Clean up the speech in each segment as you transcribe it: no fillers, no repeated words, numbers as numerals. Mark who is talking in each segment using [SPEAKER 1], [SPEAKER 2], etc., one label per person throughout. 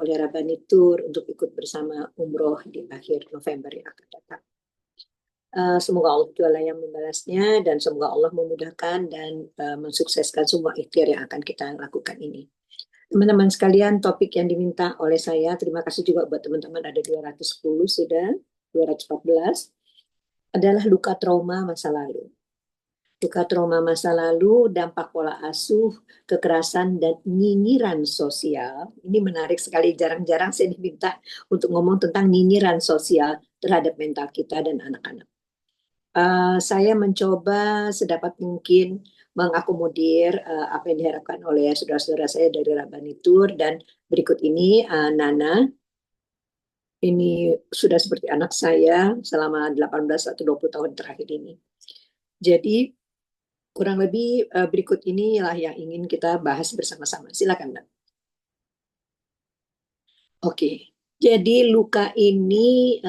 [SPEAKER 1] oleh Rabbani Tour untuk ikut bersama umroh di akhir November yang akan datang. Semoga Allah Ta'ala yang membalasnya dan semoga Allah memudahkan dan mensukseskan semua ikhtiar yang akan kita lakukan ini. Teman-teman sekalian, topik yang diminta oleh saya, terima kasih juga buat teman-teman, ada 210 sudah, 214, adalah luka trauma masa lalu. Luka trauma masa lalu, dampak pola asuh, kekerasan, dan nyinyiran sosial. Ini menarik sekali, jarang-jarang saya diminta untuk ngomong tentang nyinyiran sosial terhadap mental kita dan anak-anak. Saya mencoba sedapat mungkin mengakomodir apa yang diharapkan oleh saudara-saudara saya dari Rabbani Tour, dan berikut ini Nana, ini sudah seperti anak saya selama 18 atau 20 tahun terakhir ini. Jadi kurang lebih berikut inilah yang ingin kita bahas bersama-sama. Silakan, Mbak. Oke, jadi luka ini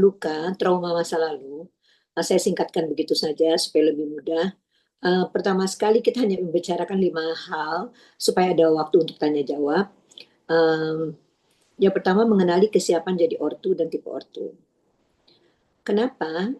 [SPEAKER 1] luka trauma masa lalu. Saya singkatkan begitu saja supaya lebih mudah. Pertama sekali kita hanya membicarakan 5 hal supaya ada waktu untuk tanya jawab. Yang pertama, mengenali kesiapan jadi ortu dan tipe ortu. Kenapa?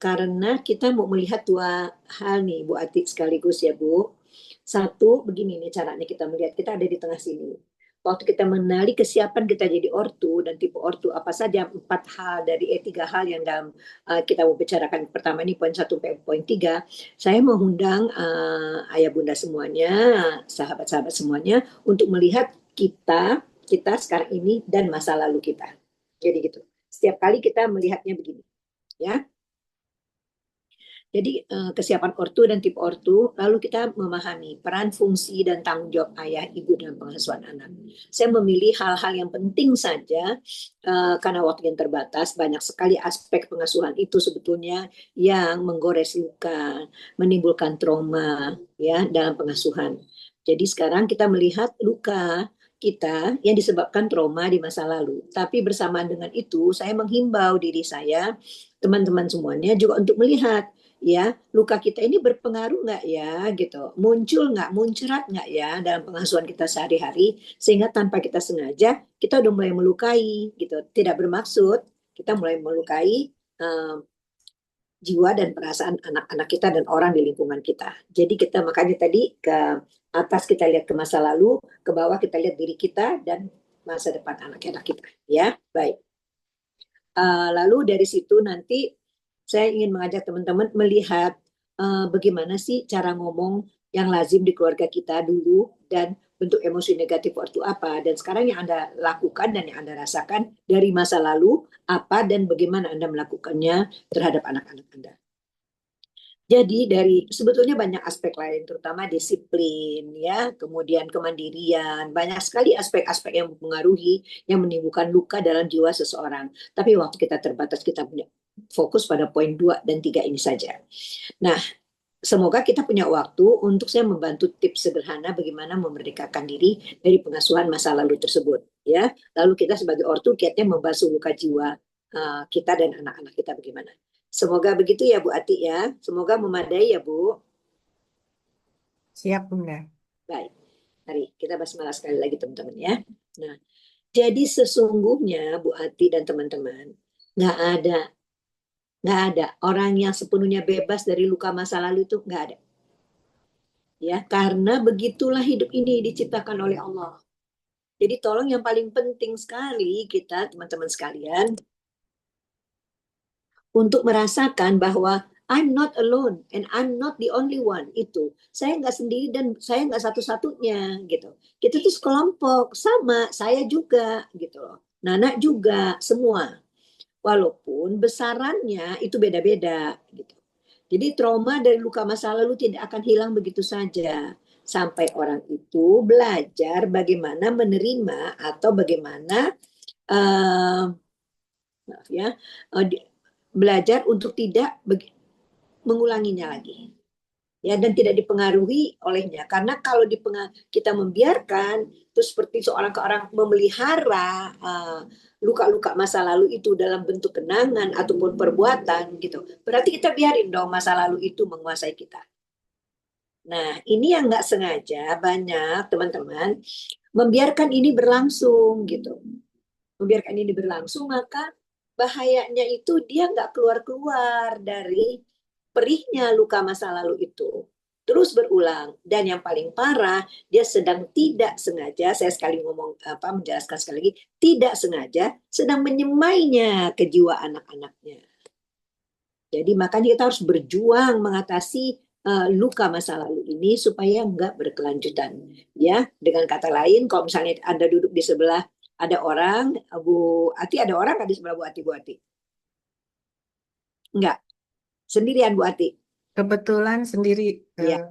[SPEAKER 1] Karena kita mau melihat 2 hal nih Bu Ati sekaligus ya Bu. Satu, begini nih caranya kita melihat, kita ada di tengah sini. Waktu kita mengenali kesiapan kita jadi ortu dan tipe ortu, apa saja 4 hal dari 3 hal yang dalam kita mau bicarakan. Pertama ini poin 1 sampai poin 3. Saya mengundang ayah bunda semuanya, sahabat-sahabat semuanya untuk melihat kita sekarang ini dan masa lalu kita. Jadi gitu. Setiap kali kita melihatnya begini, ya. Jadi kesiapan ortu dan tipe ortu, lalu kita memahami peran, fungsi, dan tanggung jawab ayah, ibu dalam pengasuhan anak. Saya memilih hal-hal yang penting saja karena waktu yang terbatas. Banyak sekali aspek pengasuhan itu sebetulnya yang menggores luka, menimbulkan trauma ya dalam pengasuhan. Jadi sekarang kita melihat luka kita yang disebabkan trauma di masa lalu. Tapi bersamaan dengan itu, saya menghimbau diri saya, teman-teman semuanya juga untuk melihat ya luka kita ini berpengaruh nggak ya gitu, muncul nggak, muncrat nggak ya dalam pengasuhan kita sehari-hari, sehingga tanpa kita sengaja kita udah mulai melukai gitu, tidak bermaksud kita mulai melukai jiwa dan perasaan anak-anak kita dan orang di lingkungan kita. Jadi kita makanya tadi ke atas kita lihat ke masa lalu, ke bawah kita lihat diri kita dan masa depan anak-anak kita ya. Baik, lalu dari situ nanti saya ingin mengajak teman-teman melihat bagaimana sih cara ngomong yang lazim di keluarga kita dulu dan bentuk emosi negatif waktu apa, dan sekarang yang Anda lakukan dan yang Anda rasakan dari masa lalu apa dan bagaimana Anda melakukannya terhadap anak-anak Anda. Jadi dari sebetulnya banyak aspek lain, terutama disiplin, ya, kemudian kemandirian, banyak sekali aspek-aspek yang mempengaruhi, yang menimbulkan luka dalam jiwa seseorang. Tapi waktu kita terbatas, kita punya fokus pada poin 2 dan 3 ini saja. Nah, semoga kita punya waktu untuk saya membantu tips sederhana bagaimana memerdekakan diri dari pengasuhan masa lalu tersebut, ya. Lalu kita sebagai ortu kiatnya membasuh luka jiwa kita dan anak-anak kita bagaimana. Semoga begitu ya Bu Ati ya. Semoga memadai ya Bu.
[SPEAKER 2] Siap, Bunda.
[SPEAKER 1] Baik, mari kita basmalah sekali lagi teman-teman ya. Nah, jadi sesungguhnya Bu Ati dan teman-teman, nggak ada orang yang sepenuhnya bebas dari luka masa lalu, itu nggak ada. Ya, karena begitulah hidup ini diciptakan oleh Allah. Jadi tolong yang paling penting sekali kita teman-teman sekalian untuk merasakan bahwa I'm not alone and I'm not the only one. Itu saya nggak sendiri dan saya nggak satu-satunya gitu. Kita tuh sekelompok, sama saya juga gitu loh. Nana juga, semua. Walaupun besarannya itu beda-beda gitu. Jadi trauma dari luka masa lalu tidak akan hilang begitu saja. Sampai orang itu belajar bagaimana menerima atau bagaimana maaf ya, belajar untuk tidak mengulanginya lagi, ya, dan tidak dipengaruhi olehnya. Karena kalau kita membiarkan itu seperti seorang ke orang memelihara luka-luka masa lalu itu dalam bentuk kenangan ataupun perbuatan gitu, berarti kita biarin dong masa lalu itu menguasai kita. Nah, ini yang nggak sengaja banyak teman-teman membiarkan ini berlangsung gitu. Membiarkan ini berlangsung, maka bahayanya itu dia nggak keluar-keluar dari perihnya luka masa lalu itu. Terus berulang. Dan yang paling parah, dia sedang tidak sengaja, saya sekali ngomong menjelaskan sekali lagi, tidak sengaja sedang menyemainya ke jiwa anak-anaknya. Jadi makanya kita harus berjuang mengatasi luka masa lalu ini supaya nggak berkelanjutan. Ya, dengan kata lain, kalau misalnya Anda duduk di sebelah ada orang, Bu Ati ada orang nggak di sebelah Bu Ati, Bu Ati? Enggak, sendirian Bu Ati.
[SPEAKER 2] Kebetulan sendiri,
[SPEAKER 1] Ya,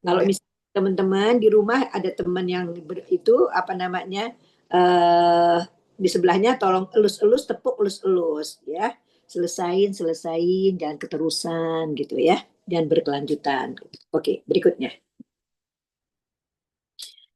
[SPEAKER 1] kalau
[SPEAKER 2] Bunda.
[SPEAKER 1] misalnya teman-teman di rumah ada teman yang itu apa namanya eh di sebelahnya, tolong elus-elus, tepuk elus-elus ya. Selesain, jangan keterusan gitu ya. Dan berkelanjutan. Oke, berikutnya.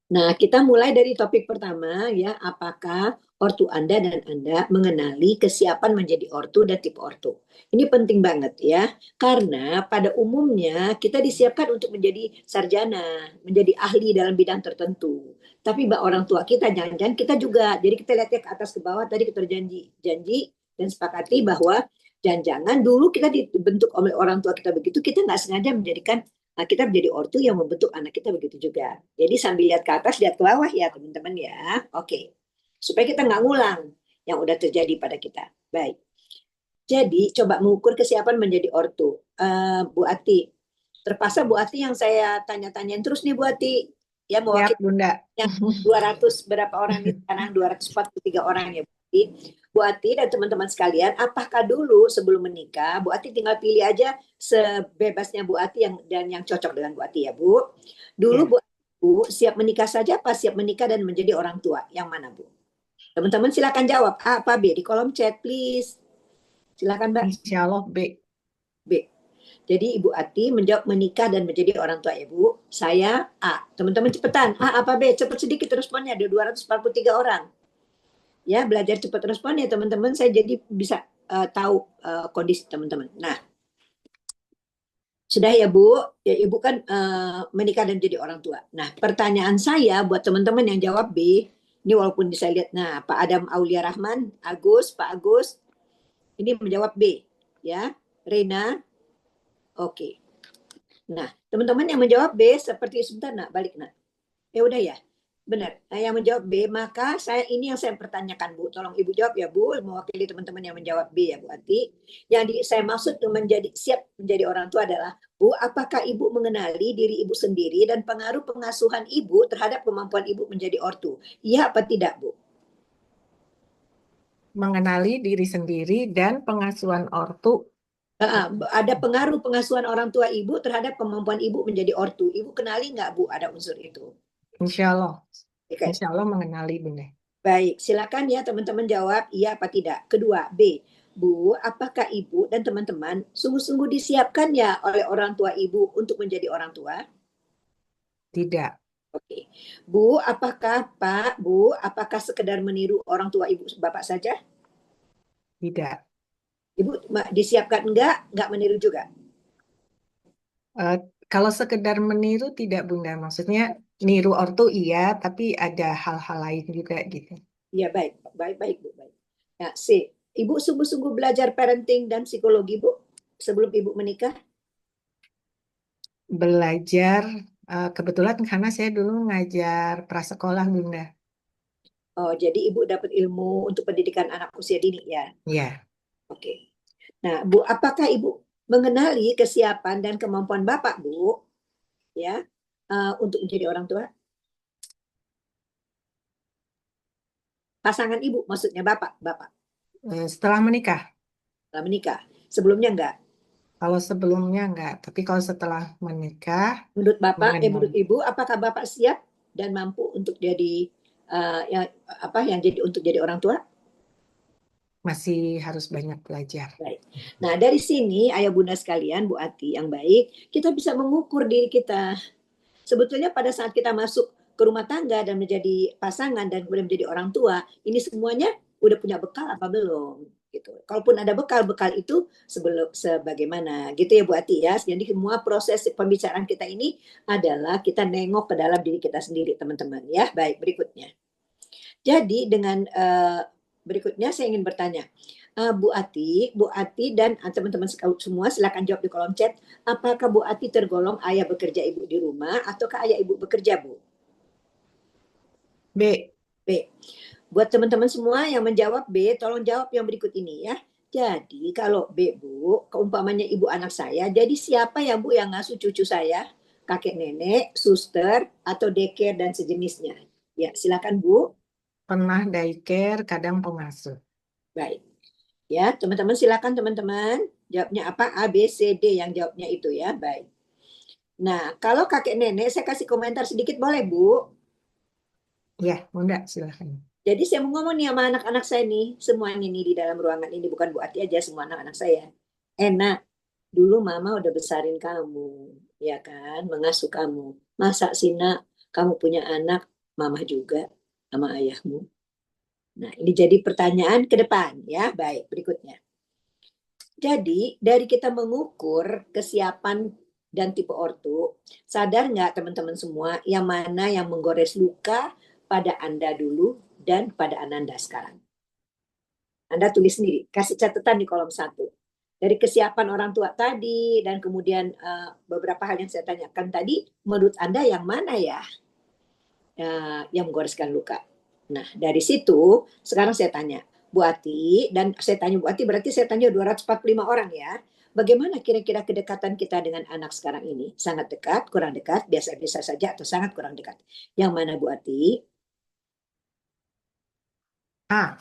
[SPEAKER 1] Nah, kita mulai dari topik pertama ya, apakah ortu Anda dan Anda mengenali kesiapan menjadi ortu dan tipe ortu. Ini penting banget ya, karena pada umumnya kita disiapkan untuk menjadi sarjana, menjadi ahli dalam bidang tertentu. Tapi orang tua kita jangan-jangan kita juga, jadi kita lihatnya ke atas ke bawah, tadi kita janji dan sepakati bahwa jangan-jangan dulu kita dibentuk oleh orang tua kita begitu, kita nggak sengaja menjadikan kita menjadi ortu yang membentuk anak kita begitu juga. Jadi sambil lihat ke atas, lihat ke bawah ya teman-teman ya. Oke. Supaya kita nggak ngulang yang udah terjadi pada kita. Baik. Jadi coba mengukur kesiapan menjadi ortu. Bu Ati, terpaksa Bu Ati yang saya tanya-tanyain terus nih Bu Ati. Ya
[SPEAKER 2] Siap,
[SPEAKER 1] mewakili
[SPEAKER 2] Bunda.
[SPEAKER 1] yang 200 berapa orang di sekarang, 243 orang ya Bu Ati. Bu Ati dan teman-teman sekalian, apakah dulu sebelum menikah, Bu Ati tinggal pilih aja sebebasnya Bu Ati yang cocok dengan Bu Ati ya Bu.
[SPEAKER 2] Ya,
[SPEAKER 1] Dulu Bu siap menikah saja apa siap menikah dan menjadi orang tua? Yang mana Bu? Teman-teman silakan jawab A apa B di kolom chat please. Silakan Mbak.
[SPEAKER 2] insya Allah B.
[SPEAKER 1] B. Jadi Ibu Ati menjawab menikah dan menjadi orang tua Ibu. Saya A. Teman-teman cepetan. A apa B? Cepat sedikit responnya. Ada 243 orang. Ya, belajar cepat respon ya teman-teman. Saya jadi bisa tahu kondisi teman-teman. Nah, sudah ya Bu. Ya Ibu kan menikah dan jadi orang tua. Nah, pertanyaan saya buat teman-teman yang jawab B. Ini walaupun bisa lihat. Nah, Pak Adam Aulia Rahman, Agus, Pak Agus. Ini menjawab B. Ya, Reina. Oke. Nah, teman-teman yang menjawab B seperti sebentar nak balik nak. Ya udah ya. Benar. Nah, yang menjawab B, maka ini yang saya pertanyakan Bu. Tolong Ibu jawab ya Bu, mewakili teman-teman yang menjawab B ya Bu Ati. Saya maksud siap menjadi orang tua adalah Bu, apakah Ibu mengenali diri Ibu sendiri dan pengaruh pengasuhan Ibu terhadap kemampuan Ibu menjadi ortu? Iya apa tidak Bu?
[SPEAKER 2] Mengenali diri sendiri dan pengasuhan ortu.
[SPEAKER 1] Ada pengaruh pengasuhan orang tua Ibu terhadap kemampuan Ibu menjadi ortu. Ibu kenali nggak Bu ada unsur itu?
[SPEAKER 2] Insya Allah.
[SPEAKER 1] Oke.
[SPEAKER 2] Insya Allah mengenali, Bunda.
[SPEAKER 1] Baik, silakan ya teman-teman jawab iya apa tidak. Kedua, B. Bu, apakah Ibu dan teman-teman sungguh-sungguh disiapkan ya oleh orang tua Ibu untuk menjadi orang tua?
[SPEAKER 2] Tidak.
[SPEAKER 1] Oke. Bu, apakah sekedar meniru orang tua Ibu Bapak saja?
[SPEAKER 2] Tidak.
[SPEAKER 1] Ibu disiapkan enggak? Enggak meniru juga?
[SPEAKER 2] Eh, Kalau sekedar meniru tidak, Bunda. Maksudnya niru ortu iya, tapi ada hal-hal lain juga gitu.
[SPEAKER 1] Iya, baik. Baik, baik, Bu. Baik. Nah, C. Ibu sungguh-sungguh belajar parenting dan psikologi, Bu, sebelum Ibu menikah?
[SPEAKER 2] Belajar, kebetulan karena saya dulu ngajar prasekolah, Bunda.
[SPEAKER 1] Oh, jadi Ibu dapat ilmu untuk pendidikan anak usia dini ya?
[SPEAKER 2] Ya,
[SPEAKER 1] Oke. Nah, Bu, apakah Ibu mengenali kesiapan dan kemampuan Bapak, Bu, ya, untuk menjadi orang tua? Pasangan Ibu, maksudnya Bapak
[SPEAKER 2] setelah menikah.
[SPEAKER 1] setelah menikah. Sebelumnya enggak.
[SPEAKER 2] Kalau sebelumnya enggak, tapi kalau setelah menikah
[SPEAKER 1] Menurut
[SPEAKER 2] mengenal
[SPEAKER 1] Ibu, apakah Bapak siap dan mampu untuk jadi untuk jadi orang tua?
[SPEAKER 2] masih harus banyak belajar.
[SPEAKER 1] Baik. Nah, dari sini ayah bunda sekalian, Bu Ati yang baik, kita bisa mengukur diri kita. Sebetulnya pada saat kita masuk ke rumah tangga dan menjadi pasangan dan kemudian menjadi orang tua, ini semuanya udah punya bekal apa belum? gitu. Kalaupun ada bekal, bekal itu sebagaimana gitu ya Bu Ati ya. Jadi semua proses pembicaraan kita ini adalah kita nengok ke dalam diri kita sendiri teman-teman ya. Baik, berikutnya. Jadi dengan berikutnya saya ingin bertanya, Bu Ati dan teman-teman semua silakan jawab di kolom chat. Apakah Bu Ati tergolong ayah bekerja ibu di rumah ataukah ayah ibu bekerja Bu?
[SPEAKER 2] B.
[SPEAKER 1] B. Buat teman-teman semua yang menjawab B, tolong jawab yang berikut ini ya. Jadi kalau B Bu, keumpamanya ibu anak saya, jadi siapa ya Bu yang ngasuh cucu saya? Kakek nenek, suster, atau daycare dan sejenisnya. Ya, silakan Bu.
[SPEAKER 2] Pernah daycare, kadang pengasuh.
[SPEAKER 1] Baik. Ya, teman-teman silakan teman-teman. Jawabnya apa? A, B, C, D yang jawabnya itu ya. Baik. Nah, kalau kakek nenek saya kasih komentar sedikit boleh Bu?
[SPEAKER 2] Ya, Bunda, silahkan.
[SPEAKER 1] Jadi saya mau ngomong nih sama anak-anak saya nih, semuanya nih di dalam ruangan ini, bukan Bu Ati aja, semua anak-anak saya. Enak, dulu mama udah besarin kamu, ya kan, mengasuh kamu. Masa sih nak, kamu punya anak, mama juga sama ayahmu. Nah, ini jadi pertanyaan ke depan ya. Baik, berikutnya. Jadi dari kita mengukur kesiapan dan tipe ortu, sadar nggak teman-teman semua yang mana yang menggores luka pada Anda dulu dan pada Ananda sekarang? Anda tulis sendiri, kasih catatan di kolom 1. Dari kesiapan orang tua tadi dan kemudian beberapa hal yang saya tanyakan tadi, menurut Anda yang mana ya yang menggoreskan luka? Nah, dari situ sekarang saya tanya, Bu Ati, dan saya tanya Bu Ati berarti saya tanya 245 orang ya. Bagaimana kira-kira kedekatan kita dengan anak sekarang ini? Sangat dekat, kurang dekat, biasa-biasa saja, atau sangat kurang dekat? Yang mana Bu Ati?
[SPEAKER 2] A.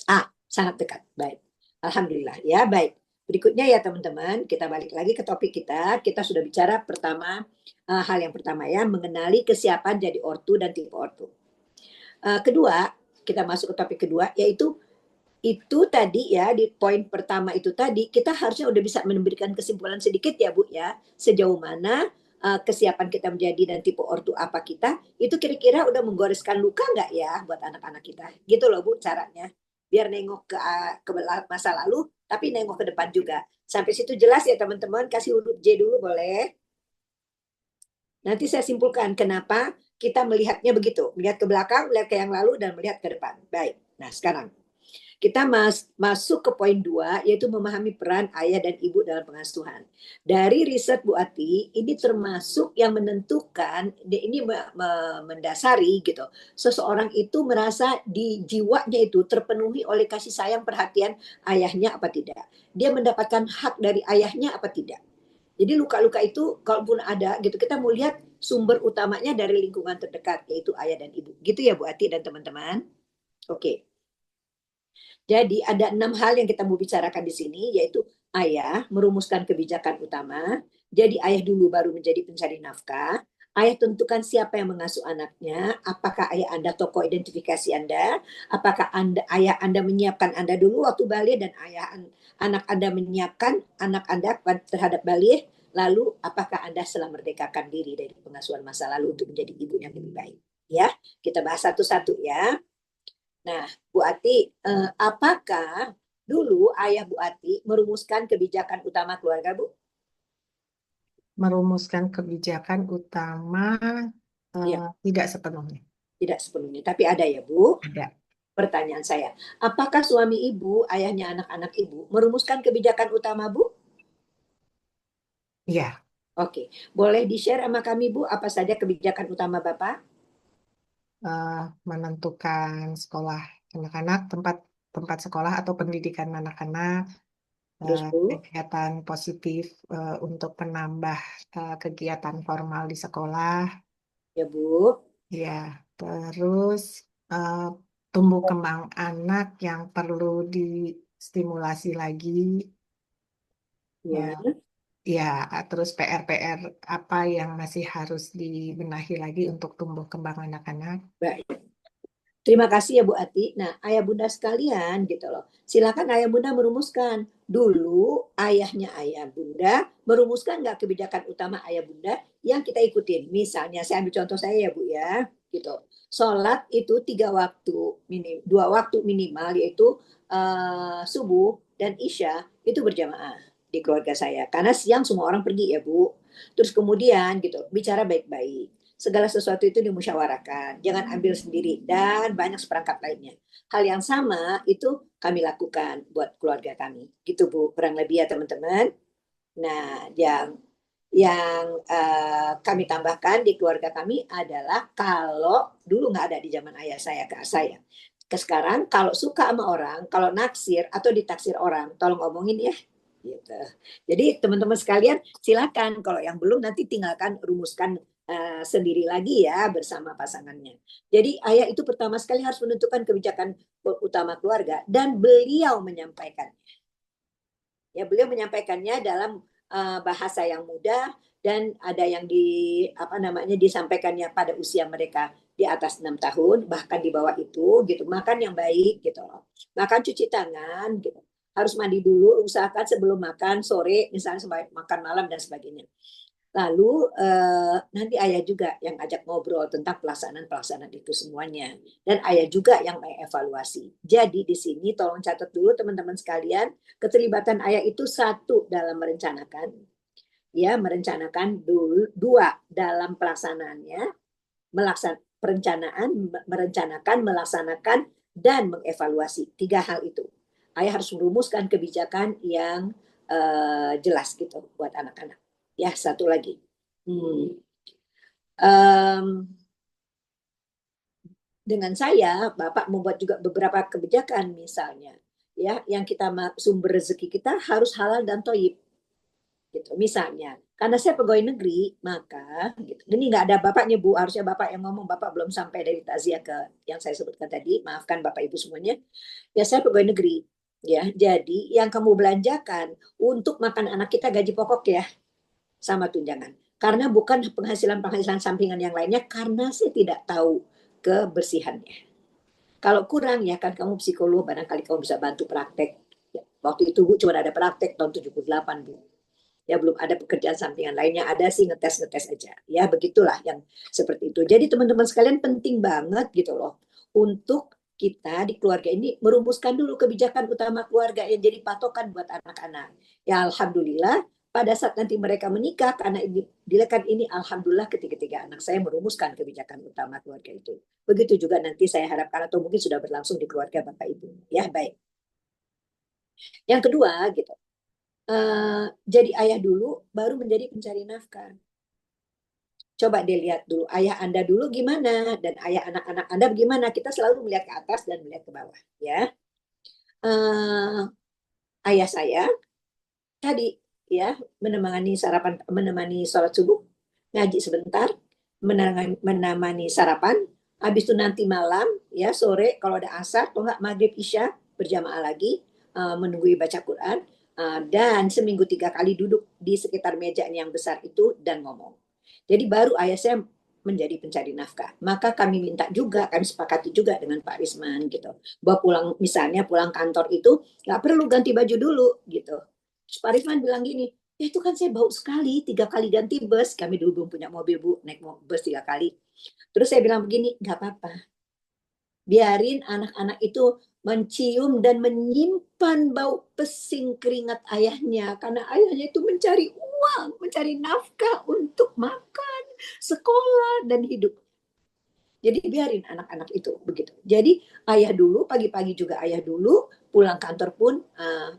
[SPEAKER 1] A, sangat dekat. Baik. Alhamdulillah ya, baik. Berikutnya ya teman-teman, kita balik lagi ke topik kita. Kita sudah bicara pertama, hal yang pertama ya, mengenali kesiapan jadi ortu dan tipe ortu. Kedua, kita masuk ke topik kedua, yaitu itu tadi ya di poin pertama itu tadi kita harusnya udah bisa memberikan kesimpulan sedikit ya Bu ya, sejauh mana kesiapan kita menjadi dan tipe ortu apa kita itu kira-kira udah menggoreskan luka nggak ya buat anak-anak kita gitu loh Bu caranya, biar nengok ke masa lalu tapi nengok ke depan juga. Sampai situ jelas ya teman-teman? Kasih huruf J dulu boleh. Nanti saya simpulkan kenapa kita melihatnya begitu, melihat ke belakang, melihat ke yang lalu dan melihat ke depan. Baik, nah sekarang kita masuk ke poin 2, yaitu memahami peran ayah dan ibu dalam pengasuhan. Dari riset Bu Ati, ini termasuk yang menentukan, ini mendasari gitu. Seseorang itu merasa di jiwanya itu terpenuhi oleh kasih sayang perhatian ayahnya apa tidak. Dia mendapatkan hak dari ayahnya apa tidak. Jadi luka-luka itu kalaupun ada gitu, kita mau lihat sumber utamanya dari lingkungan terdekat, yaitu ayah dan ibu. Gitu ya Bu Ati dan teman-teman. Oke. Jadi ada 6 hal yang kita mau bicarakan di sini, yaitu ayah merumuskan kebijakan utama. Jadi ayah dulu baru menjadi pencari nafkah. Ayah tentukan siapa yang mengasuh anaknya. Apakah ayah Anda tokoh identifikasi Anda? Apakah ayah Anda menyiapkan Anda dulu waktu balik dan anak Anda menyiapkan anak Anda terhadap balik? Lalu apakah Anda setelah merdekakan diri dari pengasuhan masa lalu untuk menjadi ibu yang lebih baik? Ya, kita bahas satu-satu ya. Nah, Bu Ati, apakah dulu ayah Bu Ati merumuskan kebijakan utama keluarga, Bu?
[SPEAKER 2] Merumuskan kebijakan utama
[SPEAKER 1] Iya,
[SPEAKER 2] tidak sepenuhnya.
[SPEAKER 1] tidak sepenuhnya, tapi ada ya, Bu.
[SPEAKER 2] Ada.
[SPEAKER 1] Pertanyaan saya, apakah suami ibu, ayahnya anak-anak ibu, merumuskan kebijakan utama, Bu?
[SPEAKER 2] Iya.
[SPEAKER 1] Oke, boleh di-share sama kami, Bu, apa saja kebijakan utama Bapak?
[SPEAKER 2] eh, menentukan sekolah anak-anak, tempat tempat sekolah atau pendidikan anak-anak,
[SPEAKER 1] Terus, Bu?
[SPEAKER 2] kegiatan positif untuk menambah kegiatan formal di sekolah,
[SPEAKER 1] Ya, Bu.
[SPEAKER 2] ya, terus eh, tumbuh kembang anak yang perlu distimulasi lagi,
[SPEAKER 1] Ya,
[SPEAKER 2] eh, ya, terus PR-PR apa yang masih harus dibenahi lagi untuk tumbuh kembang anak-anak.
[SPEAKER 1] baik. Terima kasih ya Bu Ati. Nah, ayah bunda sekalian gitu loh. Silakan ayah bunda merumuskan. Dulu ayahnya ayah bunda merumuskan nggak kebijakan utama ayah bunda yang kita ikutin. Misalnya saya ambil contoh saya ya Bu ya. gitu. Sholat itu 3 waktu, 2 waktu minimal, yaitu subuh dan isya itu berjamaah di keluarga saya. Karena siang semua orang pergi ya Bu. Terus kemudian gitu, bicara baik-baik. Segala sesuatu itu dimusyawarahkan, jangan ambil sendiri, dan banyak seperangkat lainnya. Hal yang sama itu kami lakukan buat keluarga kami. Gitu Bu, kurang lebih ya teman-teman. Nah, yang kami tambahkan di keluarga kami adalah kalau dulu nggak ada di zaman ayah saya ke saya. Ke sekarang kalau suka sama orang, kalau naksir atau ditaksir orang, tolong omongin ya. Gitu. Jadi teman-teman sekalian silakan, kalau yang belum nanti tinggalkan rumuskan sendiri lagi ya bersama pasangannya. Jadi ayah itu pertama sekali harus menentukan kebijakan utama keluarga dan beliau menyampaikan. Ya, beliau menyampaikannya dalam bahasa yang mudah dan ada yang disampaikannya pada usia mereka di atas 6 tahun, bahkan di bawah itu gitu. Makan yang baik gitu loh. Makan, cuci tangan gitu. Harus mandi dulu, usahakan sebelum makan sore, misalnya makan malam dan sebagainya. Lalu nanti ayah juga yang ajak ngobrol tentang pelaksanaan-pelaksanaan itu semuanya. Dan ayah juga yang mengevaluasi. Jadi di sini tolong catat dulu teman-teman sekalian, keterlibatan ayah itu satu dalam merencanakan, ya merencanakan dulu, dua dalam pelaksanaannya, merencanakan, melaksanakan, dan mengevaluasi. 3 hal itu. Ayah harus merumuskan kebijakan yang jelas gitu buat anak-anak. Ya, satu lagi. Dengan saya, Bapak membuat juga beberapa kebijakan, misalnya, ya, yang kita sumber rezeki kita harus halal dan toib, gitu. Misalnya, karena saya pegawai negeri, maka gitu. Ini nggak ada bapaknya Bu, harusnya Bapak yang ngomong, Bapak belum sampai dari takziah ke yang saya sebutkan tadi. Maafkan Bapak Ibu semuanya. Ya, saya pegawai negeri. Ya, jadi yang kamu belanjakan untuk makan anak kita gaji pokok ya, sama tunjangan. Karena bukan penghasilan-penghasilan sampingan yang lainnya, karena saya tidak tahu kebersihannya. Kalau kurang ya kan kamu psikolog, barangkali kamu bisa bantu praktek. Ya, waktu itu Bu cuma ada praktek tahun 78 Bu. Ya belum ada pekerjaan sampingan lainnya, ada sih ngetes-ngetes aja. Ya begitulah yang seperti itu. Jadi teman-teman sekalian penting banget gitu loh untuk kita di keluarga ini merumuskan dulu kebijakan utama keluarga yang jadi patokan buat anak-anak. Ya alhamdulillah pada saat nanti mereka menikah, karena ini dilekan ini, alhamdulillah ketiga-tiga anak saya merumuskan kebijakan utama keluarga itu. Begitu juga nanti saya harapkan, atau mungkin sudah berlangsung di keluarga Bapak Ibu. Ya baik. Yang kedua gitu, jadi ayah dulu baru menjadi pencari nafkah. Coba dilihat dulu ayah Anda dulu gimana dan ayah anak-anak Anda bagaimana. Kita selalu melihat ke atas dan melihat ke bawah, ya. Ayah saya tadi ya menemani sholat subuh, ngaji sebentar, menemani sarapan, habis itu nanti malam ya sore kalau ada asar, kalau nggak maghrib isya berjamaah lagi, menunggu baca Quran, dan seminggu 3 kali duduk di sekitar meja yang besar itu dan ngomong. Jadi baru ayah saya menjadi pencari nafkah. Maka kami minta juga, kami sepakati juga dengan Pak Risman gitu, bahwa pulang kantor itu nggak perlu ganti baju dulu gitu. Terus Pak Risman bilang gini, ya itu kan saya bau sekali, 3 kali ganti bus. Kami dulu belum punya mobil Bu, naik bus 3 kali. Terus saya bilang begini, nggak apa-apa. Biarin anak-anak itu mencium dan menyimpan bau pesing keringat ayahnya. Karena ayahnya itu mencari uang, mencari nafkah untuk makan, sekolah, dan hidup. Jadi biarin anak-anak itu begitu. Jadi ayah dulu, pagi-pagi juga ayah dulu, pulang kantor pun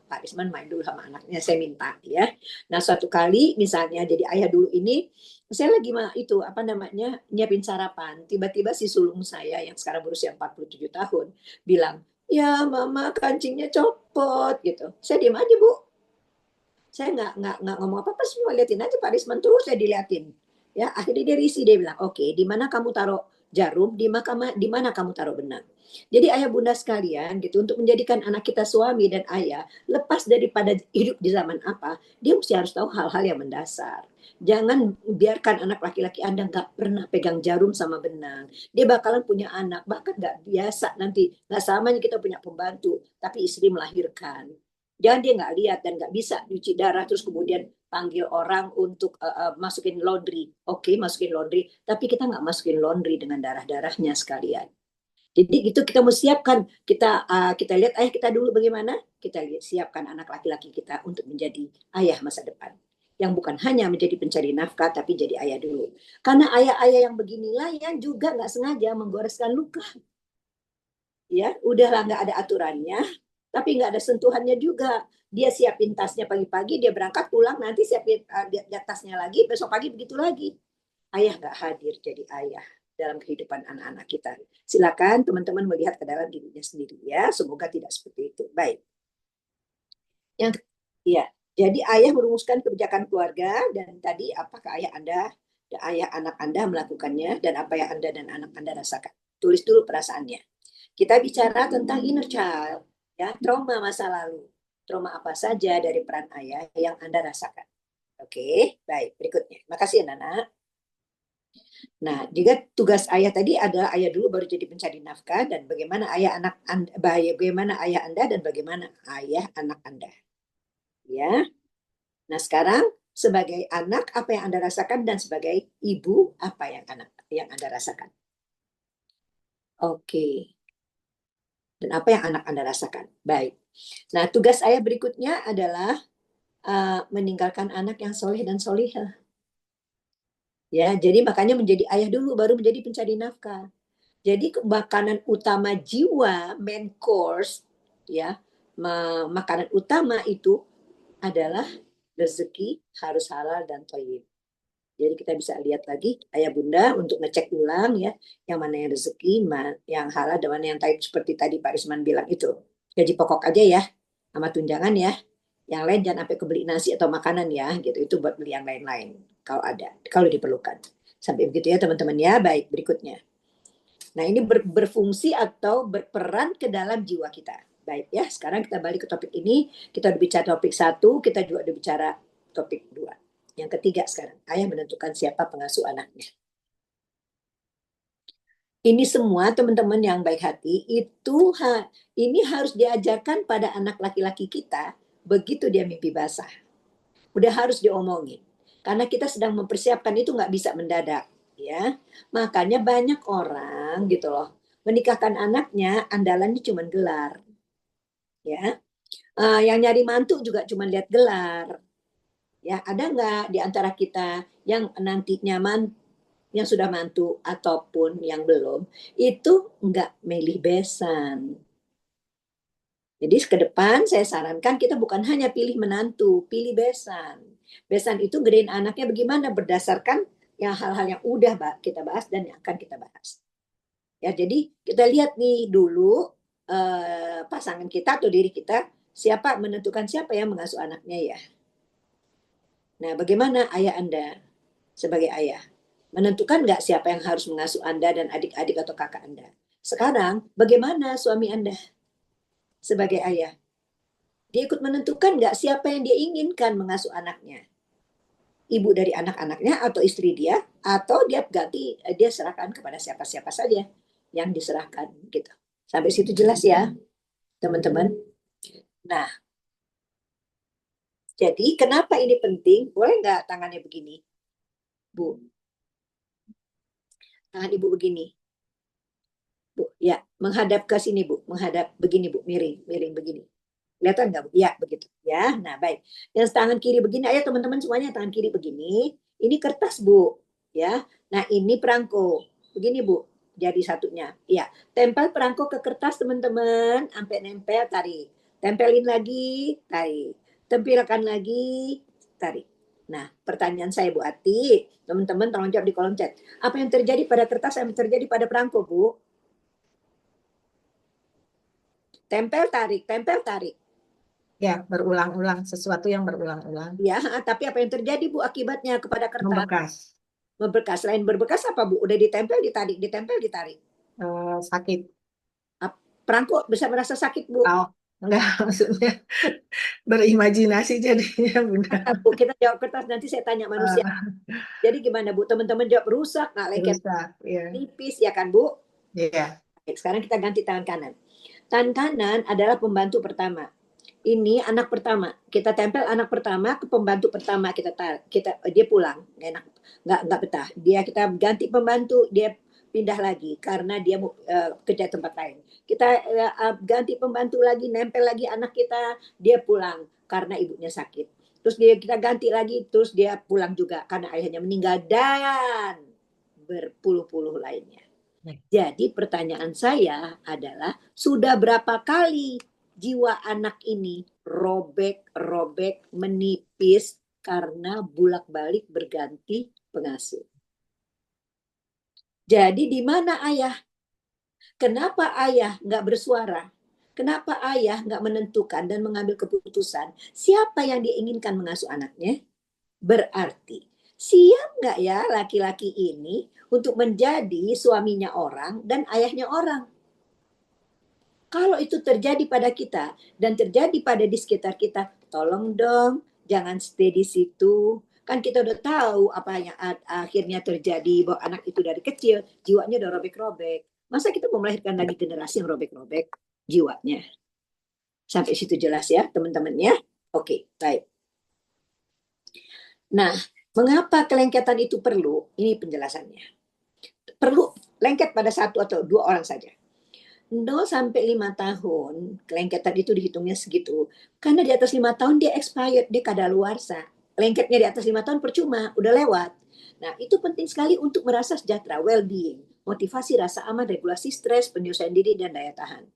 [SPEAKER 1] Pak Risman main dulu sama anaknya, saya minta ya. Nah suatu kali misalnya jadi ayah dulu ini, saya lagi itu apa namanya nyiapin sarapan, tiba-tiba si sulung saya yang sekarang berusia 47 tahun bilang, ya mama kancingnya copot gitu. Saya diam aja Bu, saya nggak ngomong apa-apa, semua liatin aja Pak Risman, terus saya diliatin. Ya, akhirnya dia risih, dia bilang, oke, di mana kamu taruh jarum, di mana kamu taruh benang. Jadi ayah bunda sekalian gitu, untuk menjadikan anak kita suami dan ayah, lepas daripada hidup di zaman apa, dia mesti harus tahu hal-hal yang mendasar. Jangan biarkan anak laki-laki Anda nggak pernah pegang jarum sama benang. Dia bakalan punya anak, bahkan nggak biasa nanti. Nggak samanya kita punya pembantu, tapi istri melahirkan. Jangan dia nggak lihat dan nggak bisa cuci darah terus kemudian panggil orang untuk masukin laundry. Oke, masukin laundry, tapi kita nggak masukin laundry dengan darah-darahnya sekalian. Jadi gitu kita mau siapkan, kita lihat ayah kita dulu bagaimana, kita lihat siapkan anak laki-laki kita untuk menjadi ayah masa depan. Yang bukan hanya menjadi pencari nafkah, tapi jadi ayah dulu. Karena ayah-ayah yang beginilah yang juga nggak sengaja menggoreskan luka. Ya, udahlah nggak ada aturannya, tapi nggak ada sentuhannya juga. Dia siapin tasnya pagi-pagi, dia berangkat pulang, nanti siapin tasnya lagi, besok pagi begitu lagi. Ayah nggak hadir jadi ayah dalam kehidupan anak-anak kita. Silakan teman-teman melihat ke dalam dirinya sendiri ya. Semoga tidak seperti itu. Baik. Yang ya, jadi ayah merumuskan kebijakan keluarga dan tadi apakah ayah anak Anda melakukannya dan apa yang Anda dan anak Anda rasakan. Tulis dulu perasaannya. Kita bicara tentang inner child, ya, trauma masa lalu. Trauma apa saja dari peran ayah yang Anda rasakan. Oke, baik. Berikutnya. Makasih ya, Nana. Nah, juga tugas ayah tadi adalah ayah dulu baru jadi pencari nafkah dan bagaimana bagaimana ayah Anda dan bagaimana ayah anak Anda. Ya. Nah, sekarang sebagai anak apa yang Anda rasakan dan sebagai ibu apa yang Anda rasakan. Oke. Dan apa yang anak Anda rasakan. Baik. Nah, tugas ayah berikutnya adalah meninggalkan anak yang soleh dan solihah. Ya, jadi makanya menjadi ayah dulu baru menjadi pencari nafkah. Jadi makanan utama jiwa, main course, ya, makanan utama itu adalah rezeki harus halal dan thayyib. Jadi kita bisa lihat lagi ayah bunda untuk ngecek ulang ya, yang mana yang rezeki, yang halal dan mana yang thayyib seperti tadi Pak Risman bilang itu. Gaji pokok aja ya, sama tunjangan ya. Yang lain jangan sampai kebeli nasi atau makanan ya, gitu. Itu buat beli yang lain-lain kalau ada, kalau diperlukan. Sampai begitu ya teman-teman ya. Baik, berikutnya. Nah, ini berfungsi atau berperan ke dalam jiwa kita. Baik ya, sekarang kita balik ke topik ini. Kita udah bicara topik 1, kita juga udah bicara topik 2. Yang ketiga sekarang, ayah menentukan siapa pengasuh anaknya. Ini semua teman-teman yang baik hati, ini harus diajarkan pada anak laki-laki kita begitu dia mimpi basah. Udah harus diomongin. Karena kita sedang mempersiapkan itu nggak bisa mendadak. Ya, makanya banyak orang gitu loh menikahkan anaknya andalannya cuma gelar, ya. Yang nyari mantu juga cuma lihat gelar, ya. Ada nggak di antara kita yang nantinya yang sudah mantu ataupun yang belum itu nggak milih besan. Jadi ke depan saya sarankan kita bukan hanya pilih menantu, pilih besan. Besan itu gedein anaknya bagaimana berdasarkan yang hal-hal yang udah kita bahas dan yang akan kita bahas. Ya, jadi kita lihat nih dulu pasangan kita atau diri kita siapa menentukan siapa yang mengasuh anaknya ya. Nah, bagaimana ayah Anda sebagai ayah? Menentukan nggak siapa yang harus mengasuh Anda dan adik-adik atau kakak Anda? Sekarang, bagaimana suami Anda sebagai ayah? Dia ikut menentukan nggak siapa yang dia inginkan mengasuh anaknya? Ibu dari anak-anaknya atau istri dia? Atau dia serahkan kepada siapa-siapa saja yang diserahkan gitu. Sampai situ jelas ya, teman-teman. Nah, jadi kenapa ini penting? Boleh nggak tangannya begini, Bu? Tangan Ibu begini. Bu, ya, menghadap ke sini, Bu. Menghadap begini, Bu. Miring, miring begini. Kelihatan nggak, Bu? Ya, begitu. Ya, nah baik. Yang tangan kiri begini, ayo teman-teman semuanya tangan kiri begini. Ini kertas, Bu. Ya, nah ini perangko. Begini, Bu. Jadi satunya. Ya, tempel perangko ke kertas, teman-teman. Sampai nempel, tarik. Tempelin lagi, tarik. Tempelkan lagi, tarik. Nah, pertanyaan saya Bu Ati, teman-teman tolong jawab di kolom chat. Apa yang terjadi pada kertas, yang terjadi pada perangko, Bu? Tempel, tarik, tempel, tarik.
[SPEAKER 2] Ya, berulang-ulang, sesuatu yang berulang-ulang.
[SPEAKER 1] Ya, tapi apa yang terjadi Bu akibatnya kepada kertas?
[SPEAKER 2] Membekas,
[SPEAKER 1] Berbekas. Selain berbekas apa Bu? Udah ditempel, ditarik, ditempel, ditarik.
[SPEAKER 2] sakit.
[SPEAKER 1] Perangko bisa merasa sakit Bu.
[SPEAKER 2] Oh, enggak, maksudnya berimajinasi jadinya, Bunda.
[SPEAKER 1] Bu, kita jawab kertas, nanti saya tanya manusia. Jadi gimana Bu? Teman-teman jawab rusak, nggak lengket,
[SPEAKER 2] Rusak, ya.
[SPEAKER 1] tipis ya kan Bu?
[SPEAKER 2] Iya.
[SPEAKER 1] Sekarang kita ganti tangan kanan. Tangan kanan adalah pembantu pertama. Ini anak pertama, kita tempel anak pertama ke pembantu pertama, dia pulang, nggak betah. Dia kita ganti pembantu, dia pindah lagi karena dia mau kerja tempat lain. Kita ganti pembantu lagi, nempel lagi anak kita, dia pulang karena ibunya sakit. Terus kita ganti lagi, terus dia pulang juga karena ayahnya meninggal dan berpuluh-puluh lainnya. Jadi pertanyaan saya adalah, sudah berapa kali jiwa anak ini robek-robek, menipis karena bolak-balik berganti pengasuh. Jadi di mana ayah? Kenapa ayah nggak bersuara? Kenapa ayah nggak menentukan dan mengambil keputusan siapa yang diinginkan mengasuh anaknya? Berarti siap nggak ya laki-laki ini untuk menjadi suaminya orang dan ayahnya orang? Kalau itu terjadi pada kita dan terjadi pada di sekitar kita, tolong dong, jangan stay di situ. Kan kita udah tahu apa yang akhirnya terjadi, bahwa anak itu dari kecil jiwanya udah robek-robek. Masa kita mau melahirkan lagi generasi yang robek-robek jiwanya? Sampai situ jelas ya, teman-teman ya. Oke, baik. Nah, mengapa kelengketan itu perlu? Ini penjelasannya. Perlu lengket pada satu atau dua orang saja. 0 sampai 5 tahun, kelengketan itu dihitungnya segitu. Karena di atas 5 tahun dia expired, dia kadaluarsa. Lengketnya di atas 5 tahun percuma, udah lewat. Nah, itu penting sekali untuk merasa sejahtera, well-being, motivasi, rasa aman, regulasi stres, penyelesaian diri, dan daya tahan.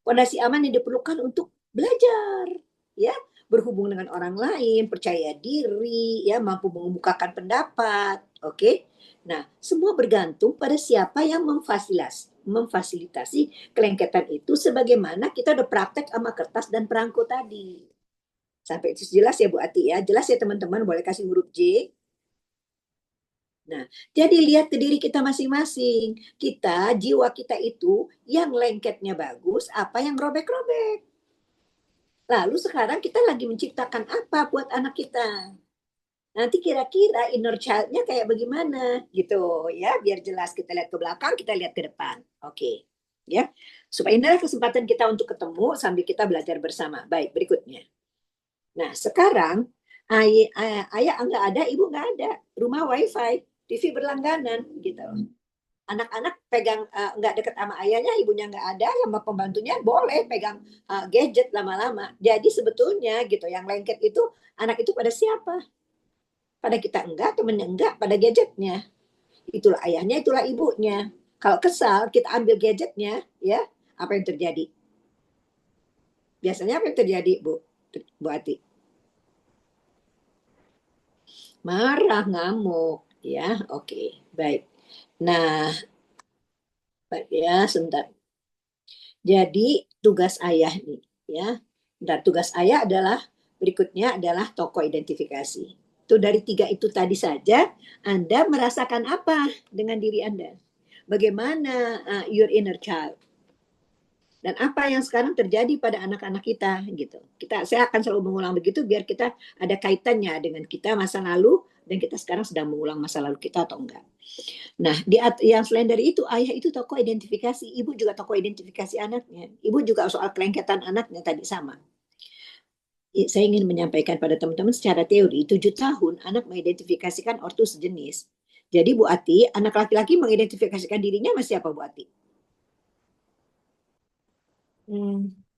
[SPEAKER 1] Fondasi aman yang diperlukan untuk belajar, ya, berhubung dengan orang lain, percaya diri, ya, mampu mengemukakan pendapat, oke? Nah, semua bergantung pada siapa yang memfasilitasi kelengketan itu, sebagaimana kita udah praktek sama kertas dan perangko tadi. Sampai itu jelas ya Bu Ati ya? Jelas ya teman-teman, boleh kasih huruf J. Nah, jadi lihat ke diri kita masing-masing. Kita, jiwa kita itu yang lengketnya bagus, apa yang robek-robek. Lalu sekarang kita lagi menciptakan apa buat anak kita. Nanti kira-kira inner child-nya kayak bagaimana gitu ya, biar jelas. Kita lihat ke belakang, kita lihat ke depan. Oke. Ya. Supaya inilah kesempatan kita untuk ketemu sambil kita belajar bersama. Baik, berikutnya. Nah, sekarang ayah nggak ada, ibu nggak ada. Rumah wifi, TV berlangganan gitu. Anak-anak pegang nggak deket sama ayahnya, ibunya nggak ada, sama pembantunya boleh pegang gadget lama-lama. Jadi sebetulnya gitu, yang lengket itu anak itu pada siapa? Pada kita enggak, temennya enggak, pada gadgetnya. Itulah ayahnya, itulah ibunya. Kalau kesal, kita ambil gadgetnya, ya, apa yang terjadi? Biasanya apa yang terjadi, Bu Ati? Marah, ngamuk, ya, oke, baik. Nah, ya, sebentar. Jadi tugas ayah nih, ya. Dan tugas ayah adalah berikutnya adalah tokoh identifikasi. Itu dari tiga itu tadi saja, Anda merasakan apa dengan diri Anda? Bagaimana your inner child? Dan apa yang sekarang terjadi pada anak-anak kita gitu. Saya akan selalu mengulang begitu biar kita ada kaitannya dengan kita masa lalu dan kita sekarang sedang mengulang masa lalu kita atau enggak. Nah, yang selain dari itu, ayah itu tokoh identifikasi, ibu juga tokoh identifikasi anaknya. Ibu juga soal kelengketan anaknya tadi sama. Saya ingin menyampaikan pada teman-teman secara teori, 7 tahun anak mengidentifikasikan ortu sejenis. Jadi Bu Ati, anak laki-laki mengidentifikasikan dirinya sama siapa Bu Ati?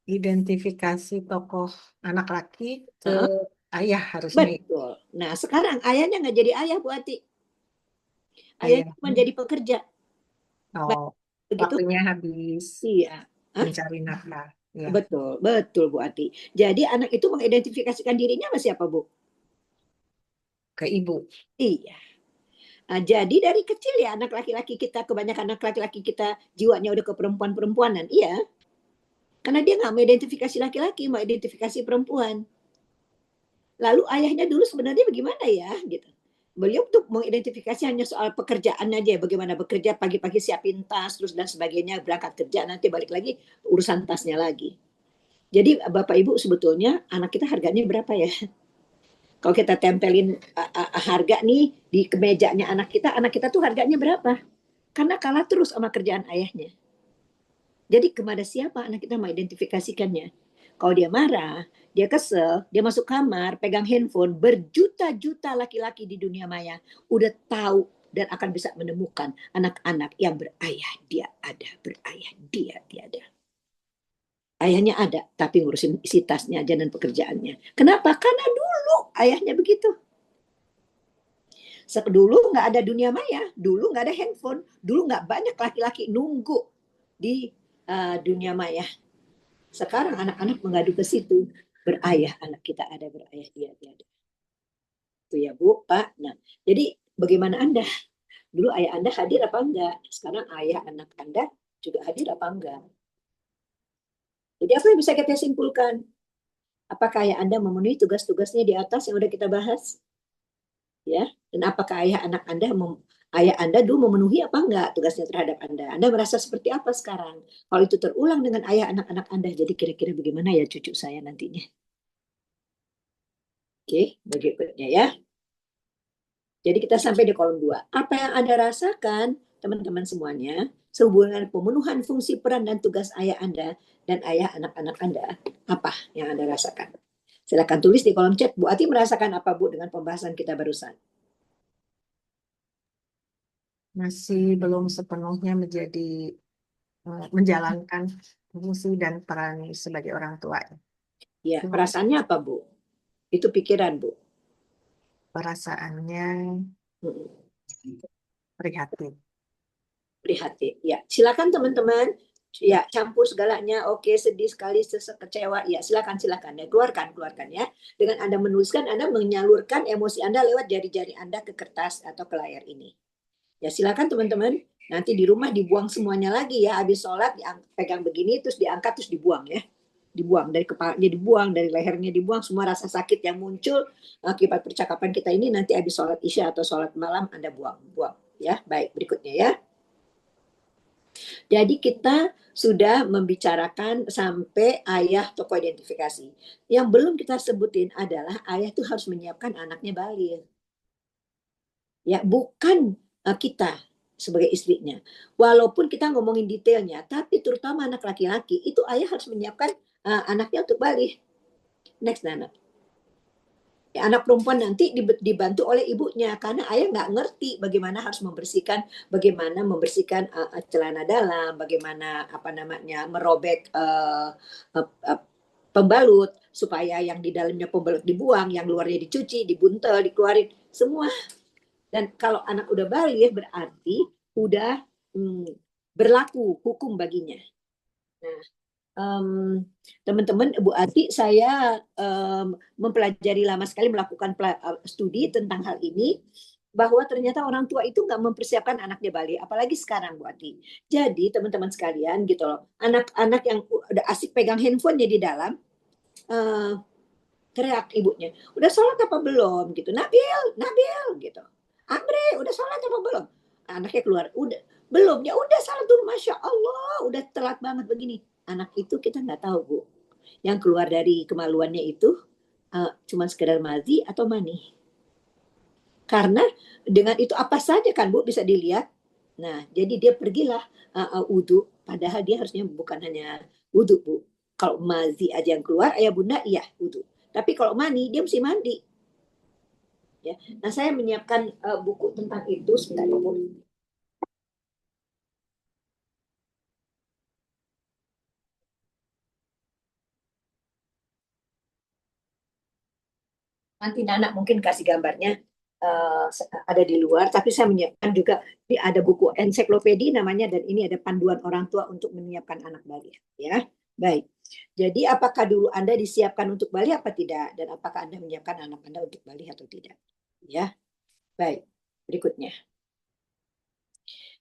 [SPEAKER 2] Identifikasi tokoh anak laki ke
[SPEAKER 1] Hah?
[SPEAKER 2] ayah harusnya.
[SPEAKER 1] Betul. Nah, sekarang ayahnya nggak jadi ayah Bu Ati. Ayahnya cuma
[SPEAKER 2] Ayahnya.
[SPEAKER 1] jadi pekerja.
[SPEAKER 2] Oh,
[SPEAKER 1] Begitu?
[SPEAKER 2] waktunya habis
[SPEAKER 1] Iya. Hah?
[SPEAKER 2] mencari nafkah. Ya.
[SPEAKER 1] Betul, betul Bu Ati. Jadi anak itu mengidentifikasikan dirinya sama siapa Bu?
[SPEAKER 2] Ke ibu.
[SPEAKER 1] Iya. Nah, jadi dari kecil ya anak laki-laki kita, kebanyakan anak laki-laki kita jiwanya udah ke perempuan-perempuanan. Iya, karena dia nggak mau identifikasi laki-laki, mau identifikasi perempuan. Lalu ayahnya dulu sebenarnya bagaimana ya gitu. Beliau tuh mengidentifikasi hanya soal pekerjaan aja, bagaimana bekerja pagi-pagi siapin tas terus dan sebagainya, berangkat kerja nanti balik lagi urusan tasnya lagi. Jadi Bapak Ibu sebetulnya anak kita harganya berapa ya? Kalau kita tempelin harga nih di kemejanya anak kita tuh harganya berapa? Karena kalah terus sama kerjaan ayahnya. Jadi kepada siapa anak kita mengidentifikasikannya? Kalau dia marah, dia kesel, dia masuk kamar, pegang handphone, berjuta-juta laki-laki di dunia maya udah tahu dan akan bisa menemukan anak-anak yang berayah dia ada, berayah dia tiada. Ayahnya ada, tapi ngurusin isi tasnya aja dan pekerjaannya. Kenapa? Karena dulu ayahnya begitu. Dulu nggak ada dunia maya, dulu nggak ada handphone, dulu nggak banyak laki-laki nunggu di dunia maya. Sekarang anak-anak mengadu ke situ, berayah anak kita ada, berayah dia ada. Itu ya Bu, Pak. Nah, jadi bagaimana Anda? Dulu ayah Anda hadir apa enggak? Sekarang ayah anak Anda juga hadir apa enggak? Jadi apa yang bisa kita simpulkan? Apakah ayah Anda memenuhi tugas-tugasnya di atas yang udah kita bahas? Ya, dan apakah ayah Anda dulu memenuhi apa enggak tugasnya terhadap Anda? Anda merasa seperti apa sekarang? Kalau itu terulang dengan ayah anak-anak Anda, jadi kira-kira bagaimana ya cucu saya nantinya? Oke, berikutnya ya. Jadi kita sampai di kolom 2. Apa yang Anda rasakan, teman-teman semuanya, sehubungan pemenuhan fungsi peran dan tugas ayah Anda dan ayah anak-anak Anda, apa yang Anda rasakan? Silakan tulis di kolom chat. Bu Ati merasakan apa, Bu, dengan pembahasan kita barusan?
[SPEAKER 2] Masih belum sepenuhnya menjalankan fungsi dan peran sebagai orang tua.
[SPEAKER 1] Ya, perasaannya apa, Bu? Itu pikiran, Bu.
[SPEAKER 2] Perasaannya
[SPEAKER 1] Hmm.
[SPEAKER 2] prihatin.
[SPEAKER 1] Prihatin. Ya, silakan teman-teman. Ya, campur segalanya. Oke, sedih sekali, kecewa. Ya, silakan ya. Keluarkan ya. Dengan Anda menuliskan, Anda menyalurkan emosi Anda lewat jari-jari Anda ke kertas atau ke layar ini. Ya, silakan teman-teman. Nanti di rumah dibuang semuanya lagi ya. Habis sholat, pegang begini, terus diangkat, terus dibuang ya. Dibuang dari kepalanya, dibuang dari lehernya, dibuang semua rasa sakit yang muncul akibat percakapan kita ini. Nanti habis sholat isya atau sholat malam Anda buang ya. Baik, berikutnya ya. Jadi kita sudah membicarakan sampai ayah tokoh identifikasi. Yang belum kita sebutin adalah ayah itu harus menyiapkan anaknya balik. Ya, bukan kita sebagai istrinya. Walaupun kita ngomongin detailnya, tapi terutama anak laki-laki, itu ayah harus menyiapkan anaknya untuk balik. Next, Nana. Ya, anak perempuan nanti dibantu oleh ibunya karena ayah nggak ngerti bagaimana harus membersihkan celana dalam, bagaimana apa namanya merobek pembalut supaya yang di dalamnya pembalut dibuang, yang luarnya dicuci, dibuntel, dikeluarin semua. Dan kalau anak udah balik berarti udah berlaku hukum baginya. Nah, teman-teman, Bu Ati, saya mempelajari lama sekali melakukan studi tentang hal ini, bahwa ternyata orang tua itu nggak mempersiapkan anaknya balik, apalagi sekarang, Bu Ati. Jadi teman-teman sekalian gitu loh, anak-anak yang udah asik pegang handphonenya di dalam, teriak ibunya, udah sholat apa belum gitu, Nabil gitu, Andre udah sholat apa belum, anaknya keluar, udah belum, ya udah sholat dulu, masya Allah udah telat banget begini. Anak itu kita nggak tahu, Bu, yang keluar dari kemaluannya itu cuma sekedar mazi atau mani. Karena dengan itu apa saja kan, Bu, bisa dilihat. Nah, jadi dia pergilah wudhu, padahal dia harusnya bukan hanya wudhu, Bu. Kalau mazi aja yang keluar, ayah bunda, iya wudhu. Tapi kalau mani, dia mesti mandi. Ya. Nah, saya menyiapkan buku tentang itu, sebentar, Bu. Nanti Nana mungkin kasih gambarnya ada di luar, tapi saya menyiapkan juga, ini ada buku ensiklopedi namanya, dan ini ada panduan orang tua untuk menyiapkan anak balik. Ya, baik. Jadi apakah dulu Anda disiapkan untuk balik apa tidak, dan apakah Anda menyiapkan anak Anda untuk balik atau tidak? Ya, baik. Berikutnya.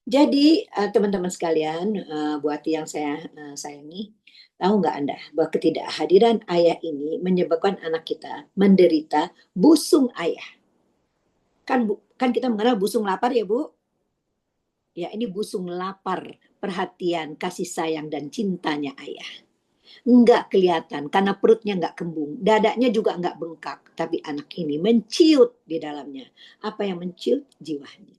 [SPEAKER 1] Jadi teman-teman sekalian, buat yang saya sayangi, tahu nggak Anda bahwa ketidakhadiran ayah ini menyebabkan anak kita menderita busung ayah. Kan kita mengenal busung lapar ya, Bu. Ya, ini busung lapar, perhatian, kasih sayang dan cintanya ayah. Nggak kelihatan karena perutnya nggak kembung, dadanya juga nggak bengkak, tapi anak ini menciut di dalamnya. Apa yang menciut? Jiwanya.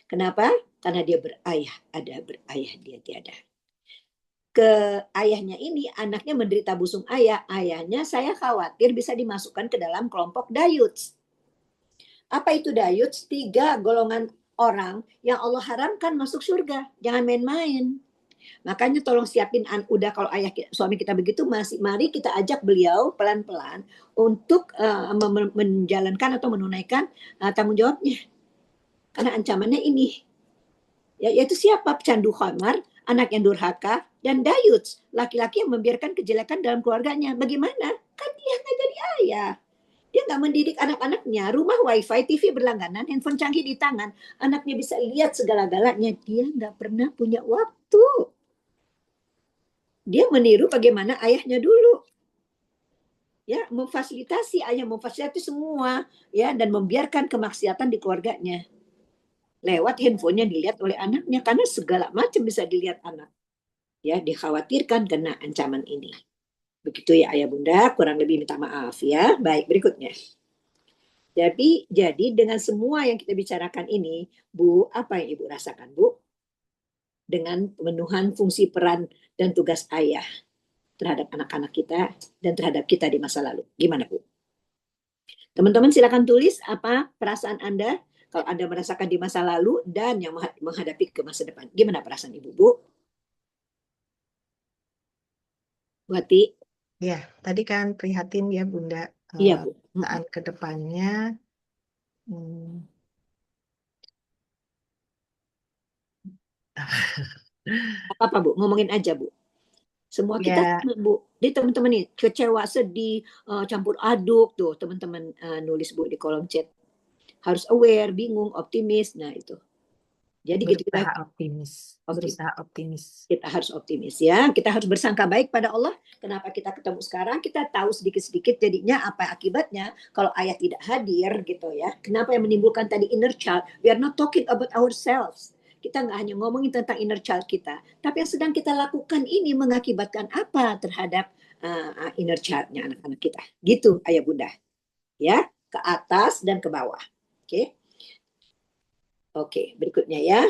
[SPEAKER 1] Kenapa? Karena dia berayah ada, berayah dia tiada. ke ayahnya ini, anaknya menderita busung ayah, ayahnya saya khawatir bisa dimasukkan ke dalam kelompok dayuts. Apa itu dayuts? 3 golongan orang yang Allah haramkan masuk surga. Jangan main-main. Makanya tolong siapin, udah kalau ayah suami kita begitu, mari kita ajak beliau pelan-pelan untuk menjalankan atau menunaikan tanggung jawabnya. Karena ancamannya ini, yaitu siapa? Pecandu khamar, anak yang durhaka, dan dayuts, laki-laki yang membiarkan kejelekan dalam keluarganya. Bagaimana? Kan dia nggak jadi ayah. Dia nggak mendidik anak-anaknya. Rumah wifi, TV berlangganan, handphone canggih di tangan. Anaknya bisa lihat segala-galanya. Dia nggak pernah punya waktu. Dia meniru bagaimana ayahnya dulu. Ya, memfasilitasi ayah, memfasilitasi semua, ya, dan membiarkan kemaksiatan di keluarganya. Lewat handphonenya dilihat oleh anaknya, karena segala macam bisa dilihat anak. Ya, dikhawatirkan kena ancaman ini. Begitu ya ayah bunda, kurang lebih minta maaf ya. Baik, berikutnya. Jadi dengan semua yang kita bicarakan ini, Bu, apa yang Ibu rasakan, Bu? Dengan pemenuhan fungsi peran dan tugas ayah terhadap anak-anak kita dan terhadap kita di masa lalu. Gimana, Bu? Teman-teman silakan tulis apa perasaan Anda kalau Anda merasakan di masa lalu dan yang menghadapi ke masa depan. Gimana perasaan Ibu, Bu? Bu Hati?
[SPEAKER 2] Ya, tadi kan prihatin ya Bunda,
[SPEAKER 1] Iya, Bu.
[SPEAKER 2] saat ke depannya. Hmm.
[SPEAKER 1] Apa, Bu? Ngomongin aja, Bu. Semua kita
[SPEAKER 2] Ya,
[SPEAKER 1] Bu. Di teman-teman nih kecewa, sedih, campur aduk tuh teman-teman nulis Bu di kolom chat. Harus aware, bingung, optimis. Nah, itu. Jadi gitu kita
[SPEAKER 2] berusaha optimis,
[SPEAKER 1] optimis.
[SPEAKER 2] berusaha optimis.
[SPEAKER 1] Kita harus optimis ya. Kita harus bersangka baik pada Allah. Kenapa kita ketemu sekarang? Kita tahu sedikit-sedikit jadinya apa akibatnya kalau ayah tidak hadir gitu ya. Kenapa yang menimbulkan tadi inner child? We are not talking about ourselves. Kita nggak hanya ngomongin tentang inner child kita, tapi yang sedang kita lakukan ini mengakibatkan apa terhadap inner child-nya anak-anak kita. Gitu ayah bunda. Ya, ke atas dan ke bawah. Oke. Oke, berikutnya ya.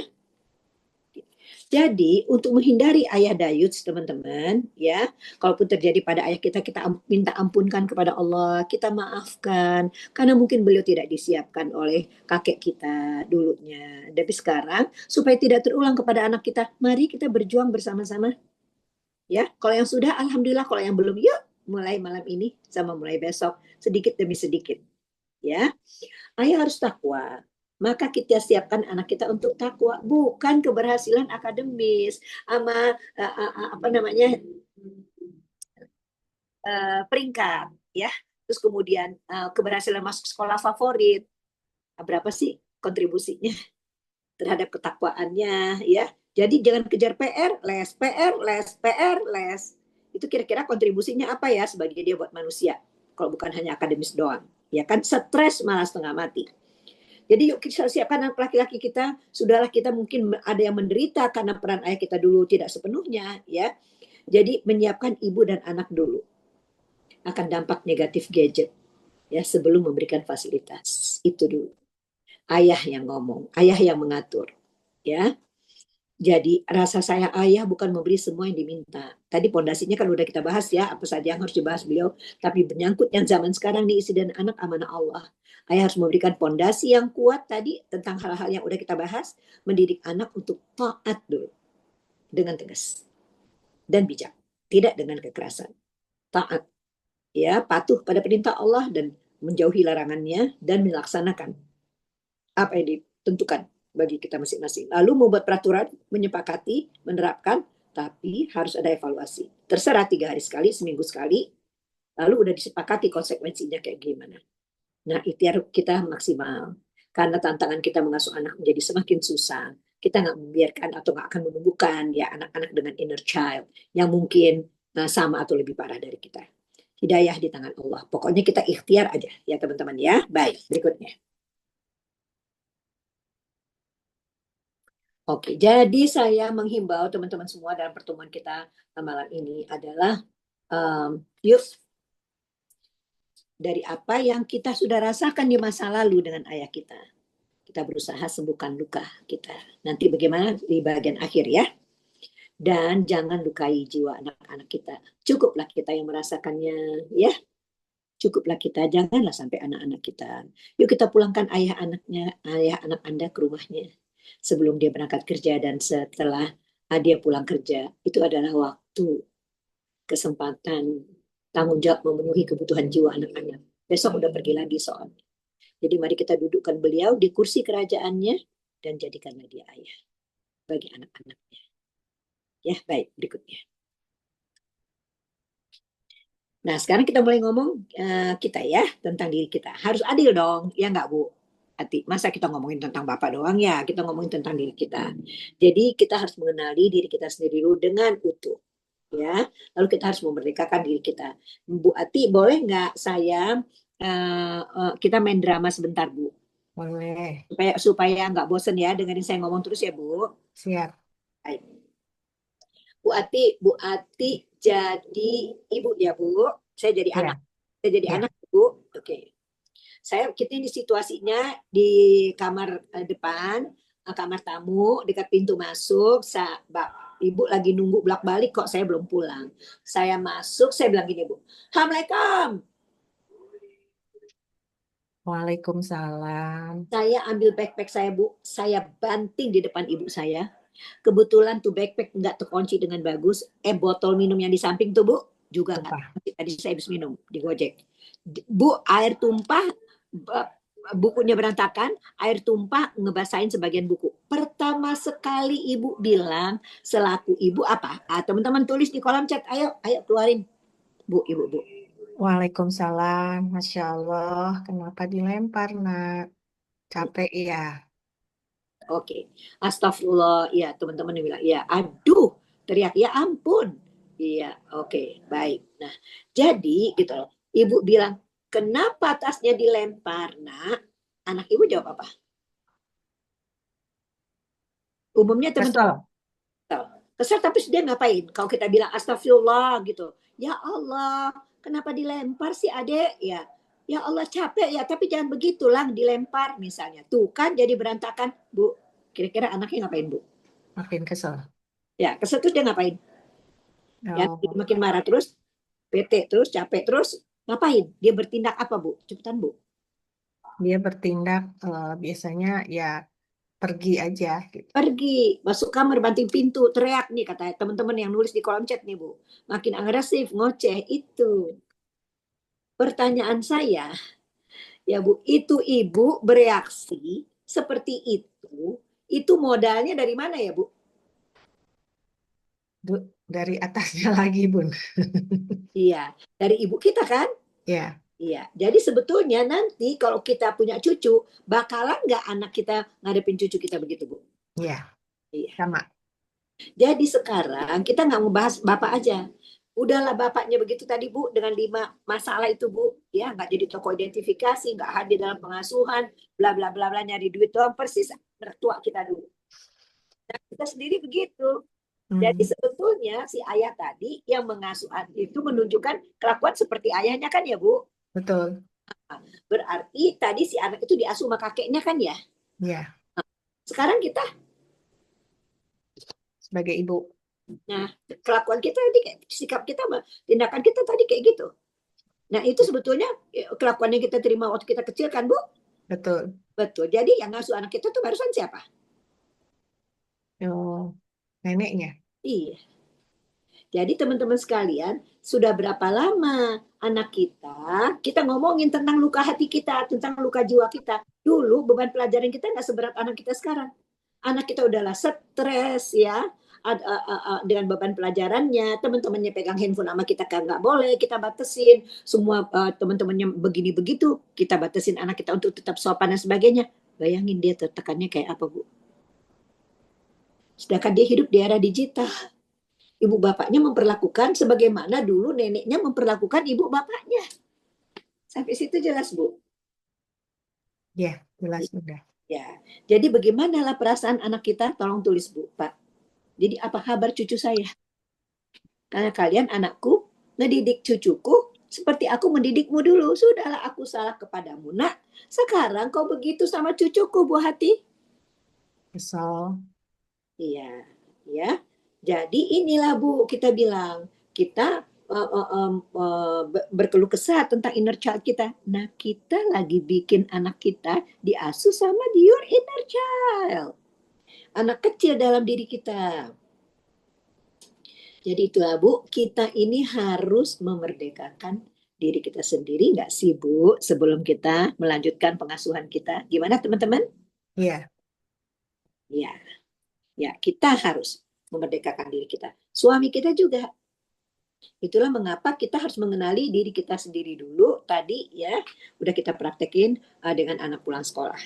[SPEAKER 1] Jadi untuk menghindari ayah dayuts teman-teman ya, kalaupun terjadi pada ayah kita, kita minta ampunkan kepada Allah, kita maafkan karena mungkin beliau tidak disiapkan oleh kakek kita dulunya. Tapi sekarang supaya tidak terulang kepada anak kita, mari kita berjuang bersama-sama ya. Kalau yang sudah alhamdulillah, kalau yang belum yuk mulai malam ini sama mulai besok sedikit demi sedikit ya. Ayah harus takwa. Maka kita siapkan anak kita untuk takwa, bukan keberhasilan akademis sama apa namanya peringkat, ya. Terus kemudian keberhasilan masuk sekolah favorit. Berapa sih kontribusinya terhadap ketakwaannya, ya? Jadi jangan kejar PR, les, PR, les, PR, les. Itu kira-kira kontribusinya apa ya sebagai dia buat manusia? Kalau bukan hanya akademis doang, ya kan stres malah setengah mati. Jadi yuk kita siapkan anak laki-laki kita. Sudahlah kita mungkin ada yang menderita karena peran ayah kita dulu tidak sepenuhnya, ya. Jadi menyiapkan ibu dan anak dulu akan dampak negatif gadget, ya, sebelum memberikan fasilitas. Itu dulu. Ayah yang ngomong, ayah yang mengatur, ya. Jadi rasa sayang ayah bukan memberi semua yang diminta. Tadi pondasinya kan udah kita bahas ya, apa saja yang harus dibahas beliau. Tapi menyangkut yang zaman sekarang nih istri dan anak amanah Allah. Ayah harus memberikan pondasi yang kuat tadi tentang hal-hal yang udah kita bahas. Mendidik anak untuk taat dulu. Dengan tegas. Dan bijak. Tidak dengan kekerasan. Taat. Ya, patuh pada perintah Allah dan menjauhi larangannya dan melaksanakan apa yang ditentukan bagi kita masing-masing. Lalu membuat peraturan, menyepakati, menerapkan, tapi harus ada evaluasi. Terserah 3 hari sekali, seminggu sekali, lalu udah disepakati konsekuensinya kayak gimana. Nah, ikhtiar kita maksimal. Karena tantangan kita mengasuh anak menjadi semakin susah, kita nggak membiarkan atau nggak akan menumbuhkan ya anak-anak dengan inner child yang mungkin sama atau lebih parah dari kita. Hidayah di tangan Allah. Pokoknya kita ikhtiar aja ya teman-teman ya. Baik, berikutnya. Oke, jadi saya menghimbau teman-teman semua dalam pertemuan kita malam ini adalah yuk dari apa yang kita sudah rasakan di masa lalu dengan ayah kita. Kita berusaha sembuhkan luka kita. Nanti bagaimana di bagian akhir ya. Dan jangan lukai jiwa anak-anak kita. Cukuplah kita yang merasakannya, ya. Cukuplah kita, janganlah sampai anak-anak kita. Yuk kita pulangkan ayah anak Anda ke rumahnya sebelum dia berangkat kerja dan setelah dia pulang kerja. Itu adalah waktu, kesempatan, tanggung jawab memenuhi kebutuhan jiwa anak-anak. Besok udah pergi lagi soalnya. Jadi mari kita dudukkan beliau di kursi kerajaannya dan jadikanlah dia ayah bagi anak-anaknya. Ya, baik, berikutnya. Nah, sekarang kita mulai ngomong kita ya, tentang diri kita. Harus adil dong, ya nggak Bu? Hati. Masa kita ngomongin tentang Bapak doang ya, kita ngomongin tentang diri kita. Jadi kita harus mengenali diri kita sendiri dulu dengan utuh. Ya, lalu kita harus memerdekakan diri kita. Bu Ati, boleh nggak saya kita main drama sebentar Bu?
[SPEAKER 2] Boleh.
[SPEAKER 1] Supaya nggak bosen ya dengerin saya ngomong terus ya Bu.
[SPEAKER 2] Siap.
[SPEAKER 1] Baik. Bu Ati jadi ibu ya Bu. Saya jadi anak.
[SPEAKER 2] Ya,
[SPEAKER 1] Saya jadi
[SPEAKER 2] ya.
[SPEAKER 1] anak Bu. Oke. Kita ini situasinya di kamar depan, kamar tamu, dekat pintu masuk. Ibu lagi nunggu bolak-balik kok saya belum pulang. Saya masuk, saya bilang gini Bu, Assalamualaikum.
[SPEAKER 2] Waalaikumsalam.
[SPEAKER 1] Saya ambil backpack saya Bu, saya banting di depan ibu saya. Kebetulan tuh backpack nggak terkunci dengan bagus. Botol minum yang di samping tuh Bu juga nggak
[SPEAKER 2] Tumpah.
[SPEAKER 1] terkunci. Tadi saya habis minum di Gojek. Bu, air tumpah, bukunya berantakan, air tumpah ngebasahin sebagian buku. Pertama sekali ibu bilang, selaku ibu apa? Teman-teman tulis di kolom chat, ayo keluarin. Bu, ibu, Bu.
[SPEAKER 2] Waalaikumsalam. Masya Allah. Kenapa dilempar, nak? Capek ya?
[SPEAKER 1] Oke, astagfirullah. Ya, teman-teman bilang, ya, aduh, teriak, ya ampun. Iya, oke, baik. Nah, jadi gitu loh. Ibu bilang, kenapa tasnya dilempar, nak? Anak ibu jawab apa? Umumnya teman-teman
[SPEAKER 2] Kesel.
[SPEAKER 1] kesel, tapi dia ngapain? Kalau kita bilang astagfirullah gitu, ya Allah, kenapa dilempar sih adek? Ya Allah capek ya, tapi jangan begitulah dilempar misalnya. Tuh kan jadi berantakan, Bu. Kira-kira anaknya ngapain, Bu?
[SPEAKER 2] Makin kesel.
[SPEAKER 1] Ya, kesel terus dia ngapain? Ya,
[SPEAKER 2] Oh,
[SPEAKER 1] makin marah terus, bete terus, capek terus, ngapain? Dia bertindak apa, Bu? Cepetan, Bu.
[SPEAKER 2] dia bertindak biasanya ya pergi aja gitu.
[SPEAKER 1] Pergi, masuk kamar, banting pintu, teriak nih kata teman-teman yang nulis di kolom chat nih, Bu. Makin agresif, ngoceh, itu. Pertanyaan saya, ya Bu, itu ibu bereaksi seperti itu modalnya dari mana ya Bu?
[SPEAKER 2] Dari atasnya lagi, Bun.
[SPEAKER 1] Iya, dari ibu kita kan?
[SPEAKER 2] Ya,
[SPEAKER 1] Iya, jadi sebetulnya nanti kalau kita punya cucu, bakalan nggak anak kita ngadepin cucu kita begitu Bu?
[SPEAKER 2] ya,
[SPEAKER 1] Iya.
[SPEAKER 2] sama.
[SPEAKER 1] Jadi sekarang kita nggak membahas bapak aja. Udahlah bapaknya begitu tadi Bu, dengan 5 masalah itu Bu, ya nggak jadi tokoh identifikasi, nggak hadir dalam pengasuhan, bla bla bla bla nyari duit doang persis mertua kita dulu. Nah, kita sendiri begitu. Jadi
[SPEAKER 2] Hmm,
[SPEAKER 1] sebetulnya si ayah tadi yang mengasuh itu menunjukkan kelakuan seperti ayahnya kan ya Bu.
[SPEAKER 2] betul.
[SPEAKER 1] Berarti tadi si anak itu diasuh sama kakeknya kan ya.
[SPEAKER 2] Ya,
[SPEAKER 1] Sekarang kita,
[SPEAKER 2] sebagai ibu.
[SPEAKER 1] nah kelakuan kita tadi, sikap kita, tindakan kita tadi kayak gitu. Nah itu sebetulnya kelakuan yang kita terima waktu kita kecil kan Bu.
[SPEAKER 2] Betul.
[SPEAKER 1] Betul. Jadi yang ngasuh anak kita tuh barusan siapa?
[SPEAKER 2] Oh, neneknya.
[SPEAKER 1] Iya. Jadi teman-teman sekalian, sudah berapa lama anak kita ngomongin tentang luka hati kita, tentang luka jiwa kita. Dulu beban pelajaran kita nggak seberat anak kita sekarang. Anak kita udahlah stres ya, dengan beban pelajarannya, teman-temannya pegang handphone sama kita kan nggak boleh, kita batasin. Semua teman-temannya begini begitu, kita batasin anak kita untuk tetap sopan dan sebagainya. Bayangin dia tertekannya kayak apa Bu? Sedangkan dia hidup di era digital. Ibu bapaknya memperlakukan sebagaimana dulu neneknya memperlakukan ibu bapaknya. Sampai situ jelas, Bu.
[SPEAKER 2] Ya, jelas udah.
[SPEAKER 1] Ya. Jadi bagaimanalah perasaan anak kita? Tolong tulis, Bu, Pak. Jadi apa kabar cucu saya? Karena kalian anakku, ngedidik cucuku seperti aku mendidikmu dulu. Sudahlah aku salah kepadamu, Nak. Sekarang kau begitu sama cucuku, Bu Hati.
[SPEAKER 2] Kesel.
[SPEAKER 1] Iya, ya. Jadi inilah Bu, kita bilang, kita berkeluh kesah tentang inner child kita. Nah, kita lagi bikin anak kita diasuh sama your inner child. Anak kecil dalam diri kita. Jadi itulah Bu, kita ini harus memerdekakan diri kita sendiri nggak sih Bu, sebelum kita melanjutkan pengasuhan kita. Gimana teman-teman?
[SPEAKER 2] Iya,
[SPEAKER 1] Ya, ya kita harus memerdekakan diri kita. Suami kita juga. Itulah mengapa kita harus mengenali diri kita sendiri dulu. Tadi ya, udah kita praktekin dengan anak pulang sekolah.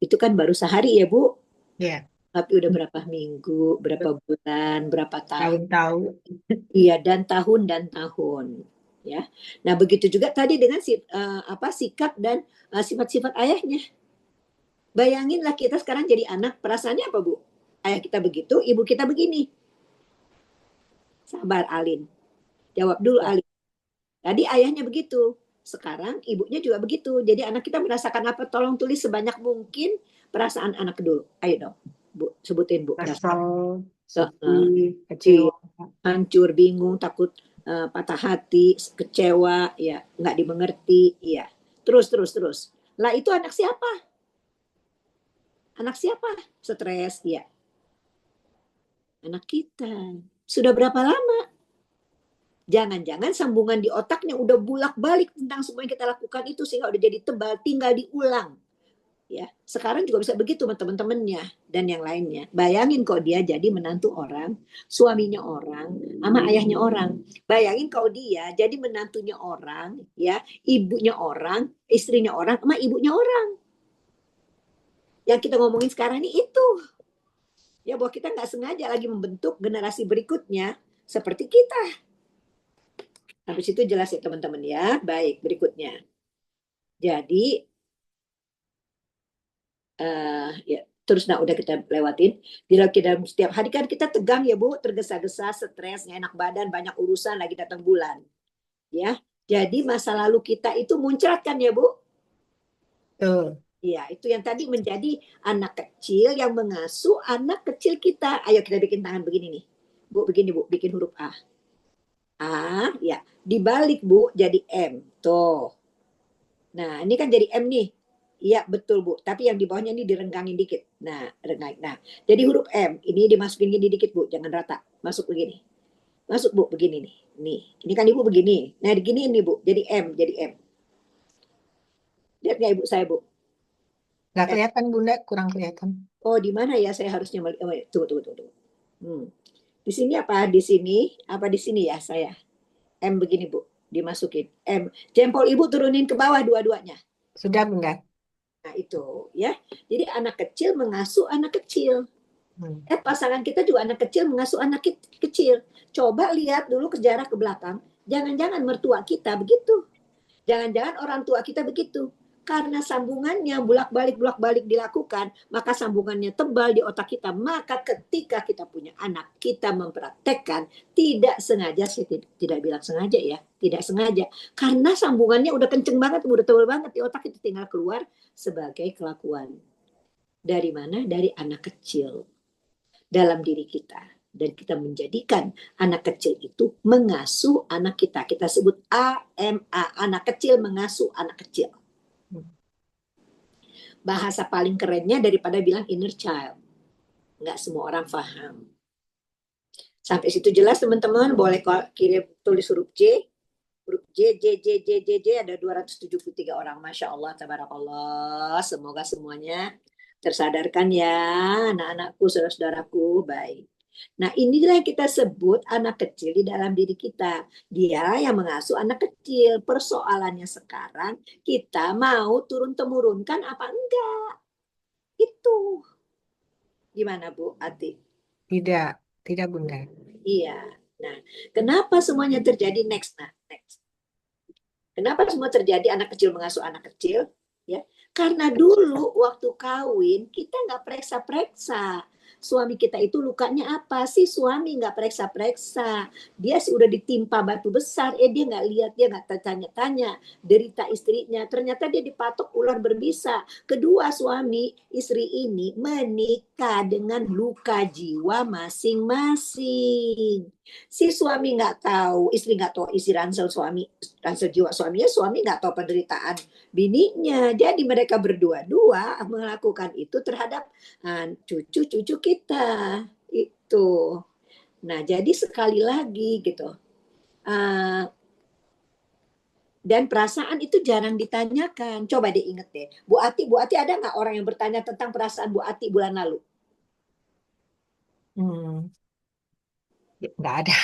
[SPEAKER 1] Itu kan baru sehari ya Bu,
[SPEAKER 2] iya.
[SPEAKER 1] tapi udah berapa minggu, berapa bulan, berapa tahun.
[SPEAKER 2] Tahu-tahu.
[SPEAKER 1] Iya, dan tahun. Ya. Nah, begitu juga tadi dengan sikap dan sifat-sifat ayahnya. Bayanginlah kita sekarang jadi anak, perasaannya apa, Bu? Ayah kita begitu, ibu kita begini. Sabar, Alin. Jawab dulu, Alin. Tadi ayahnya begitu. Sekarang ibunya juga begitu. Jadi anak kita merasakan apa? Tolong tulis sebanyak mungkin perasaan anak dulu. Ayo dong, Bu. Sebutin, Bu.
[SPEAKER 2] Kesel,
[SPEAKER 1] Uh,
[SPEAKER 2] sedih, kecewa.
[SPEAKER 1] hancur, bingung, takut, patah hati, kecewa, ya, nggak dimengerti, ya. Terus. Lah itu anak siapa? Anak siapa? Stres, ya. Anak kita. Sudah berapa lama? Jangan-jangan sambungan di otaknya udah bulak-balik tentang semua yang kita lakukan itu sehingga udah jadi tebal, tinggal diulang. Ya, sekarang juga bisa begitu sama teman-temannya dan yang lainnya. Bayangin kok dia jadi menantu orang, suaminya orang, sama ayahnya orang. Bayangin kalau dia jadi menantunya orang, ya, ibunya orang, istrinya orang, sama ibunya orang. Yang kita ngomongin sekarang ini itu. Ya, bahwa kita nggak sengaja lagi membentuk generasi berikutnya seperti kita. Habis itu jelas ya teman-teman ya. Baik, berikutnya. Jadi ya terus nah udah kita lewatin. Kita setiap hari kan kita tegang ya Bu, tergesa-gesa, stres, nggak enak badan, banyak urusan lagi datang bulan. Ya. Jadi masa lalu kita itu muncrat kan ya Bu?
[SPEAKER 2] Tuh.
[SPEAKER 1] Iya, itu yang tadi menjadi anak kecil yang mengasuh anak kecil kita. Ayo kita bikin tangan begini nih. Bu, begini Bu, bikin huruf A. A, ya. Dibalik Bu, jadi M. Tuh. Nah, ini kan jadi M nih. Iya, betul, Bu. Tapi yang di bawahnya ini direnggangin dikit. Nah, renggangin. Nah, jadi huruf M. Ini dimasukin gini dikit, Bu. Jangan rata. Masuk begini. Masuk, Bu. Begini nih. Nih. Ini kan Ibu begini. Nah, begini ini, Bu. Jadi M. Jadi M. Lihat nggak Ibu saya, Bu?
[SPEAKER 2] Nggak
[SPEAKER 1] M.
[SPEAKER 2] kelihatan, Bunda, kurang kelihatan.
[SPEAKER 1] Oh, di mana ya saya harusnya melihat? Oh, tunggu. Hmm. Di sini apa? Di sini? Apa di sini ya saya? M begini, Bu. Dimasukin. M. Jempol Ibu turunin ke bawah dua-duanya.
[SPEAKER 2] Sudah, Bunda.
[SPEAKER 1] Nah, itu ya. Jadi anak kecil mengasuh anak kecil.
[SPEAKER 2] Hmm.
[SPEAKER 1] Pasangan kita juga anak kecil mengasuh anak kecil. Coba lihat dulu ke jarak ke belakang. Jangan-jangan mertua kita begitu. Jangan-jangan orang tua kita begitu. Karena sambungannya bolak-balik dilakukan, maka sambungannya tebal di otak kita. Maka ketika kita punya anak, kita mempraktekkan tidak sengaja, sih tidak bilang sengaja ya, tidak sengaja. Karena sambungannya udah kenceng banget, udah tebal banget di otak, itu tinggal keluar sebagai kelakuan. Dari mana? Dari anak kecil dalam diri kita. Dan kita menjadikan anak kecil itu mengasuh anak kita. Kita sebut AMA, anak kecil mengasuh anak kecil. Bahasa paling kerennya daripada bilang inner child. Nggak semua orang paham. Sampai situ jelas teman-teman? Boleh kirim tulis huruf J. Huruf J, ada 273 orang. Masya Allah, tabarakallah. Semoga semuanya tersadarkan ya, anak-anakku, saudara-saudaraku. Baik. Nah, inilah yang kita sebut anak kecil di dalam diri kita. Dia yang mengasuh anak kecil. Persoalannya sekarang, kita mau turun-temurunkan apa enggak? Itu. Gimana, Bu Ati?
[SPEAKER 2] Tidak, tidak, Bunda.
[SPEAKER 1] Iya. Nah, kenapa semuanya terjadi next? Nah, next. Kenapa semua terjadi anak kecil mengasuh anak kecil? Ya, karena dulu waktu kawin kita nggak periksa-periksa. Suami kita itu lukanya apa sih? Suami nggak periksa-periksa. Dia sih udah ditimpa batu besar, dia nggak lihat, dia nggak tanya-tanya derita istrinya. Ternyata dia dipatok ular berbisa. Kedua, suami istri ini menikah dengan luka jiwa masing-masing. Si suami nggak tahu, istri nggak tahu isi ransel suami, ransel jiwa suaminya, suami nggak tahu penderitaan bininya. Jadi mereka berdua-dua melakukan itu terhadap cucu-cucu kita itu. Nah, jadi sekali lagi gitu. Uh, dan perasaan itu jarang ditanyakan. Coba diinget deh. Bu Ati ada nggak orang yang bertanya tentang perasaan Bu Ati bulan lalu?
[SPEAKER 2] Nggak ada.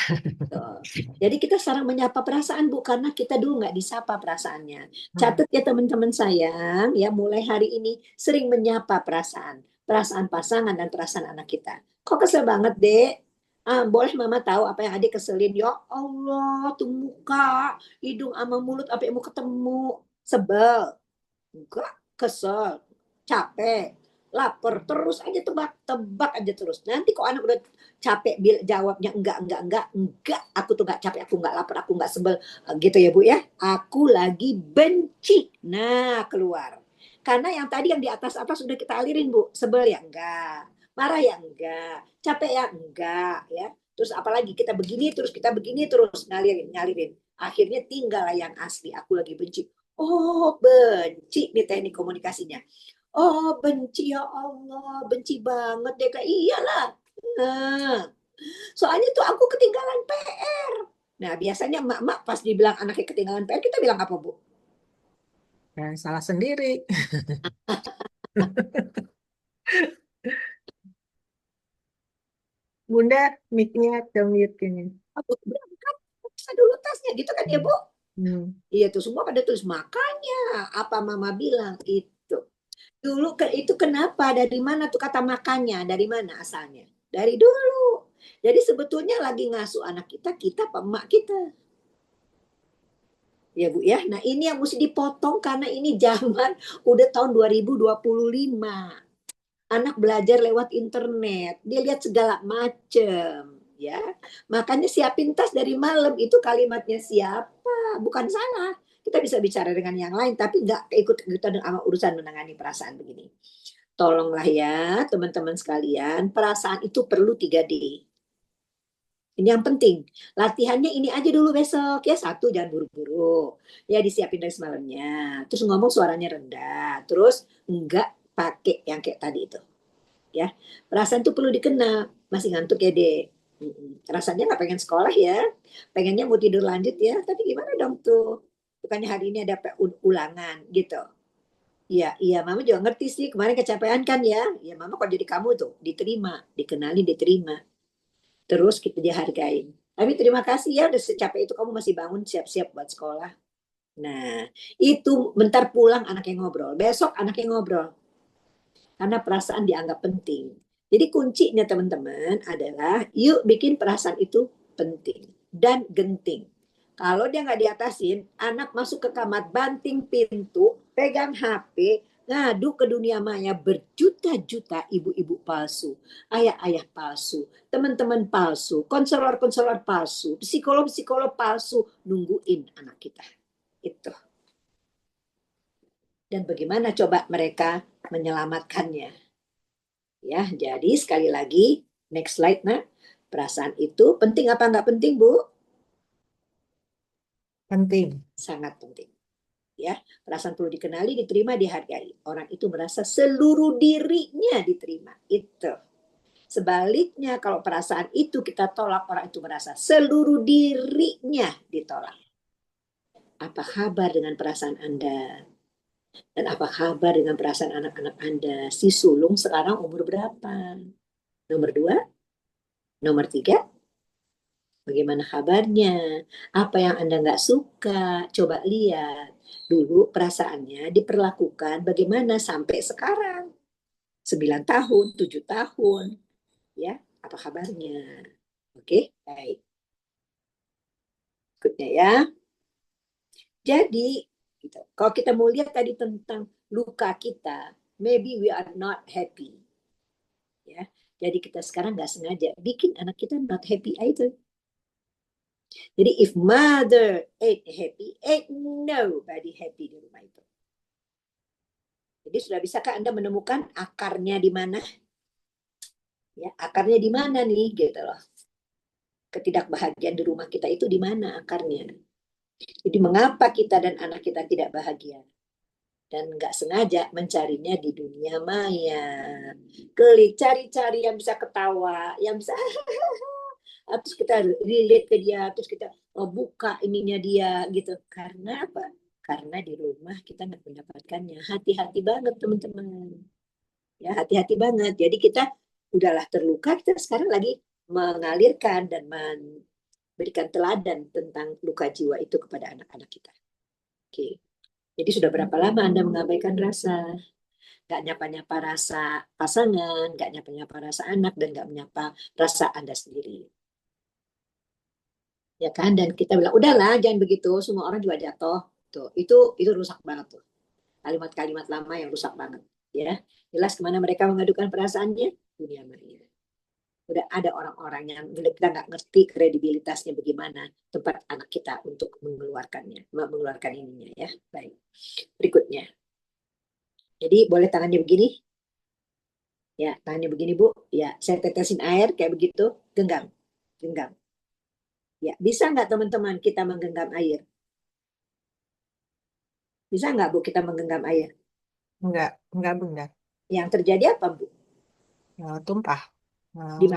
[SPEAKER 1] Tuh. Jadi kita sekarang menyapa perasaan Bu, karena kita dulu nggak disapa perasaannya.
[SPEAKER 2] Hmm.
[SPEAKER 1] Catat ya teman-teman sayang, ya mulai hari ini sering menyapa perasaan. Perasaan pasangan dan perasaan anak kita. Kok kesel banget, Dek? Boleh Mama tahu apa yang adik keselin? Ya Allah, tuh muka, hidung sama mulut apa yang mau ketemu. Sebel, enggak, kesel, capek, lapar, terus aja tebak-tebak aja terus. Nanti kok anak udah capek jawabnya enggak, aku tuh enggak capek, aku enggak lapar, aku enggak sebel, gitu ya Bu ya. Aku lagi benci. Nah, keluar. Karena yang tadi yang di atas sudah kita alirin Bu. Sebel ya enggak, marah ya enggak, capek ya enggak ya. Terus apalagi kita begini terus ngalirin ngalirin. Akhirnya tinggal yang asli. Aku lagi benci. Oh, benci nih teknik komunikasinya. Oh, benci ya Allah, benci banget deh Kak. Iyalah. Nah, soalnya tuh aku ketinggalan PR. Nah, biasanya emak-emak pas dibilang anaknya ketinggalan PR, kita bilang apa, Bu?
[SPEAKER 2] Salah sendiri. Bunda, mic-nya ke mute ini.
[SPEAKER 1] Aku berangkat, periksa dulu tasnya gitu kan ya,
[SPEAKER 2] Hmm.
[SPEAKER 1] Bu?
[SPEAKER 2] Hmm.
[SPEAKER 1] Iya tuh semua pada tulis makanya apa Mama bilang itu. Dulu itu kenapa? Dari mana tuh kata makanya? Dari mana asalnya? Dari dulu. Jadi sebetulnya lagi ngasuh anak kita, kita apa emak kita? Ya Bu ya. Nah ini yang mesti dipotong karena ini zaman udah tahun 2025. Anak belajar lewat internet, dia lihat segala macem ya. Makanya siapin tas dari malam, itu kalimatnya siapa? Bukan salah. Kita bisa bicara dengan yang lain, tapi nggak ikut-ikutan sama urusan menangani perasaan begini. Tolonglah ya teman-teman sekalian, perasaan itu perlu 3D. Ini yang penting. Latihannya ini aja dulu besok ya. Satu, jangan buru-buru. Ya disiapin dari semalamnya. Terus ngomong suaranya rendah. Terus enggak pakai yang kayak tadi itu. Ya, perasaan itu perlu dikenal. Masih ngantuk ya, Dek? Rasanya nggak pengen sekolah ya. Pengennya mau tidur lanjut ya. Tapi gimana dong tuh? Bukannya hari ini ada ulangan gitu. Iya, iya, Mama juga ngerti sih. Kemarin kecapean kan ya. Ya, Mama kok jadi kamu tuh diterima, dikenali, diterima. Terus kita dihargain. Tapi terima kasih ya udah secapek itu kamu masih bangun siap-siap buat sekolah. Nah, itu bentar pulang anaknya ngobrol. Besok anaknya ngobrol. Karena perasaan dianggap penting. Jadi kuncinya teman-teman adalah yuk bikin perasaan itu penting dan genting. Kalau dia nggak diatasin, anak masuk ke kamar, banting pintu, pegang HP, ngadu ke dunia maya berjuta-juta ibu-ibu palsu, ayah-ayah palsu, teman-teman palsu, konselor-konselor palsu, psikolog-psikolog palsu nungguin anak kita. Itu. Dan bagaimana coba mereka menyelamatkannya? Ya, jadi sekali lagi, next slide, nah, perasaan itu penting apa nggak penting, Bu?
[SPEAKER 2] Penting.
[SPEAKER 1] Sangat penting. Ya, perasaan perlu dikenali, diterima, dihargai. Orang itu merasa seluruh dirinya diterima. Itu. Sebaliknya, kalau perasaan itu kita tolak, orang itu merasa seluruh dirinya ditolak. Apa kabar dengan perasaan Anda? Dan apa kabar dengan perasaan anak-anak Anda? Si sulung sekarang umur berapa? Nomor 2? Nomor 3? Bagaimana kabarnya? Apa yang Anda nggak suka? Coba lihat. Dulu perasaannya diperlakukan bagaimana sampai sekarang. 9 tahun, 7 tahun. Ya, apa kabarnya? Oke, baik. Berikutnya ya. Jadi, gitu. Kalau kita mau lihat tadi tentang luka kita, maybe we are not happy. Ya, Jadi kita sekarang nggak sengaja bikin anak kita not happy aja. Jadi if mother ain't happy, ain't nobody happy di rumah itu. Jadi sudah bisakah Anda menemukan akarnya di mana? Ya, akarnya di mana nih gitu loh. Ketidakbahagiaan di rumah kita itu di mana akarnya? Jadi mengapa kita dan anak kita tidak bahagia? Dan nggak sengaja mencarinya di dunia maya. Klik, cari-cari yang bisa ketawa, yang bisa terus kita relate ke dia, terus kita buka ininya dia gitu. Karena apa? Karena di rumah kita nggak mendapatkannya. Hati-hati banget teman-teman. Ya, hati-hati banget. Jadi kita udahlah terluka, kita sekarang lagi mengalirkan dan memberikan teladan tentang luka jiwa itu kepada anak-anak kita. Oke. Jadi sudah berapa lama Anda mengabaikan rasa? Gak nyapa-nyapa rasa pasangan, gak nyapa-nyapa rasa anak, dan gak menyapa rasa Anda sendiri. Ya kan? Dan kita bilang, udahlah jangan begitu, semua orang juga jatuh. Tuh, itu rusak banget tuh. Kalimat-kalimat lama yang rusak banget. Ya, jelas kemana mereka mengadukan perasaannya? Dunia maya. Udah ada orang-orang yang kita nggak ngerti kredibilitasnya bagaimana tempat anak kita untuk mengeluarkan ininya ya. Baik, berikutnya. Jadi boleh tangannya begini, ya tangannya begini Bu, ya saya tetesin air kayak begitu, genggam, genggam. Ya bisa nggak teman-teman kita menggenggam air? Bisa nggak Bu kita menggenggam air?
[SPEAKER 2] Enggak Bunda.
[SPEAKER 1] Yang terjadi apa Bu?
[SPEAKER 2] Tumpah.
[SPEAKER 1] Di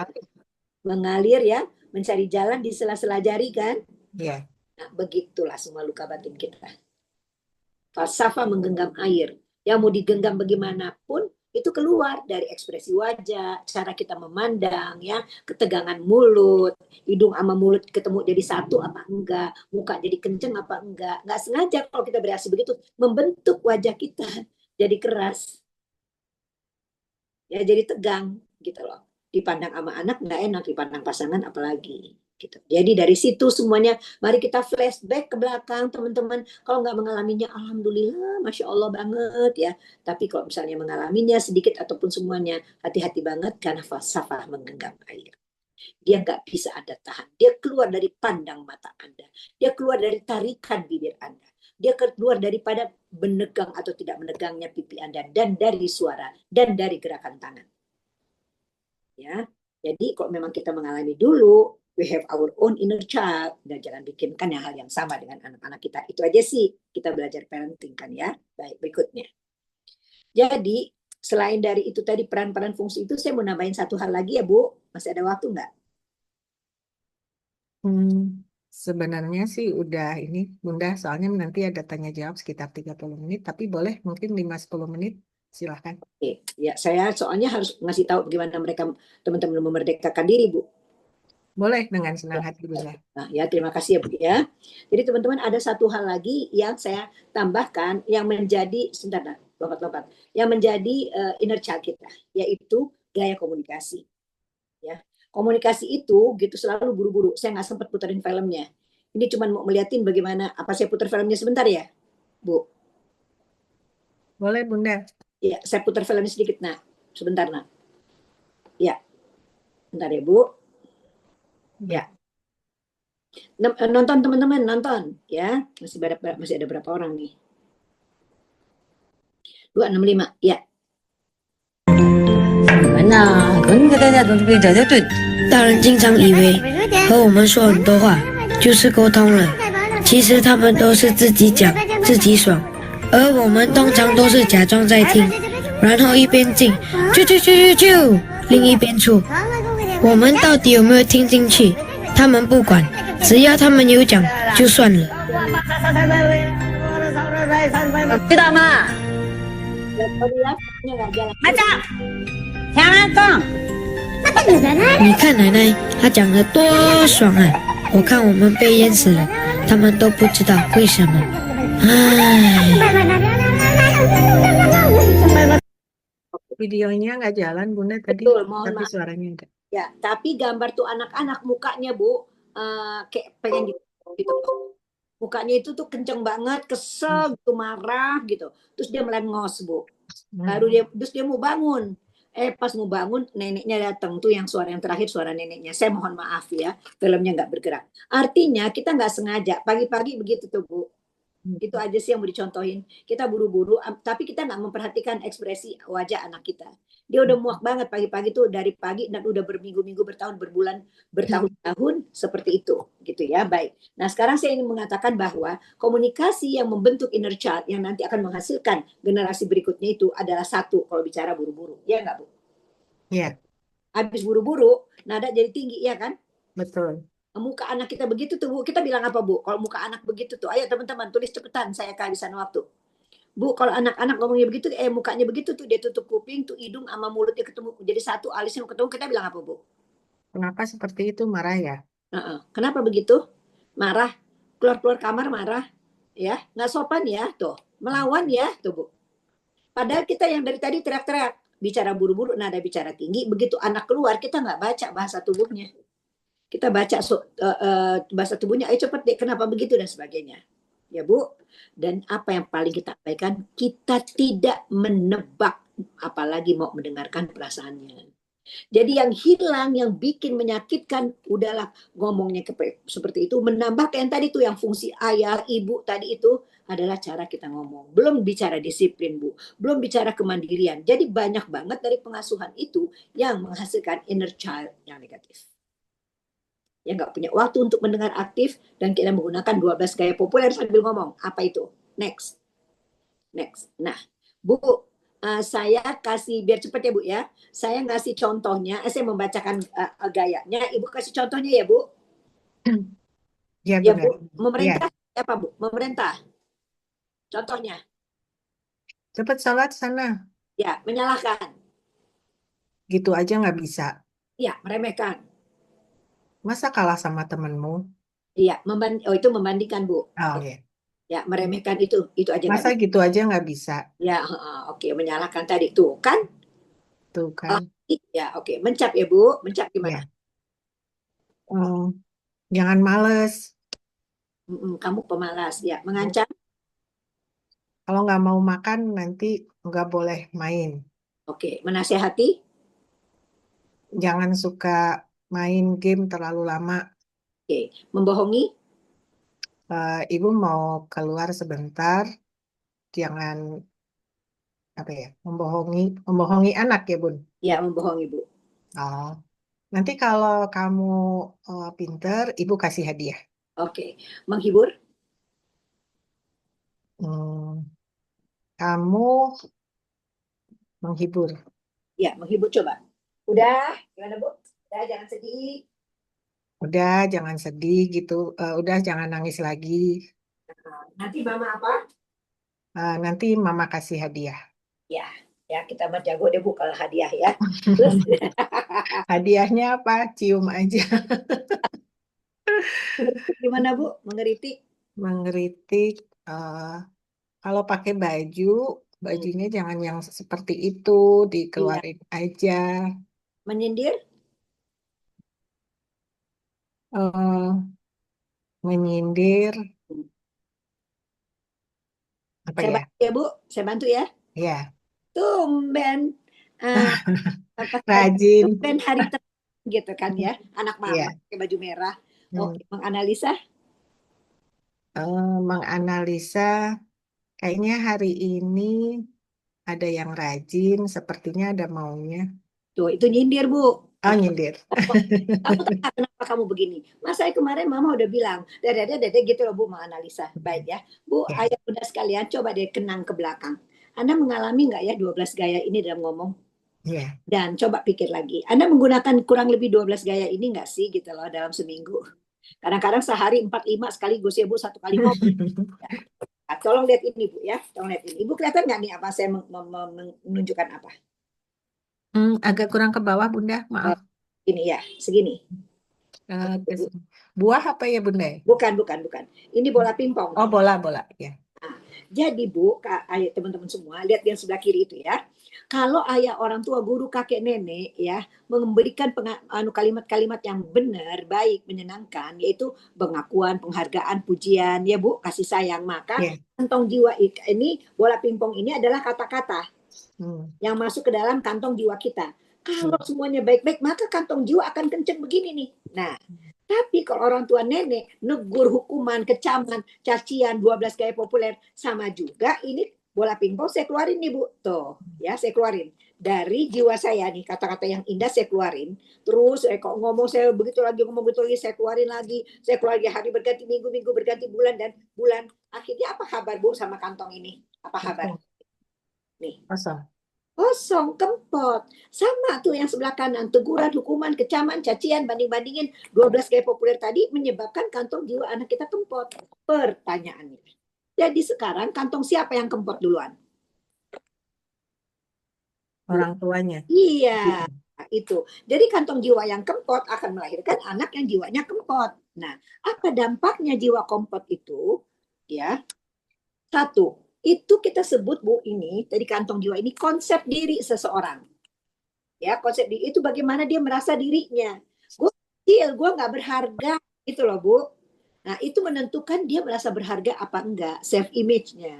[SPEAKER 1] mengalir ya, mencari jalan di sela-sela jari kan?
[SPEAKER 2] Iya.
[SPEAKER 1] Nah, begitulah semua luka batin kita. Falsafah menggenggam air. Yang mau digenggam bagaimanapun, itu keluar dari ekspresi wajah, cara kita memandang, ya, ketegangan mulut, hidung sama mulut ketemu jadi satu apa enggak, muka jadi kenceng apa enggak sengaja kalau kita bereaksi begitu, membentuk wajah kita jadi keras, ya jadi tegang gitu loh. Dipandang sama anak nggak enak, dipandang pasangan apalagi. Gitu. Jadi dari situ semuanya, mari kita flashback ke belakang teman-teman. Kalau nggak mengalaminya, alhamdulillah, masya Allah banget ya. Tapi kalau misalnya mengalaminya sedikit ataupun semuanya, hati-hati banget karena falsafah menggenggam air. Dia nggak bisa Anda tahan. Dia keluar dari pandang mata Anda. Dia keluar dari tarikan bibir Anda. Dia keluar daripada menegang atau tidak menegangnya pipi Anda, dan dari suara dan dari gerakan tangan. Ya, jadi kalau memang kita mengalami dulu, we have our own inner child, dan jangan bikinkan hal yang sama dengan anak-anak kita. Itu aja sih kita belajar parenting kan ya. Baik, berikutnya. Jadi selain dari itu tadi peran-peran fungsi itu, saya mau nambahin satu hal lagi ya Bu. Masih ada waktu nggak?
[SPEAKER 2] Sebenarnya sih udah ini Bunda, soalnya nanti ada tanya jawab sekitar 30 menit, tapi boleh mungkin 5-10 menit, silahkan.
[SPEAKER 1] Oke, ya saya soalnya harus ngasih tahu bagaimana mereka teman-teman memerdekakan diri Bu.
[SPEAKER 2] Boleh dengan senang hati Bunda.
[SPEAKER 1] Nah, ya terima kasih ya Bu ya. Jadi teman-teman ada satu hal lagi yang saya tambahkan yang menjadi sebentar, lompat-lompat, yang menjadi inner child kita, yaitu gaya komunikasi. Ya, komunikasi itu gitu selalu buru-buru. Saya nggak sempat puterin filmnya. Ini cuma mau melihatin bagaimana. Apa saya putar filmnya sebentar ya, Bu?
[SPEAKER 2] Boleh Bunda.
[SPEAKER 1] Ya, saya putar filmnya sedikit, nah. Sebentar, nah. Ya, bentar ya, Bu. Ya. Nonton teman-teman, nonton ya. Masih ada berapa orang nih? 265, ya.
[SPEAKER 3] 你们呐，跟着大家都是被带队。大人经常以为和我们说很多话就是沟通了，其实他们都是自己讲自己爽，而我们通常都是假装在听，然后一边进啾，另一边出。我们到底有没有听进去？他们不管，只要他们有讲就算了。
[SPEAKER 4] 知道吗？
[SPEAKER 3] 你看奶奶，她讲得多爽啊！我看我们被淹死了，他们都不知道为什么。唉。
[SPEAKER 2] Videonya nggak jalan Bunda tadi,
[SPEAKER 1] Betul, mohon
[SPEAKER 2] tapi
[SPEAKER 1] maaf.
[SPEAKER 2] suaranya ada.
[SPEAKER 1] Ya, tapi gambar tuh anak-anak mukanya Bu, kayak pengen gitu. Mukanya itu tuh kenceng banget, kesel, gitu, marah gitu. Terus dia melengos Bu. Terus dia mau bangun. Pas mau bangun neneknya datang tuh, yang suara yang terakhir suara neneknya. Saya mohon maaf ya, filmnya nggak bergerak. Artinya kita nggak sengaja pagi-pagi begitu tuh Bu. Itu aja sih yang mau dicontohin. Kita buru-buru, tapi kita nggak memperhatikan ekspresi wajah anak kita. Dia udah muak banget pagi-pagi tuh, dari pagi, dan udah berminggu-minggu, bertahun, berbulan, bertahun-tahun seperti itu, gitu ya. Baik. Nah, sekarang saya ingin mengatakan bahwa komunikasi yang membentuk inner child yang nanti akan menghasilkan generasi berikutnya itu adalah satu, kalau bicara buru-buru. Ya nggak, Bu?
[SPEAKER 2] Ya,
[SPEAKER 1] Habis buru-buru, nada jadi tinggi, ya kan?
[SPEAKER 2] betul.
[SPEAKER 1] Muka anak kita begitu tuh, Bu. Kita bilang apa, Bu? Kalau muka anak begitu tuh, ayo teman-teman tulis cepetan, saya kehabisan waktu. Bu, kalau anak-anak ngomongnya begitu, mukanya begitu tuh, dia tutup kuping, tuh hidung sama mulutnya ketemu, jadi satu, alisnya ketemu, kita bilang apa, Bu?
[SPEAKER 2] Kenapa seperti itu, marah ya?
[SPEAKER 1] Kenapa begitu? Marah, keluar-keluar kamar marah, ya, nggak sopan ya, tuh, melawan ya, tuh Bu. Padahal kita yang dari tadi teriak-teriak, bicara buru-buru, nada bicara tinggi, begitu anak keluar, kita nggak baca bahasa tubuhnya. Kita baca bahasa tubuhnya, ayo cepet deh, kenapa begitu, dan sebagainya. Ya Bu, dan apa yang paling kita abaikan, kita tidak menebak, apalagi mau mendengarkan perasaannya. Jadi yang hilang, yang bikin menyakitkan, udahlah ngomongnya seperti itu, menambah yang tadi tuh, yang fungsi ayah, ibu tadi itu adalah cara kita ngomong. Belum bicara disiplin, Bu. Belum bicara kemandirian. Jadi banyak banget dari pengasuhan itu yang menghasilkan inner child yang negatif. Yang nggak punya waktu untuk mendengar aktif, dan kita menggunakan 12 gaya populer sambil ngomong. Apa itu? Next. Nah, Bu, saya kasih, biar cepat ya Bu ya. Saya ngasih contohnya, saya membacakan gayanya. Ibu kasih contohnya ya Bu.
[SPEAKER 2] Ya,
[SPEAKER 1] Ya
[SPEAKER 2] benar.
[SPEAKER 1] Bu, memerintah
[SPEAKER 2] Ya,
[SPEAKER 1] apa Bu? Memerintah. Contohnya,
[SPEAKER 2] cepat sholat sana.
[SPEAKER 1] ya menyalahkan,
[SPEAKER 2] Gitu aja nggak bisa.
[SPEAKER 1] ya meremehkan,
[SPEAKER 2] Masa kalah sama temenmu?
[SPEAKER 1] iya itu membandingkan Bu.
[SPEAKER 2] Oh ya.
[SPEAKER 1] Ya meremehkan itu aja nggak
[SPEAKER 2] Masa
[SPEAKER 1] bisa.
[SPEAKER 2] gitu aja nggak bisa?
[SPEAKER 1] Ya, oke, menyalahkan tadi tuh kan.
[SPEAKER 2] Tuh kan.
[SPEAKER 1] Ya, oke, mencap ya Bu. Mencap gimana?
[SPEAKER 2] Ya. Jangan males.
[SPEAKER 1] Kamu pemalas, ya. Mengancam,
[SPEAKER 2] Kalau nggak mau makan nanti nggak boleh main.
[SPEAKER 1] oke. Menasehati,
[SPEAKER 2] Jangan suka main game terlalu lama.
[SPEAKER 1] oke. Membohongi,
[SPEAKER 2] Ibu mau keluar sebentar. Jangan apa ya, membohongi anak ya, Bun.
[SPEAKER 1] ya membohongi Bu.
[SPEAKER 2] Oh, nanti kalau kamu pinter, ibu kasih hadiah.
[SPEAKER 1] Oke. Menghibur,
[SPEAKER 2] Hmm, kamu menghibur.
[SPEAKER 1] ya menghibur coba. Udah, gimana Bu? Udah, jangan sedih.
[SPEAKER 2] Udah, jangan sedih gitu. Udah, jangan nangis lagi.
[SPEAKER 1] Nanti mama apa?
[SPEAKER 2] Nanti mama kasih hadiah.
[SPEAKER 1] Ya, ya kita mah jago deh Bu kalau hadiah ya. Terus
[SPEAKER 2] Hadiahnya apa? Cium aja.
[SPEAKER 1] gimana Bu? Mengeritik.
[SPEAKER 2] Mengkritik. Kalau pakai baju,
[SPEAKER 1] Hmm.
[SPEAKER 2] bajunya jangan yang seperti itu,
[SPEAKER 1] Iya.
[SPEAKER 2] dikeluarin aja.
[SPEAKER 1] Menyindir,
[SPEAKER 2] Eh, Menyindir, apa
[SPEAKER 1] saya
[SPEAKER 2] ya?
[SPEAKER 1] bantu ya Bu. Saya bantu ya.
[SPEAKER 2] Ya,
[SPEAKER 1] Tumben. eh apa tadi?
[SPEAKER 2] rajin.
[SPEAKER 1] Tumben hari gitu kan ya. Anak mama
[SPEAKER 2] Ya.
[SPEAKER 1] pakai baju merah.
[SPEAKER 2] Hmm.
[SPEAKER 1] Oke, menganalisa.
[SPEAKER 2] Menganalisa, kayaknya hari ini ada yang rajin, sepertinya ada maunya.
[SPEAKER 1] Tuh, itu nyindir Bu.
[SPEAKER 2] Oh, nyindir.
[SPEAKER 1] Kamu tahu kenapa kamu begini? Masa kemarin mama udah bilang, dede gitu loh Bu, menganalisa. Baik ya. Bu,
[SPEAKER 2] Ya,
[SPEAKER 1] ayah bunda sekalian, coba deh kenang ke belakang. Anda mengalami nggak ya 12 gaya ini dalam ngomong?
[SPEAKER 2] ya.
[SPEAKER 1] Dan coba pikir lagi, Anda menggunakan kurang lebih 12 gaya ini nggak sih gitu loh dalam seminggu? Kadang-kadang sehari 4-5 sekaligus ya Bu, satu kali ngomong. Nah, tolong lihat ini Bu ya, tolong lihat ini. Ibu kelihatan nggak nih apa saya menunjukkan apa?
[SPEAKER 2] Agak kurang ke bawah, Bunda. Maaf.
[SPEAKER 1] Ini ya, segini.
[SPEAKER 2] Buah apa ya, Bunda?
[SPEAKER 1] Bukan. Ini bola pingpong.
[SPEAKER 2] Oh, bola. Ya.
[SPEAKER 1] Jadi Bu, ayah teman-teman semua, lihat yang sebelah kiri itu ya. Kalau ayah, orang tua, guru, kakek, nenek ya memberikan kalimat-kalimat yang benar, baik, menyenangkan, yaitu pengakuan, penghargaan, pujian ya Bu, kasih sayang, maka
[SPEAKER 2] Ya.
[SPEAKER 1] kantong jiwa ini, bola pingpong ini adalah kata-kata.
[SPEAKER 2] Hmm.
[SPEAKER 1] yang masuk ke dalam kantong jiwa kita. Kalau semuanya baik-baik, maka kantong jiwa akan kenceng begini nih. Nah, tapi kalau orang tua nenek negur, hukuman, kecaman, cacian, 12 gaya populer, sama juga ini bola pingpong saya keluarin nih Bu. Tuh, ya saya keluarin. Dari jiwa saya nih, kata-kata yang indah saya keluarin. Terus kok ngomong saya begitu lagi, ngomong begitu lagi, saya keluarin lagi. Saya keluar lagi, hari berganti minggu, minggu berganti bulan, dan bulan. Akhirnya apa kabar Bu sama kantong ini? Apa kabar?
[SPEAKER 2] Kosong.
[SPEAKER 1] Nih,
[SPEAKER 2] Kosong.
[SPEAKER 1] kosong, kempot. Sama tuh yang sebelah kanan, teguran, hukuman, kecaman, cacian, banding-bandingin 12 gaya populer tadi menyebabkan kantong jiwa anak kita kempot. Pertanyaannya. Jadi sekarang kantong siapa yang kempot duluan?
[SPEAKER 2] Orang tuanya.
[SPEAKER 1] Iya, itu. Jadi kantong jiwa yang kempot akan melahirkan anak yang jiwanya kempot. Nah, apa dampaknya jiwa kempot itu? Ya, satu, itu kita sebut Bu ini, dari kantong jiwa ini konsep diri seseorang. Ya, konsep diri itu bagaimana dia merasa dirinya. Gue kecil, gue nggak berharga, gitu loh Bu. Nah, itu menentukan dia merasa berharga apa enggak, self image-nya.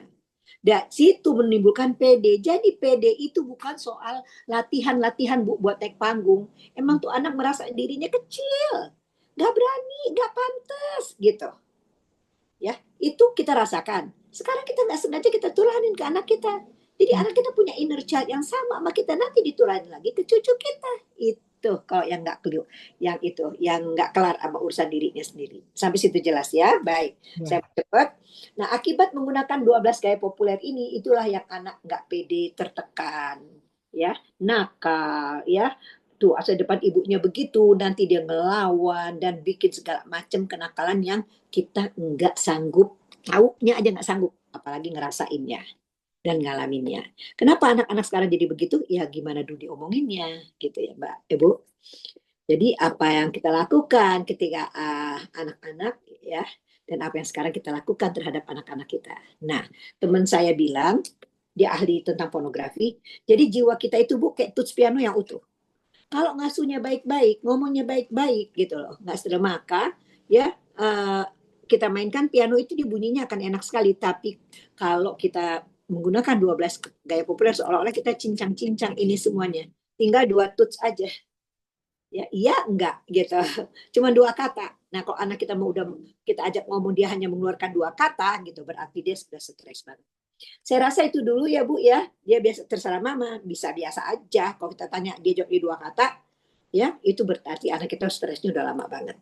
[SPEAKER 1] Dan situ menimbulkan PD. Jadi PD itu bukan soal latihan-latihan Bu buat naik panggung. Emang tuh anak merasa dirinya kecil, nggak berani, nggak pantas, gitu. Ya, itu kita rasakan. Sekarang kita nggak sengaja kita tulanin ke anak kita. Jadi anak kita punya inner child yang sama kita nanti ditulanin lagi ke cucu kita. Itu kalau yang nggak keliru, yang itu, yang nggak kelar sama urusan dirinya sendiri. Sampai situ jelas ya. Baik,
[SPEAKER 2] Ya.
[SPEAKER 1] saya cepat. Nah, akibat menggunakan 12 gaya populer ini, itulah yang anak nggak pede, tertekan, ya, nakal, ya. Tuh, asal depan ibunya begitu, nanti dia ngelawan dan bikin segala macam kenakalan yang kita nggak sanggup, taunya aja nggak sanggup, apalagi ngerasainnya dan ngalaminnya. Kenapa anak-anak sekarang jadi begitu? Ya gimana dulu diomonginnya, gitu ya Mbak Ibu. Jadi apa yang kita lakukan ketika anak-anak ya, dan apa yang sekarang kita lakukan terhadap anak-anak kita. Nah, teman saya bilang, dia ahli tentang pornografi, jadi jiwa kita itu Bu kayak tuts piano yang utuh. Kalau ngasuhnya baik-baik, ngomongnya baik-baik gitu loh, nggak sekedar maka ya kita mainkan piano itu dibunyinya akan enak sekali. Tapi kalau kita menggunakan 12 gaya populer seolah-olah kita cincang-cincang ini semuanya. Tinggal dua touch aja. Ya iya enggak gitu. Cuma dua kata. Nah, kalau anak kita mau udah kita ajak ngomong dia hanya mengeluarkan dua kata gitu, berarti dia sudah stres banget. Saya rasa itu dulu ya Bu ya. Dia biasa terserah mama, bisa biasa aja. Kalau kita tanya dia jawab dua kata, ya itu berarti anak kita stresnya udah lama banget.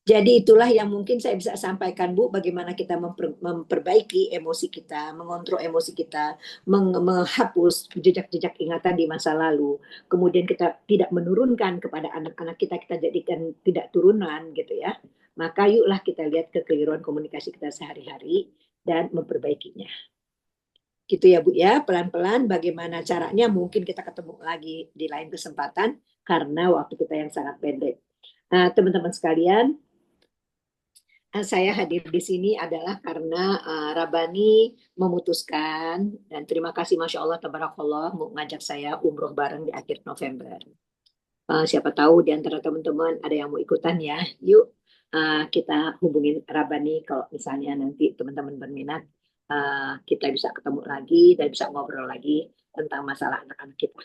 [SPEAKER 1] Jadi itulah yang mungkin saya bisa sampaikan Bu, bagaimana kita memperbaiki emosi kita, mengontrol emosi kita, menghapus jejak-jejak ingatan di masa lalu. Kemudian kita tidak menurunkan kepada anak-anak kita, kita jadikan tidak turunan gitu ya. Maka yuklah kita lihat kekeliruan komunikasi kita sehari-hari dan memperbaikinya. Gitu ya Bu ya, pelan-pelan bagaimana caranya mungkin kita ketemu lagi di lain kesempatan karena waktu kita yang sangat pendek. Nah, teman-teman sekalian, saya hadir di sini adalah karena Rabani memutuskan dan terima kasih Masya Allah Tabarakallah mau ngajak saya umroh bareng di akhir November. Siapa tahu di antara teman-teman ada yang mau ikutan ya. Yuk kita hubungin Rabani kalau misalnya nanti teman-teman berminat. Kita bisa ketemu lagi dan bisa ngobrol lagi tentang masalah anak-anak kita.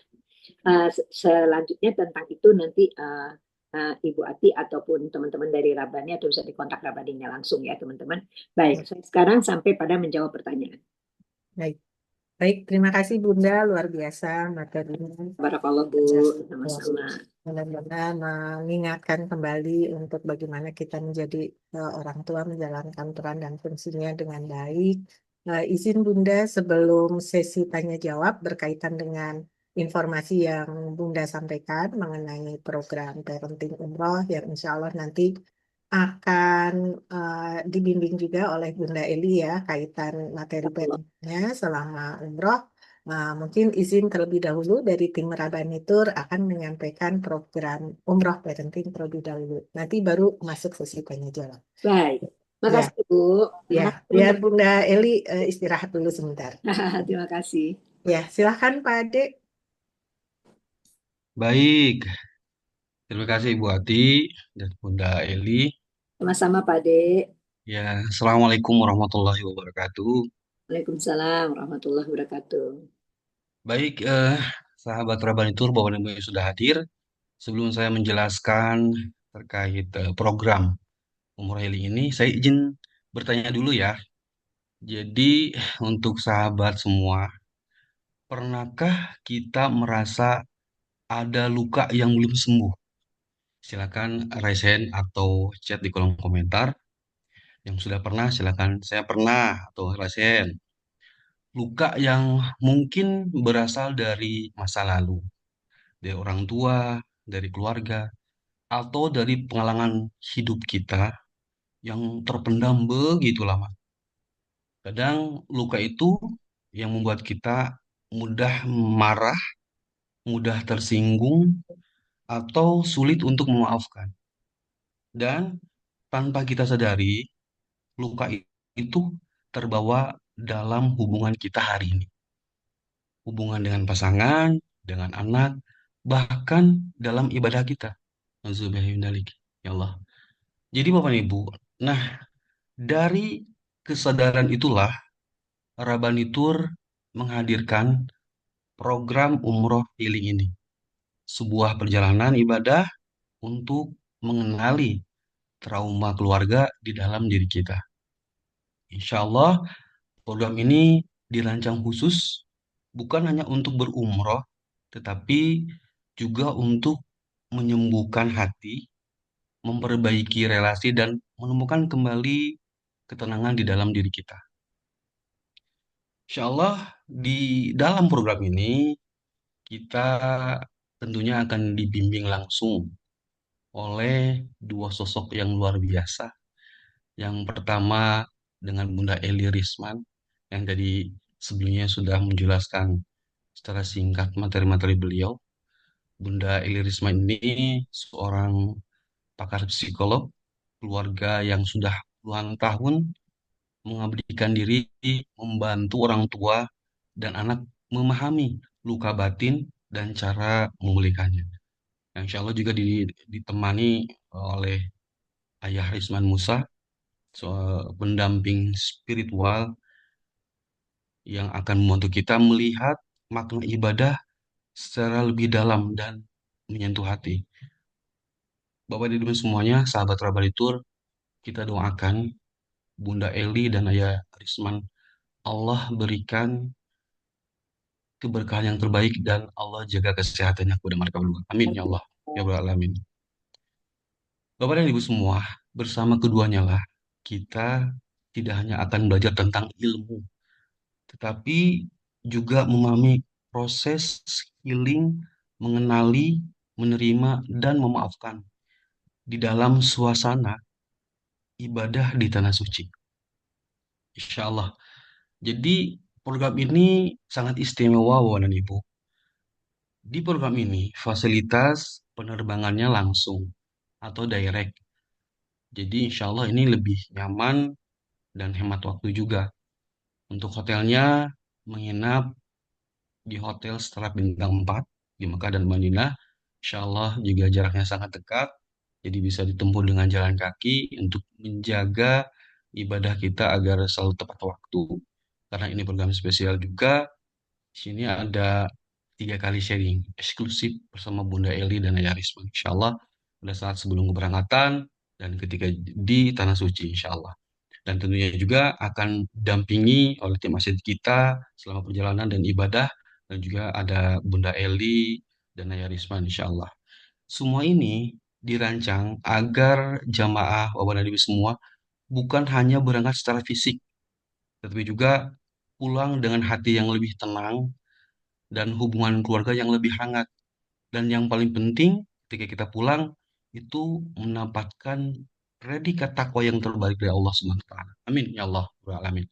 [SPEAKER 1] Selanjutnya tentang itu nanti Ibu Ati ataupun teman-teman dari Rabani atau bisa dikontak Rabaninya langsung ya teman-teman. Baik, saya sekarang sampai pada menjawab pertanyaan.
[SPEAKER 2] Baik. Baik, terima kasih Bunda, luar biasa materinya.
[SPEAKER 1] Barakallah Bu, sama-sama.
[SPEAKER 2] Benar-benar mengingatkan kembali untuk bagaimana kita menjadi orang tua menjalankan peran dan fungsinya dengan baik. Izin Bunda sebelum sesi tanya jawab berkaitan dengan informasi yang Bunda sampaikan mengenai program parenting umroh yang insya Allah nanti akan dibimbing juga oleh Bunda Eli ya kaitan materi parentingnya selama umroh. Mungkin izin terlebih dahulu dari tim Rabani Tour akan menyampaikan program umroh parenting terlebih dahulu. Nanti baru masuk sesi tanya jawab.
[SPEAKER 1] Baik, makasih Bu.
[SPEAKER 2] Ya, biar Bunda Eli istirahat dulu sebentar.
[SPEAKER 1] Terima kasih.
[SPEAKER 2] Ya, silahkan Pak Ade.
[SPEAKER 5] Baik, terima kasih Ibu Ati dan Bunda Eli.
[SPEAKER 1] Sama-sama Pak De.
[SPEAKER 5] Ya, Assalamualaikum warahmatullahi wabarakatuh.
[SPEAKER 1] Waalaikumsalam warahmatullahi wabarakatuh.
[SPEAKER 5] Baik, sahabat Rabanitur, Bapak dan Ibu yang sudah hadir. Sebelum saya menjelaskan terkait program Umroh Healing ini, saya izin bertanya dulu ya. Jadi, untuk sahabat semua, pernahkah kita merasa ada luka yang belum sembuh? Silakan raise hand atau chat di kolom komentar. Yang sudah pernah, silakan saya pernah atau raise hand. Luka yang mungkin berasal dari masa lalu, dari orang tua, dari keluarga, atau dari pengalaman hidup kita yang terpendam begitu lama. Kadang luka itu yang membuat kita mudah marah, mudah tersinggung, atau sulit untuk memaafkan. Dan tanpa kita sadari, luka itu terbawa dalam hubungan kita hari ini. Hubungan dengan pasangan, dengan anak, bahkan dalam ibadah kita. Nauzubillahi ya Allah. Jadi Bapak dan Ibu, nah dari kesadaran itulah Rabanitur menghadirkan program Umroh Healing ini. Sebuah perjalanan ibadah untuk mengenali trauma keluarga di dalam diri kita. Insya Allah program ini dirancang khusus bukan hanya untuk berumroh, tetapi juga untuk menyembuhkan hati, memperbaiki relasi, dan menemukan kembali ketenangan di dalam diri kita. Insya Allah di dalam program ini kita tentunya akan dibimbing langsung oleh dua sosok yang luar biasa. Yang pertama dengan Bunda Eli Risman yang tadi sebelumnya sudah menjelaskan secara singkat materi-materi beliau. Bunda Eli Risman ini seorang pakar psikolog keluarga yang sudah puluhan tahun mengabdikan diri membantu orang tua dan anak memahami luka batin dan cara memulihkannya. Yang insya Allah juga ditemani oleh Ayah Risman Musa, pendamping spiritual yang akan membantu kita melihat makna ibadah secara lebih dalam dan menyentuh hati. Bapak dan Ibu semuanya, sahabat Rabanitur, kita doakan Bunda Eli dan Ayah Risman, Allah berikan keberkahan yang terbaik dan Allah jaga kesehatannya kepada mereka berdua. Amin ya Allah. Ya Rabbal Alamin. Bapak dan Ibu semua, bersama keduanya lah kita tidak hanya akan belajar tentang ilmu, tetapi juga memahami proses healing, mengenali, menerima, dan memaafkan di dalam suasana ibadah di Tanah Suci. Insya Allah. Jadi program ini sangat istimewa, Bapak dan Ibu. Di program ini, fasilitas penerbangannya langsung atau direct. Jadi insya Allah ini lebih nyaman dan hemat waktu juga. Untuk hotelnya, menginap di hotel setelah bintang 4 di Mekah dan Madinah. Insya Allah juga jaraknya sangat dekat. Jadi bisa ditempuh dengan jalan kaki untuk menjaga ibadah kita agar selalu tepat waktu. Karena ini program spesial juga, di sini ada 3 kali sharing eksklusif bersama Bunda Eli dan Ayah Risma. Insya Allah pada saat sebelum keberangkatan dan ketika di Tanah Suci, insya Allah. Dan tentunya juga akan dampingi oleh tim masjid kita selama perjalanan dan ibadah. Dan juga ada Bunda Eli dan Ayah Risma, insya Allah. Semua ini dirancang agar jamaah Bapak dan Ibu semua bukan hanya berangkat secara fisik, tetapi juga pulang dengan hati yang lebih tenang dan hubungan keluarga yang lebih hangat. Dan yang paling penting ketika kita pulang itu mendapatkan predikat takwa yang terbaik dari Allah Subhanahu wa taala. Amin ya Allah Rabbal alamin.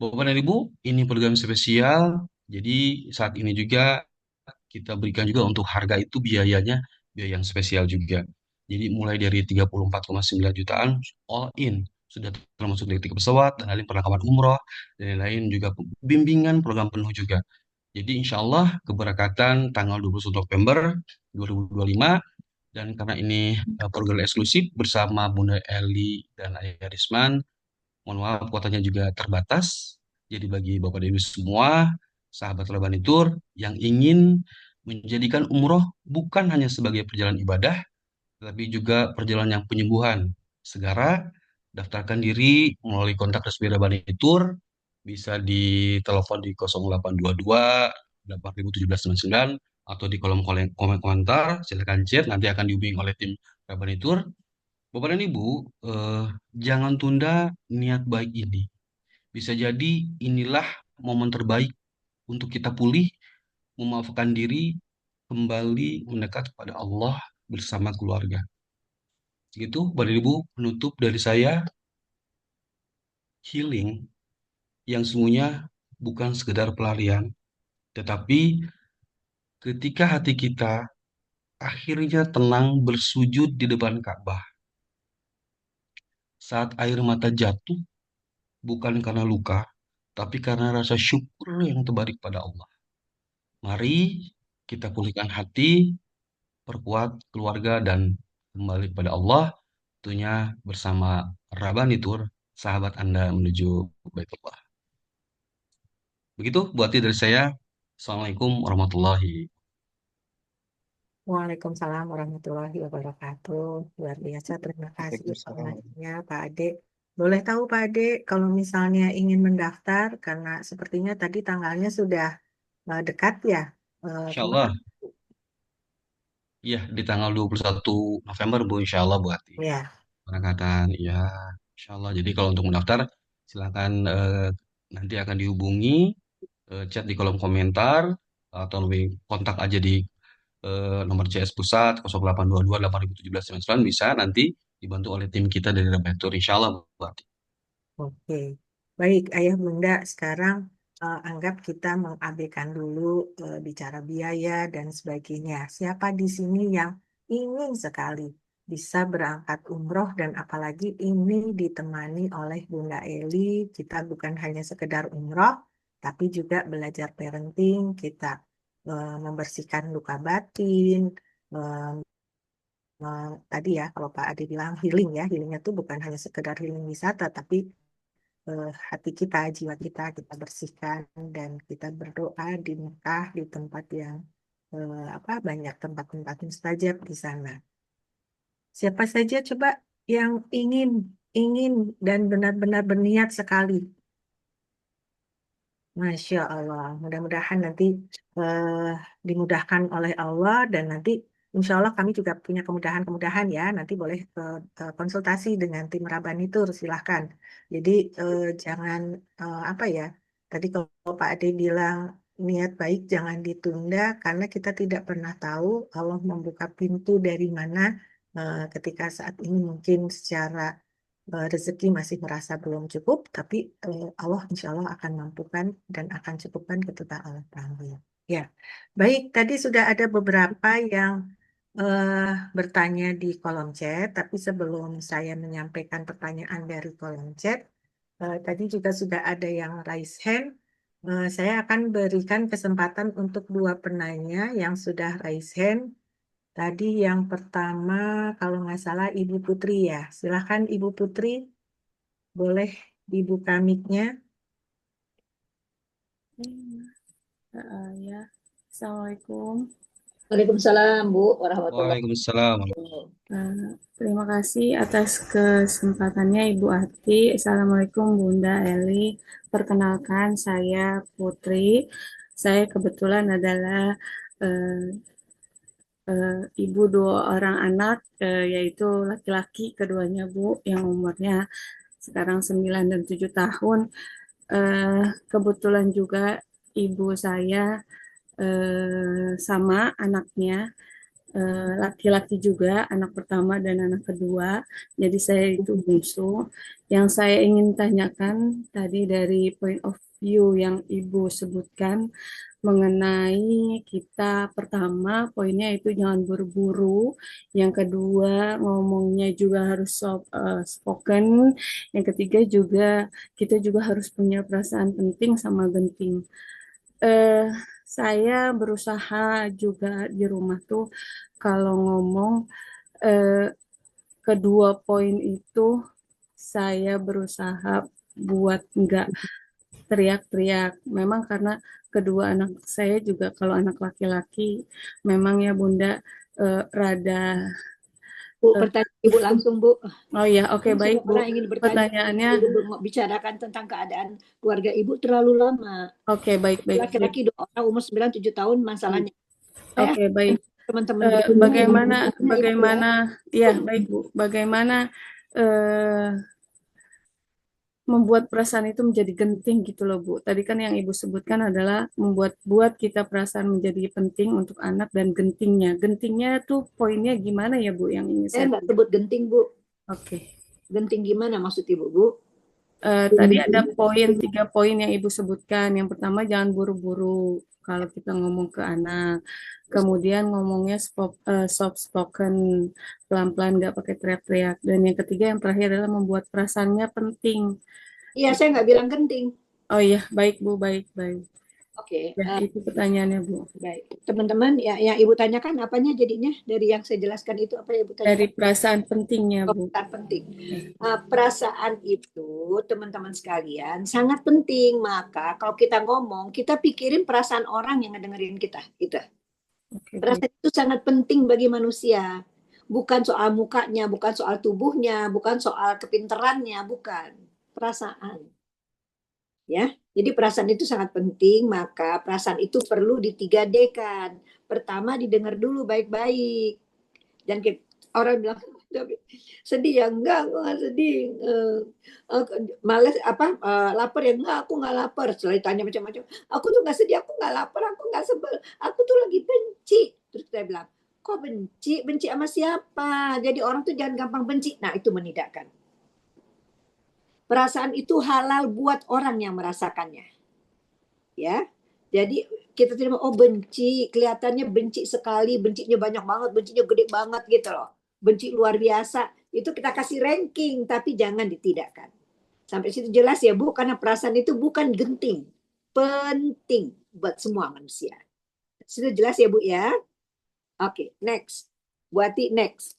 [SPEAKER 5] Bapak dan Ibu, ini program spesial. Jadi saat ini juga kita berikan juga untuk harga itu biayanya biaya yang spesial juga. Jadi mulai dari 34,9 jutaan all in sudah termasuk dari tiket pesawat dan lain perlengkapan umroh dan lain-lain juga bimbingan program penuh juga. Jadi insya Allah keberangkatan tanggal 21 November 2025 dan karena ini program eksklusif bersama Bunda Eli dan Ayah Risman, mohon maaf kuotanya juga terbatas. Jadi bagi Bapak dan Ibu semua, sahabat Labanitur yang ingin menjadikan umroh bukan hanya sebagai perjalanan ibadah, tetapi juga perjalanan yang penyembuhan. Segera daftarkan diri melalui kontak resmi Labanitur, bisa di telepon di 0822 81799 atau di kolom komen komentar, silakan chat, nanti akan dihubungi oleh tim Labanitur. Bapak dan Ibu, jangan tunda niat baik ini. Bisa jadi inilah momen terbaik untuk kita pulih, memaafkan diri, kembali mendekat kepada Allah bersama keluarga. Gitu, Bapak dan Ibu, penutup dari saya, healing yang sungguhnya bukan sekedar pelarian, tetapi ketika hati kita akhirnya tenang bersujud di depan Ka'bah, saat air mata jatuh, bukan karena luka, tapi karena rasa syukur yang terbarik pada Allah. Mari kita pulihkan hati, perkuat keluarga, dan kembali kepada Allah, tentunya bersama Rabanitur, sahabat Anda menuju Baitullah. Begitu buat dari saya. Assalamualaikum warahmatullahi.
[SPEAKER 2] Waalaikumsalam warahmatullahi wabarakatuh. Luar biasa, terima kasih
[SPEAKER 5] Waalaikumsalam.
[SPEAKER 2] informasinya Pak Ade. Boleh tahu Pak Ade, kalau misalnya ingin mendaftar, karena sepertinya tadi tanggalnya sudah dekat ya,
[SPEAKER 5] Insya
[SPEAKER 2] kemana?
[SPEAKER 5] Allah, ya di tanggal 21 November Bu, insya Allah buat
[SPEAKER 2] Ya,
[SPEAKER 5] keberangkatan. Ya, insya Allah. Jadi kalau untuk mendaftar, silakan nanti akan dihubungi, chat di kolom komentar, atau lebih kontak aja di nomor CS Pusat 0822 81799, bisa nanti dibantu oleh tim kita dari Rebentur, insya Allah Bu.
[SPEAKER 2] oke. Baik, Ayah Bunda, sekarang anggap kita mengabaikan dulu bicara biaya dan sebagainya. Siapa di sini yang ingin sekali bisa berangkat umroh dan apalagi ini ditemani oleh Bunda Eli, kita bukan hanya sekedar umroh, tapi juga belajar parenting, kita membersihkan luka batin, tadi ya kalau Pak Ade bilang healing ya, healingnya itu bukan hanya sekedar healing wisata, tapi hati kita, jiwa kita bersihkan dan kita berdoa di Mekah di tempat yang apa banyak tempat-tempat mustajab di sana. Siapa saja coba yang ingin dan benar-benar berniat sekali. Masya Allah, mudah-mudahan nanti eh, dimudahkan oleh Allah dan nanti insya Allah kami juga punya kemudahan-kemudahan ya. Nanti boleh konsultasi dengan tim Rabanitur, silahkan. Jadi jangan apa ya, tadi kalau Pak Ade bilang niat baik jangan ditunda karena kita tidak pernah tahu Allah membuka pintu dari mana ketika saat ini mungkin secara rezeki masih merasa belum cukup, tapi Allah insya Allah akan mampukan dan akan cukupkan ketika Allah panggil. Ya, baik. Tadi sudah ada beberapa yang bertanya di kolom chat, tapi sebelum saya menyampaikan pertanyaan dari kolom chat, tadi juga sudah ada yang raise hand. Saya akan berikan kesempatan untuk dua penanya yang sudah raise hand. Tadi yang pertama, kalau nggak salah Ibu Putri ya. Silahkan Ibu Putri, boleh dibuka mic-nya.
[SPEAKER 6] Ya, Assalamualaikum.
[SPEAKER 1] Waalaikumsalam Bu warahmatullahi
[SPEAKER 5] Waalaikumsalam.
[SPEAKER 1] wabarakatuh.
[SPEAKER 6] Terima kasih atas kesempatannya Ibu Ati. Assalamualaikum Bunda Eli. Perkenalkan saya Putri. Saya kebetulan adalah eh, ibu dua orang anak, yaitu laki-laki keduanya Bu, yang umurnya sekarang 9 dan 7 tahun. Kebetulan juga ibu saya sama anaknya laki-laki juga, anak pertama dan anak kedua. Jadi saya itu bungsu. Yang saya ingin tanyakan tadi dari point of view yang Ibu sebutkan mengenai kita pertama poinnya itu jangan buru-buru. Yang kedua ngomongnya juga harus spoken. Yang ketiga juga kita juga harus punya perasaan penting sama genting. Eh, saya berusaha juga di rumah tuh kalau ngomong eh, kedua poin itu saya berusaha buat nggak teriak-teriak. Memang karena kedua anak saya juga kalau anak laki-laki memang ya Bunda rada
[SPEAKER 1] Bu, pertanyaan Ibu langsung, Bu.
[SPEAKER 6] oh ya, oke baik Bu.
[SPEAKER 1] Semua orang ingin bertanya.
[SPEAKER 6] Pertanyaannya
[SPEAKER 1] Ibu bicarakan tentang keadaan keluarga Ibu terlalu lama.
[SPEAKER 6] oke baik.
[SPEAKER 1] Laki-laki 2 orang umur 9-7 tahun masalahnya.
[SPEAKER 6] Oke baik.
[SPEAKER 1] Teman-teman
[SPEAKER 6] Bagaimana ya baik Bu, bagaimana membuat perasaan itu menjadi genting gitu loh Bu. Tadi kan yang Ibu sebutkan adalah buat kita perasaan menjadi penting untuk anak dan gentingnya. Gentingnya tuh poinnya gimana ya Bu yang ingin
[SPEAKER 1] Saya
[SPEAKER 6] saya
[SPEAKER 1] nggak sebut genting, Bu.
[SPEAKER 6] Oke.
[SPEAKER 1] Genting gimana maksud Ibu, Bu?
[SPEAKER 6] Tadi ada 3 poin yang Ibu sebutkan. Yang pertama jangan buru-buru kalau kita ngomong ke anak. Kemudian ngomongnya soft spoken, pelan-pelan nggak pakai teriak-teriak. Dan yang ketiga yang terakhir adalah membuat perasaannya penting.
[SPEAKER 1] Iya, saya nggak bilang genting.
[SPEAKER 6] Oh iya, baik Bu, baik.
[SPEAKER 1] Oke,
[SPEAKER 6] Ya, itu pertanyaannya Bu.
[SPEAKER 1] baik. Teman-teman, yang Ibu tanyakan apanya jadinya dari yang saya jelaskan itu apa Ibu tanyakan?
[SPEAKER 6] Dari perasaan pentingnya Bu.
[SPEAKER 1] Perasaan penting. Perasaan itu, teman-teman sekalian, sangat penting. Maka kalau kita ngomong, kita pikirin perasaan orang yang ngedengerin kita. Gitu.
[SPEAKER 6] Oke,
[SPEAKER 1] Perasaan itu sangat penting bagi manusia. Bukan soal mukanya, bukan soal tubuhnya, bukan soal kepinterannya, bukan. Perasaan. Ya, jadi perasaan itu sangat penting, maka perasaan itu perlu di-3D-kan. Pertama didengar dulu baik-baik. Dan orang bilang sedih ya, enggak, aku nggak sedih. Males lapar ya, enggak, aku nggak lapar. Setelah ditanya macam-macam, aku tuh nggak sedih, aku nggak lapar, aku nggak sebel, aku tuh lagi benci. Terus saya bilang, kok benci? Benci sama siapa? Jadi orang tuh jangan gampang benci. Nah, itu menidakkan. Perasaan itu halal buat orang yang merasakannya. Ya. Jadi kita terima, oh benci, kelihatannya benci sekali, bencinya banyak banget, bencinya gede banget gitu loh. Benci luar biasa. Itu kita kasih ranking, tapi jangan ditidakkan. Sampai situ jelas ya Bu, karena perasaan itu bukan genting. Penting buat semua manusia. Sudah jelas ya Bu ya? Oke, next. Bu Ati, next.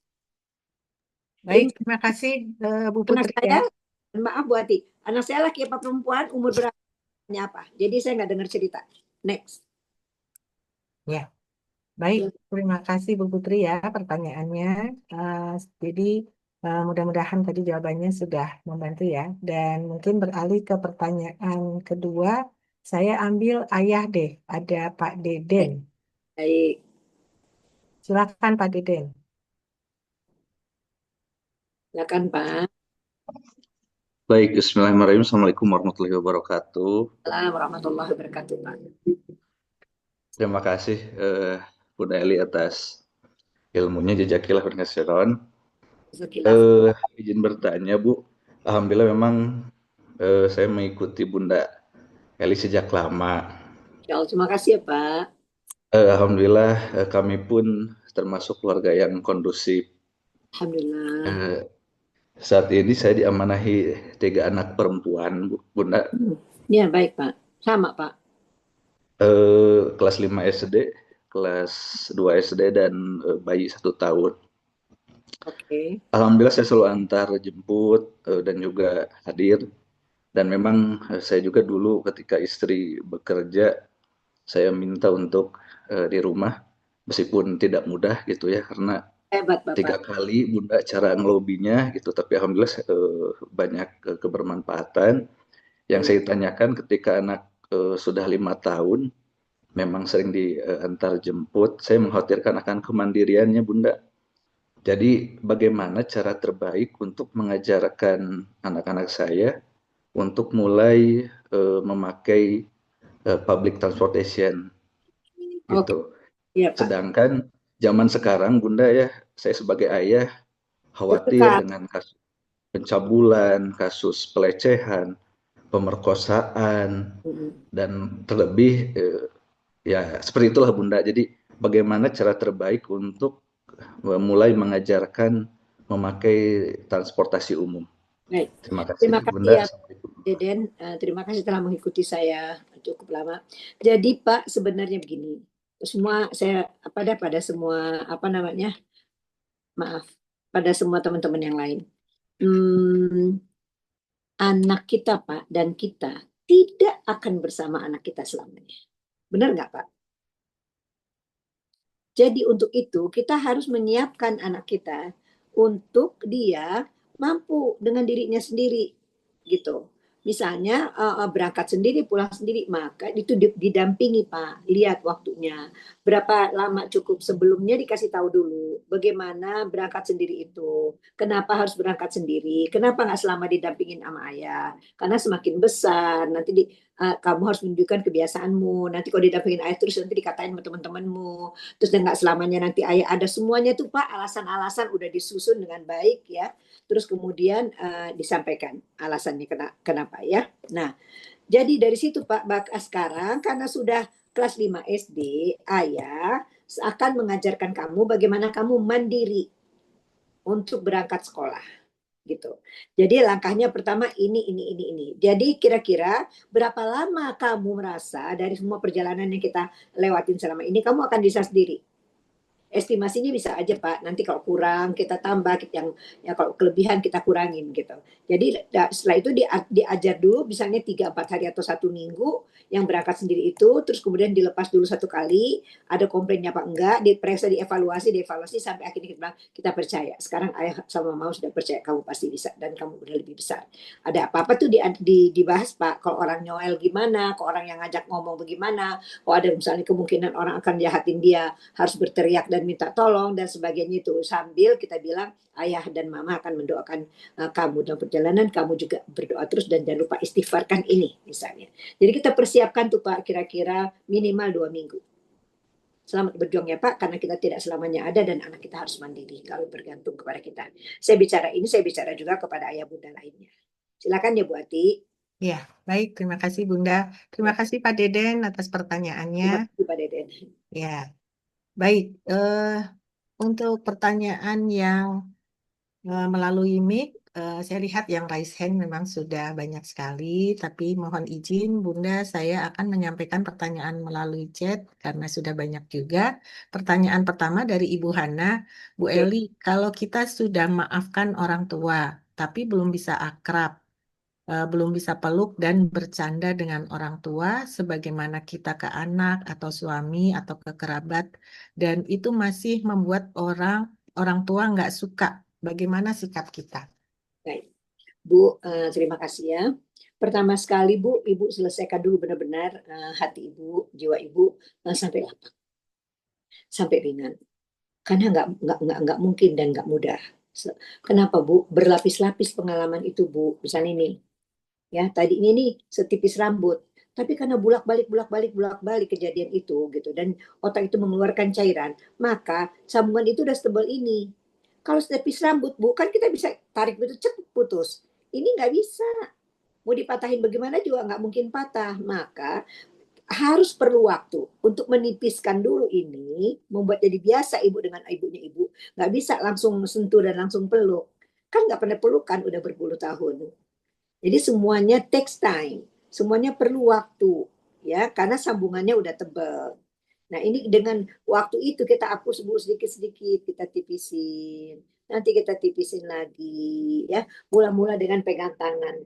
[SPEAKER 2] Baik, terima kasih Bu
[SPEAKER 1] Anak
[SPEAKER 2] Putri
[SPEAKER 1] saya,
[SPEAKER 2] ya.
[SPEAKER 1] maaf Bu Ati, anak saya laki apa perempuan, umur berapa? Apa? Jadi saya nggak dengar cerita. Next.
[SPEAKER 2] Ya, baik. Terima kasih Bu Putri ya pertanyaannya. Jadi mudah-mudahan tadi jawabannya sudah membantu ya. Dan mungkin beralih ke pertanyaan kedua, saya ambil ayah deh. Ada Pak Deden.
[SPEAKER 1] Baik.
[SPEAKER 2] Silakan Pak Deden.
[SPEAKER 1] Silakan Pak.
[SPEAKER 7] Baik, bismillahirrahmanirrahim. Assalamualaikum warahmatullahi wabarakatuh.
[SPEAKER 1] Assalamualaikum warahmatullahi wabarakatuh Pak.
[SPEAKER 7] Terima kasih Bunda Eli atas ilmunya, jazakillah khairan. Izin bertanya Bu, alhamdulillah memang saya mengikuti Bunda Eli sejak lama.
[SPEAKER 1] Ya Allah, terima kasih ya Pak.
[SPEAKER 7] Alhamdulillah kami pun termasuk keluarga yang kondusif.
[SPEAKER 1] Alhamdulillah.
[SPEAKER 7] Saat ini saya diamanahi 3 anak perempuan, Bunda.
[SPEAKER 1] Ya baik Pak, sama Pak.
[SPEAKER 7] Kelas 5 SD, kelas 2 SD, dan bayi 1 tahun.
[SPEAKER 1] Oke.
[SPEAKER 7] Alhamdulillah saya selalu antar jemput dan juga hadir. Dan memang saya juga dulu ketika istri bekerja, saya minta untuk di rumah, meskipun tidak mudah gitu ya, karena
[SPEAKER 1] Hebat Bapak.
[SPEAKER 7] 3 kali Bunda cara ngelobinya gitu, tapi alhamdulillah banyak kebermanfaatan. Yang saya tanyakan ketika anak sudah 5 tahun, memang sering diantar jemput, saya mengkhawatirkan akan kemandiriannya Bunda. Jadi bagaimana cara terbaik untuk mengajarkan anak-anak saya untuk mulai memakai public transportation gitu.
[SPEAKER 1] Iya, Pak.
[SPEAKER 7] Sedangkan zaman sekarang Bunda ya, saya sebagai ayah khawatir dengan kasus pencabulan, kasus pelecehan, pemerkosaan, dan terlebih ya seperti itulah Bunda. Jadi bagaimana cara terbaik untuk mulai mengajarkan memakai transportasi umum.
[SPEAKER 1] Baik.
[SPEAKER 7] Terima kasih,
[SPEAKER 1] Terima kasih
[SPEAKER 7] Bunda.
[SPEAKER 1] ya Deden. Terima kasih telah mengikuti saya cukup lama. Jadi Pak, sebenarnya begini. Semua saya pada semua pada semua teman-teman yang lain. Anak kita Pak dan kita tidak akan bersama anak kita selamanya. Benar nggak, Pak? Jadi untuk itu kita harus menyiapkan anak kita untuk dia mampu dengan dirinya sendiri gitu. Misalnya berangkat sendiri, pulang sendiri, maka itu didampingi Pak. Lihat waktunya. Berapa lama cukup sebelumnya dikasih tahu dulu bagaimana berangkat sendiri itu. Kenapa harus berangkat sendiri? Kenapa nggak selama didampingin sama ayah? Karena semakin besar nanti kamu harus menunjukkan kebiasaanmu. Nanti kalau didampingin ayah terus nanti dikatain sama teman-temanmu. Terus dan nggak selamanya nanti ayah ada, semuanya tuh Pak, alasan-alasan udah disusun dengan baik ya. Terus kemudian disampaikan alasannya kenapa ya. Nah, jadi dari situ Pak, sekarang karena sudah kelas 5 SD, ayah akan mengajarkan kamu bagaimana kamu mandiri untuk berangkat sekolah gitu. Jadi langkahnya pertama ini. Jadi kira-kira berapa lama kamu merasa dari semua perjalanan yang kita lewatin selama ini kamu akan bisa sendiri? Estimasinya bisa aja Pak, nanti kalau kurang kita tambah, yang ya kalau kelebihan kita kurangin gitu. Jadi setelah itu diajar dulu misalnya 3-4 hari atau 1 minggu yang berangkat sendiri itu, terus kemudian dilepas dulu 1 kali, ada komplainnya apa enggak, diperiksa, dievaluasi sampai akhirnya kita bilang kita percaya. Sekarang ayah sama mama sudah percaya kamu pasti bisa dan kamu udah lebih besar. Ada apa-apa tuh dibahas Pak, kalau orang nyoel gimana, kalau orang yang ngajak ngomong bagaimana, kalau ada misalnya kemungkinan orang akan jahatin dia, harus berteriak dan minta tolong dan sebagainya itu, sambil kita bilang ayah dan mama akan mendoakan kamu dalam perjalanan, kamu juga berdoa terus dan jangan lupa istighfarkan ini misalnya. Jadi kita persiapkan tuh Pak kira-kira minimal 2 minggu. Selamat berjuang ya Pak, karena kita tidak selamanya ada dan anak kita harus mandiri kalau bergantung kepada kita. Saya bicara juga kepada ayah bunda lainnya. Silakan ya Bu Ati.
[SPEAKER 2] Ya, baik. Terima kasih Bunda. Terima kasih Pak Deden atas
[SPEAKER 1] Terima
[SPEAKER 2] pertanyaannya.
[SPEAKER 1] kasih Pak Deden.
[SPEAKER 2] Ya, baik. Untuk pertanyaan yang melalui mic, saya lihat yang raise hand memang sudah banyak sekali, tapi mohon izin Bunda, saya akan menyampaikan pertanyaan melalui chat karena sudah banyak juga. Pertanyaan pertama dari Ibu Hana, Bu Eli, kalau kita sudah maafkan orang tua, tapi belum bisa akrab, belum bisa peluk dan bercanda dengan orang tua, sebagaimana kita ke anak atau suami atau ke kerabat, dan itu masih membuat orang tua nggak suka. Bagaimana sikap kita?
[SPEAKER 1] Baik, Bu, terima kasih ya. Pertama sekali Bu, Ibu selesaikan dulu benar-benar hati Ibu, jiwa Ibu sampai lapang, sampai ringan. Karena nggak mungkin dan nggak mudah. Kenapa Bu? Berlapis-lapis pengalaman itu Bu. Misalnya ini, ya tadi ini nih setipis rambut, tapi karena bolak-balik kejadian itu gitu, dan otak itu mengeluarkan cairan, maka sambungan itu udah setebal ini. Kalau setipis rambut Bu, kan kita bisa tarik begitu cepet putus. Ini nggak bisa. Mau dipatahin bagaimana juga nggak mungkin patah. Maka harus perlu waktu untuk menipiskan dulu ini, membuat jadi biasa Ibu dengan ibunya Ibu. Nggak bisa langsung sentuh dan langsung peluk. Kan nggak pernah pelukan udah berpuluh tahun. Jadi semuanya takes time, semuanya perlu waktu, ya, karena sambungannya udah tebal. Nah ini dengan waktu itu kita hapus dulu sedikit-sedikit, kita tipisin, nanti kita tipisin lagi, ya. Mula-mula dengan pegang tangan.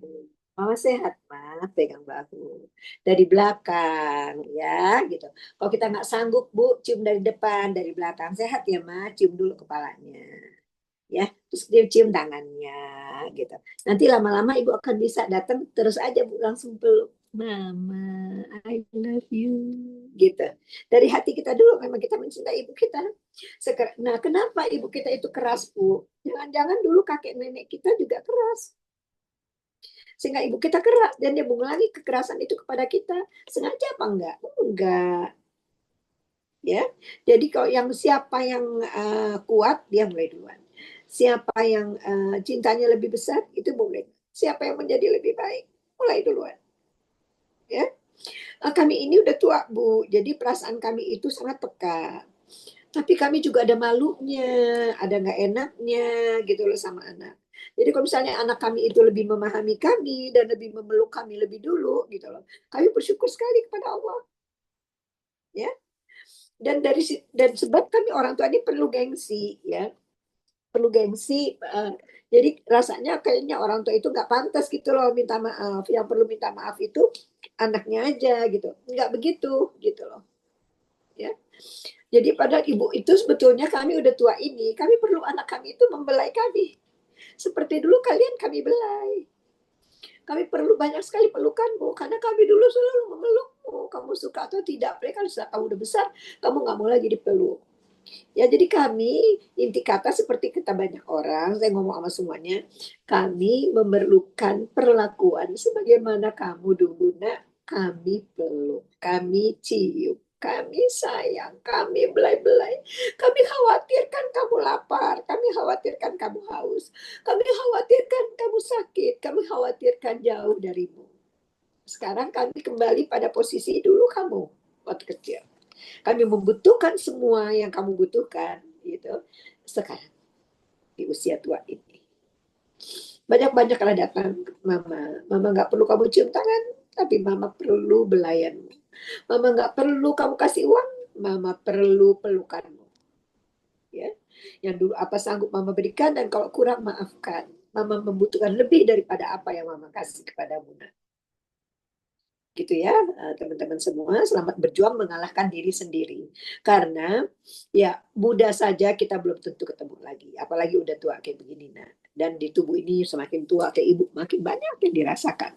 [SPEAKER 1] Mama sehat, Ma, pegang bahu. Dari belakang, ya, gitu. Kalau kita nggak sanggup, Bu, cium dari depan, dari belakang. Sehat ya, Ma, cium dulu kepalanya. Ya, terus dia cium tangannya gitu. Nanti lama-lama ibu akan bisa datang terus aja Bu, langsung peluk mama, I love you gitu. Dari hati kita dulu, memang kita mencintai ibu kita. Nah, kenapa ibu kita itu keras Bu? Jangan-jangan dulu kakek nenek kita juga keras, sehingga ibu kita keras dan dia mengulangi kekerasan itu kepada kita. Sengaja apa enggak? Enggak, ya. Jadi kalau siapa yang kuat, dia mulai duluan. Siapa yang cintanya lebih besar, itu boleh. Siapa yang menjadi lebih baik, mulai duluan. Ya, kami ini udah tua Bu, jadi perasaan kami itu sangat peka. Tapi kami juga ada malunya, ada nggak enaknya gitu loh sama anak. Jadi kalau misalnya anak kami itu lebih memahami kami dan lebih memeluk kami lebih dulu gitu loh, kami bersyukur sekali kepada Allah. Ya, dan sebab kami orang tua ini perlu gengsi, ya. Perlu gengsi, jadi rasanya kayaknya orang tua itu nggak pantas gitu loh minta maaf. Yang perlu minta maaf itu anaknya aja gitu. Nggak begitu gitu loh. Ya. Jadi padahal ibu itu sebetulnya kami udah tua ini, kami perlu anak kami itu membelai kami. Seperti dulu kalian kami belai. Kami perlu banyak sekali pelukanmu, karena kami dulu selalu memelukmu. Kamu suka atau tidak, apalagi kalau sudah kamu udah besar, kamu nggak mau lagi dipeluk. Ya, jadi kami, inti kata seperti kata banyak orang, saya ngomong sama semuanya, kami memerlukan perlakuan sebagaimana kamu dulu, nak. Kami peluk, kami cium, kami sayang, kami belai-belai. Kami khawatirkan kamu lapar, kami khawatirkan kamu haus, kami khawatirkan kamu sakit, kami khawatirkan jauh darimu. Sekarang kami kembali pada posisi dulu kamu waktu kecil. Kami membutuhkan semua yang kamu butuhkan, gitu. Sekarang di usia tua ini, banyak-banyaklah datang ke mama. Mama nggak perlu kamu cium tangan, tapi mama perlu belayanmu. Mama nggak perlu kamu kasih uang, mama perlu pelukanmu. Ya, yang dulu apa sanggup mama berikan, dan kalau kurang maafkan. Mama membutuhkan lebih daripada apa yang mama kasih kepadamu, nak. Gitu ya, teman-teman semua, selamat berjuang mengalahkan diri sendiri. Karena ya mudah saja kita belum tentu ketemu lagi, apalagi udah tua kayak begini, nah. Dan di tubuh ini semakin tua kayak ibu, makin banyak yang dirasakan.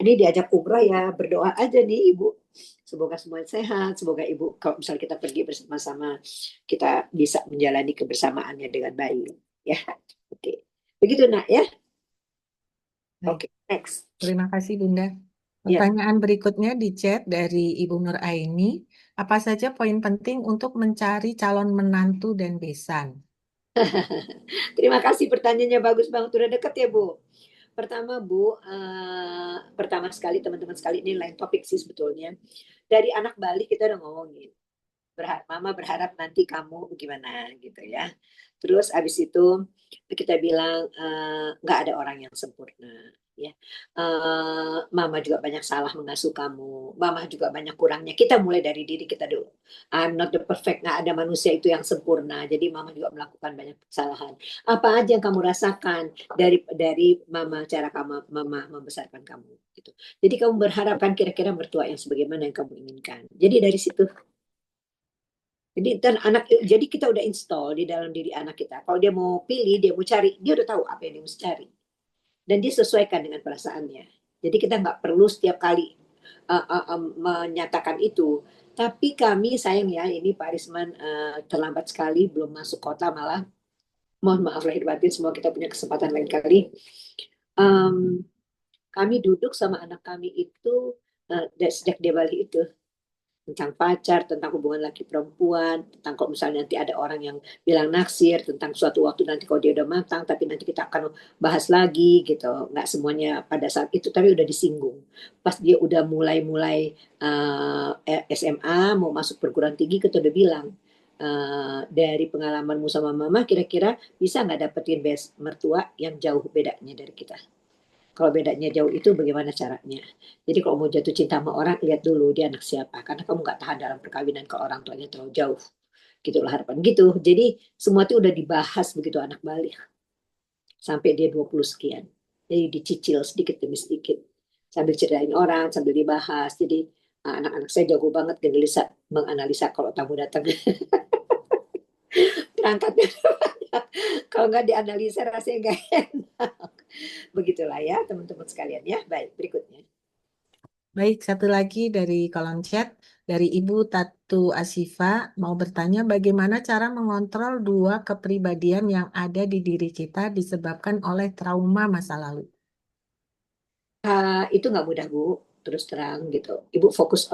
[SPEAKER 1] Ini diajak umrah ya, berdoa aja nih ibu. Semoga semua sehat, semoga ibu kalau misal kita pergi bersama-sama, kita bisa menjalani kebersamaannya dengan baik. Ya, oke. Begitu nak ya.
[SPEAKER 2] Baik,
[SPEAKER 1] Oke, next.
[SPEAKER 2] terima kasih Bunda.
[SPEAKER 1] Ya.
[SPEAKER 2] Pertanyaan berikutnya di chat dari Ibu Nur Aini. Apa saja poin penting untuk mencari calon menantu dan besan?
[SPEAKER 1] Terima kasih, pertanyaannya bagus banget. Udah deket ya Bu. Pertama Bu, pertama sekali teman-teman sekali, ini lain topik sih sebetulnya. Dari anak balik kita udah ngomongin. Mama berharap nanti kamu gimana gitu ya. Terus abis itu kita bilang nggak ada orang yang sempurna. Ya, mama juga banyak salah mengasuh kamu. Mama juga banyak kurangnya. Kita mulai dari diri kita dulu. I'm not the perfect. Nggak ada manusia itu yang sempurna. Jadi mama juga melakukan banyak kesalahan. Apa aja yang kamu rasakan dari mama, cara kamu mama membesarkan kamu gitu. Jadi kamu berharapkan kira-kira mertua yang sebagaimana yang kamu inginkan. Jadi dari situ. Jadi kita udah install di dalam diri anak kita. Kalau dia mau pilih, dia mau cari, dia udah tahu apa yang dia mesti cari. Dan dia sesuaikan dengan perasaannya. Jadi kita nggak perlu setiap kali menyatakan itu. Tapi kami sayang ya, ini Pak Arisman terlambat sekali, belum masuk kota malah. Mohon maaf lahir batin, semua kita punya kesempatan lain kali. Kami duduk sama anak kami itu sejak dia balik itu. Tentang pacar, tentang hubungan laki perempuan, tentang kalau misalnya nanti ada orang yang bilang naksir, tentang suatu waktu nanti kalau dia udah matang, tapi nanti kita akan bahas lagi gitu. Nggak semuanya pada saat itu, tapi udah disinggung. Pas dia udah mulai SMA, mau masuk perguruan tinggi, kita udah bilang, dari pengalamanmu sama mama, kira-kira bisa nggak dapetin mertua yang jauh bedanya dari kita? Kalau bedanya jauh itu bagaimana caranya? Jadi kalau mau jatuh cinta sama orang, lihat dulu dia anak siapa. Karena kamu nggak tahan dalam perkawinan kalau orang tuanya terlalu jauh. Gitulah harapan gitu. Jadi semua itu udah dibahas begitu anak balik. Sampai dia 20 sekian. Jadi dicicil sedikit demi sedikit. Sambil ceritain orang, sambil dibahas. Jadi anak-anak saya jago banget menganalisa kalau tamu datang. Perangkatnya banyak. Kalau nggak dianalisa rasanya nggak enak. Begitulah ya teman-teman sekalian ya. Baik, berikutnya.
[SPEAKER 2] Baik, satu lagi dari kolom chat dari Ibu Tatu Asifa mau bertanya bagaimana cara mengontrol dua kepribadian yang ada di diri kita disebabkan oleh trauma masa lalu.
[SPEAKER 1] Itu nggak mudah Bu, terus terang gitu. Ibu fokus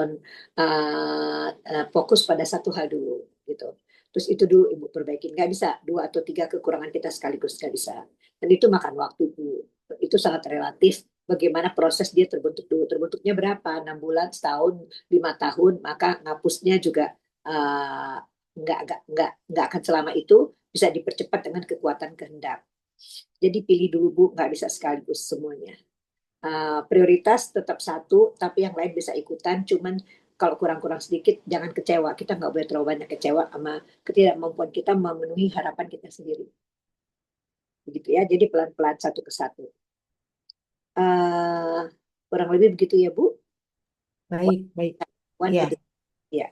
[SPEAKER 1] pada satu hal dulu gitu. Terus itu dulu Ibu perbaikin. Nggak bisa 2 atau 3 kekurangan kita sekaligus, nggak bisa. Dan itu makan waktu Bu. Itu sangat relatif. Bagaimana proses dia terbentuk dulu. Terbentuknya berapa? 6 bulan, setahun, 5 tahun. Maka ngapusnya juga nggak akan selama itu, bisa dipercepat dengan kekuatan kehendak. Jadi pilih dulu Bu, nggak bisa sekaligus semuanya. Prioritas tetap satu, tapi yang lain bisa ikutan. Cuman kalau kurang-kurang sedikit, jangan kecewa. Kita nggak boleh terlalu banyak kecewa sama ketidakmampuan kita memenuhi harapan kita sendiri. Begitu ya. Jadi pelan-pelan satu ke satu. Kurang lebih begitu ya Bu.
[SPEAKER 2] Baik, baik.
[SPEAKER 1] Wan
[SPEAKER 2] Ya,
[SPEAKER 1] itu ya.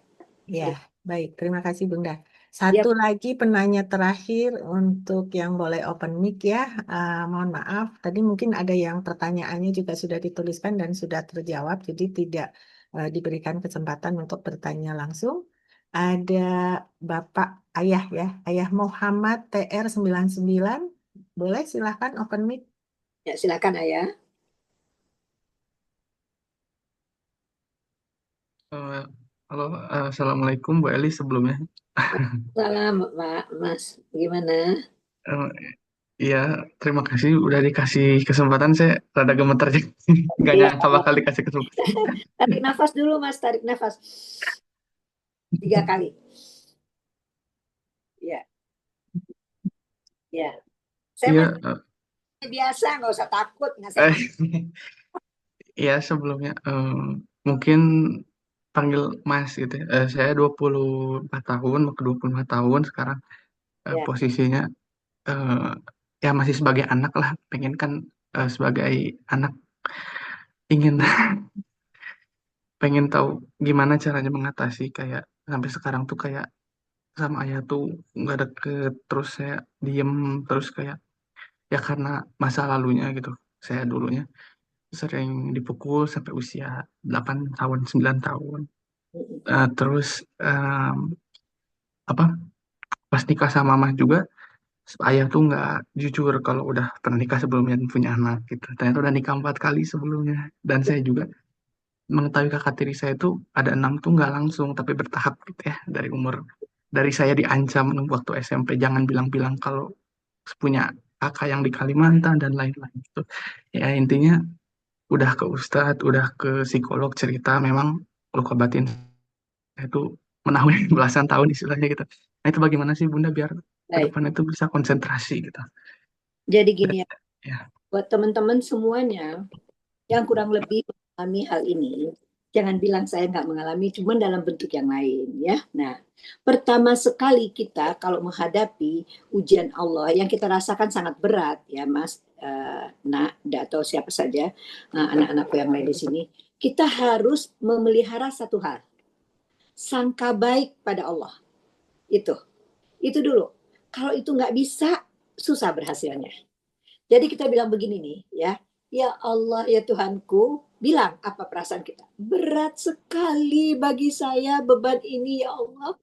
[SPEAKER 2] ya, baik. Terima kasih Bunda.
[SPEAKER 1] Ya,
[SPEAKER 2] Satu lagi penanya terakhir untuk yang boleh open mic ya. Mohon maaf, tadi mungkin ada yang pertanyaannya juga sudah dituliskan dan sudah terjawab, jadi tidak diberikan kesempatan untuk bertanya langsung. Ada Bapak Ayah ya, Ayah Muhammad TR99. Boleh silahkan open mic.
[SPEAKER 1] ya silakan Ayah.
[SPEAKER 8] Eh, Halo, Assalamualaikum Bu Eli sebelumnya.
[SPEAKER 1] Salam Pak Mas, gimana?
[SPEAKER 8] Eh, Iya, terima kasih udah dikasih kesempatan. Saya rada gemeter aja. Nggak
[SPEAKER 1] Iya,
[SPEAKER 8] nyangka bakal dikasih kesempatan.
[SPEAKER 1] tarik nafas dulu Mas, tarik nafas 3 kali. Ya, ya. Saya
[SPEAKER 8] Iya,
[SPEAKER 1] masih biasa, nggak usah takut, nggak saya
[SPEAKER 8] eh, iya sebelumnya mungkin panggil Mas gitu ya. Saya 24 tahun, mau ke 25 tahun sekarang.
[SPEAKER 1] ya.
[SPEAKER 8] Posisinya eh, ya masih sebagai anak lah. Pengen kan sebagai anak ingin pengen tahu gimana caranya mengatasi kayak sampai sekarang tuh kayak sama ayah tuh nggak deket, terus saya diem, terus kayak ya karena masa lalunya gitu. Saya dulunya sering dipukul sampai usia 8 tahun 9 tahun. Terus apa pas nikah sama mama juga ayah tuh nggak jujur kalau udah pernah nikah sebelumnya dan punya anak gitu. Ternyata udah nikah 4 kali sebelumnya, dan saya juga mengetahui kakak tiri saya itu ada 6 tuh nggak langsung tapi bertahap gitu ya, dari saya diancam waktu SMP jangan bilang-bilang kalau punya kakak yang di Kalimantan dan lain-lain gitu. Ya intinya udah ke ustadz, udah ke psikolog, cerita memang luka batin saya itu menahun belasan tahun istilahnya gitu. Nah itu bagaimana sih Bunda biar ke
[SPEAKER 1] Baik.
[SPEAKER 8] depan itu bisa konsentrasi gitu.
[SPEAKER 1] Jadi gini ya,
[SPEAKER 8] Ya,
[SPEAKER 1] buat teman-teman semuanya yang kurang lebih mengalami hal ini, jangan bilang saya nggak mengalami, cuman dalam bentuk yang lain ya. Nah, pertama sekali kita kalau menghadapi ujian Allah yang kita rasakan sangat berat ya Mas, Nak, atau siapa saja anak-anakku yang lain di sini, kita harus memelihara satu hal, sangka baik pada Allah. Itu dulu. Kalau itu nggak bisa, susah berhasilnya. Jadi kita bilang begini nih ya, ya Allah ya Tuhanku, bilang apa perasaan kita. Berat sekali bagi saya beban ini ya Allah.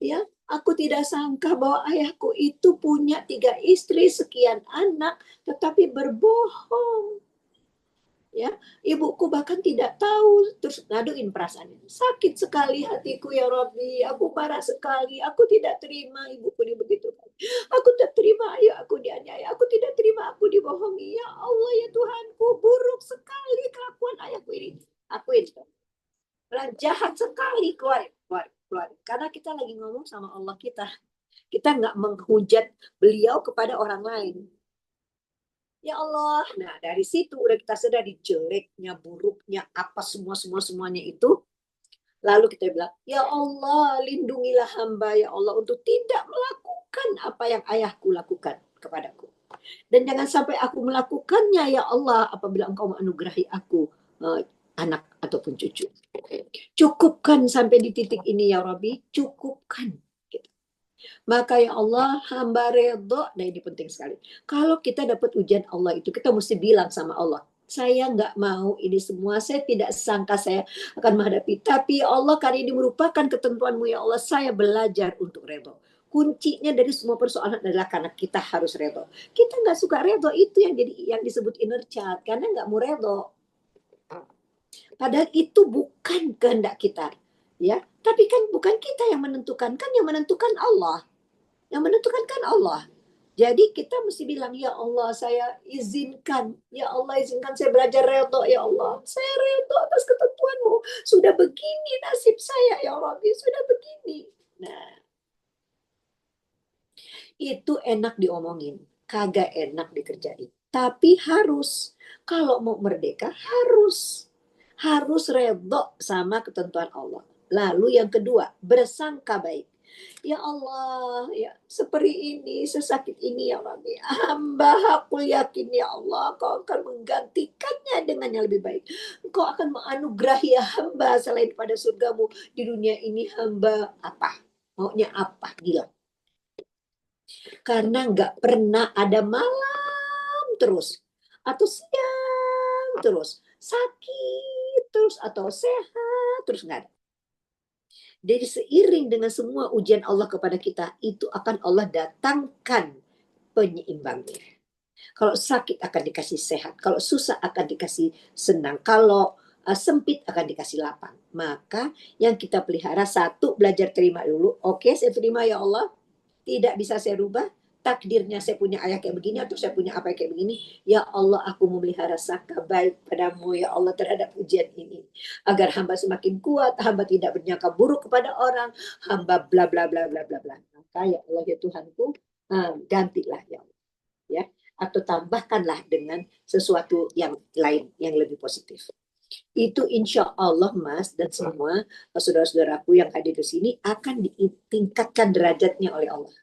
[SPEAKER 1] Ya, aku tidak sangka bahwa ayahku itu punya 3 istri, sekian anak, tetapi berbohong. Ya, ibuku bahkan tidak tahu, terus ngaduin perasaannya. Sakit sekali hatiku ya Rabbi, aku parah sekali, aku tidak terima ibuku dibegitukan. Aku tidak terima ayah aku dianiaya, aku tidak terima aku dibohongi. Ya Allah ya Tuhanku, buruk sekali kelakuan ayahku ini. Aku itu jahat sekali, keluar. Karena kita lagi ngomong sama Allah kita. Kita nggak menghujat beliau kepada orang lain. Ya Allah, nah dari situ udah kita sadar di jeleknya, buruknya, apa semuanya itu. Lalu kita bilang, ya Allah, lindungilah hamba ya Allah untuk tidak melakukan apa yang ayahku lakukan kepadaku. Dan jangan sampai aku melakukannya ya Allah apabila engkau menganugerahi aku anak ataupun cucu. Cukupkan sampai di titik ini ya Rabbi, cukupkan. Maka ya Allah, hamba redho, nah ini penting sekali. Kalau kita dapat ujian Allah itu, kita mesti bilang sama Allah, saya nggak mau ini semua, saya tidak sangka saya akan menghadapi. Tapi ya Allah, karena ini merupakan ketentuanmu ya Allah, saya belajar untuk redho. Kuncinya dari semua persoalan adalah karena kita harus redho. Kita nggak suka redho, itu yang disebut inner child, karena nggak mau redho. Padahal itu bukan kehendak kita, ya. Tapi kan bukan kita yang menentukan, kan yang menentukan Allah. Yang menentukan kan Allah. Jadi kita mesti bilang, ya Allah saya izinkan. Ya Allah izinkan saya belajar redho. Ya Allah saya redho atas ketentuanmu. Sudah begini nasib saya ya Rabbi. Sudah begini. Nah itu enak diomongin. Kagak enak dikerjain. Tapi harus. Kalau mau merdeka harus. Harus redho sama ketentuan Allah. Lalu yang kedua, bersangka baik. Ya Allah, ya seperti ini, sesakit ini ya Rabbi. Hamba aku yakin ya Allah, Kau akan menggantikannya dengan yang lebih baik. Engkau akan menganugerahi hamba selain pada surgamu. Di dunia ini hamba apa? Maunya apa? Bilang. Karena nggak pernah ada malam terus. Atau siang terus. Sakit terus atau sehat terus, nggak ada. Jadi seiring dengan semua ujian Allah kepada kita, itu akan Allah datangkan penyeimbangnya. Kalau sakit akan dikasih sehat, kalau susah akan dikasih senang, kalau sempit akan dikasih lapang. Maka yang kita pelihara, satu, belajar terima dulu. Oke, saya terima ya Allah, tidak bisa saya rubah. Takdirnya saya punya ayah kayak begini atau saya punya apa kayak begini. Ya Allah, aku memelihara sangka baik padamu ya Allah terhadap ujian ini. Agar hamba semakin kuat, hamba tidak bernyangka buruk kepada orang, hamba bla bla bla bla bla bla. Maka ya Allah ya Tuhanku, gantilah ya Allah. Ya, atau tambahkanlah dengan sesuatu yang lain yang lebih positif. Itu insya Allah Mas dan semua saudara-saudaraku yang hadir di sini akan ditingkatkan derajatnya oleh Allah.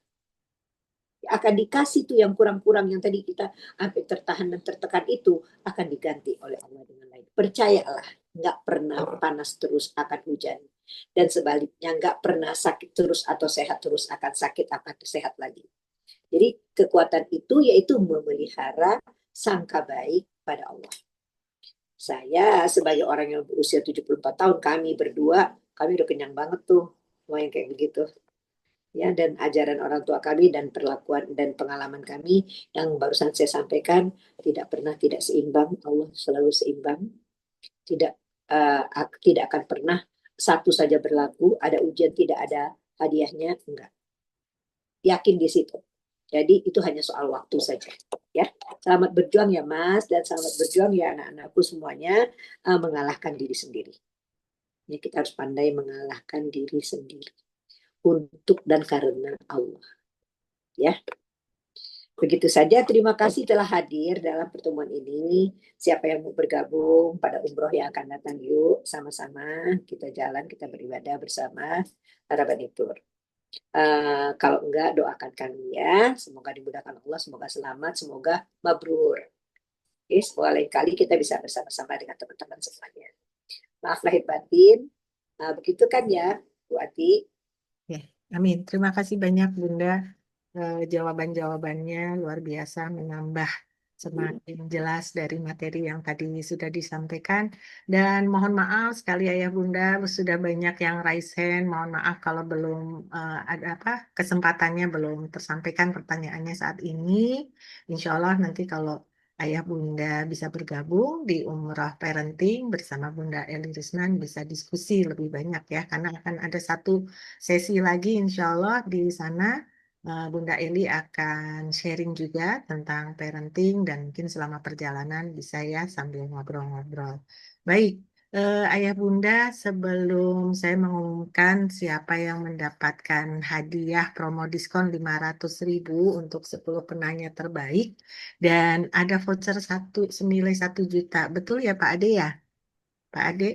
[SPEAKER 1] Akan dikasih tuh yang kurang-kurang yang tadi kita sampai tertahan dan tertekan itu akan diganti oleh Allah dengan lain. Percayalah, nggak pernah panas terus akan hujan. Dan sebaliknya nggak pernah sakit terus atau sehat terus akan sakit akan sehat lagi. Jadi kekuatan itu yaitu memelihara sangka baik pada Allah. Saya sebagai orang yang berusia 74 tahun, kami berdua, kami udah kenyang banget tuh mau yang kayak begitu. Ya, dan ajaran orang tua kami dan perlakuan dan pengalaman kami yang barusan saya sampaikan tidak pernah tidak seimbang. Allah selalu seimbang. Tidak akan pernah satu saja berlaku, ada ujian tidak ada hadiahnya, enggak. Yakin di situ. Jadi itu hanya soal waktu saja. Ya, selamat berjuang ya Mas dan selamat berjuang ya anak-anakku semuanya mengalahkan diri sendiri. Ya, kita harus pandai mengalahkan diri sendiri untuk dan karena Allah. Ya. Begitu saja, terima kasih telah hadir dalam pertemuan ini. Siapa yang mau bergabung pada umroh yang akan datang, yuk sama-sama kita jalan, kita beribadah bersama Rabbanitur. Kalau enggak, doakan kami ya. Semoga dimudahkan Allah, semoga selamat, semoga mabrur. Oke, semoga lain kali kita bisa bersama-sama dengan teman-teman semuanya. Maaf lahir batin. Begitu kan ya, Bu Ati?
[SPEAKER 2] Ya, amin. Terima kasih banyak Bunda. Jawaban-jawabannya luar biasa, menambah semakin jelas dari materi yang tadi sudah disampaikan. Dan mohon maaf sekali Ayah Bunda, sudah banyak yang raise hand. Mohon maaf kalau belum ada kesempatannya belum tersampaikan pertanyaannya saat ini. Insya Allah nanti kalau Ayah Bunda bisa bergabung di Umrah Parenting bersama Bunda Eli Risman bisa diskusi lebih banyak ya, karena akan ada satu sesi lagi insya Allah di sana. Bunda Eli akan sharing juga tentang parenting dan mungkin selama perjalanan bisa ya sambil ngobrol-ngobrol. Baik, Ayah Bunda, sebelum saya mengumumkan siapa yang mendapatkan hadiah promo diskon 500.000 untuk 10 penanya terbaik dan ada voucher senilai 1 juta. Betul ya Pak Ade ya? Pak Ade?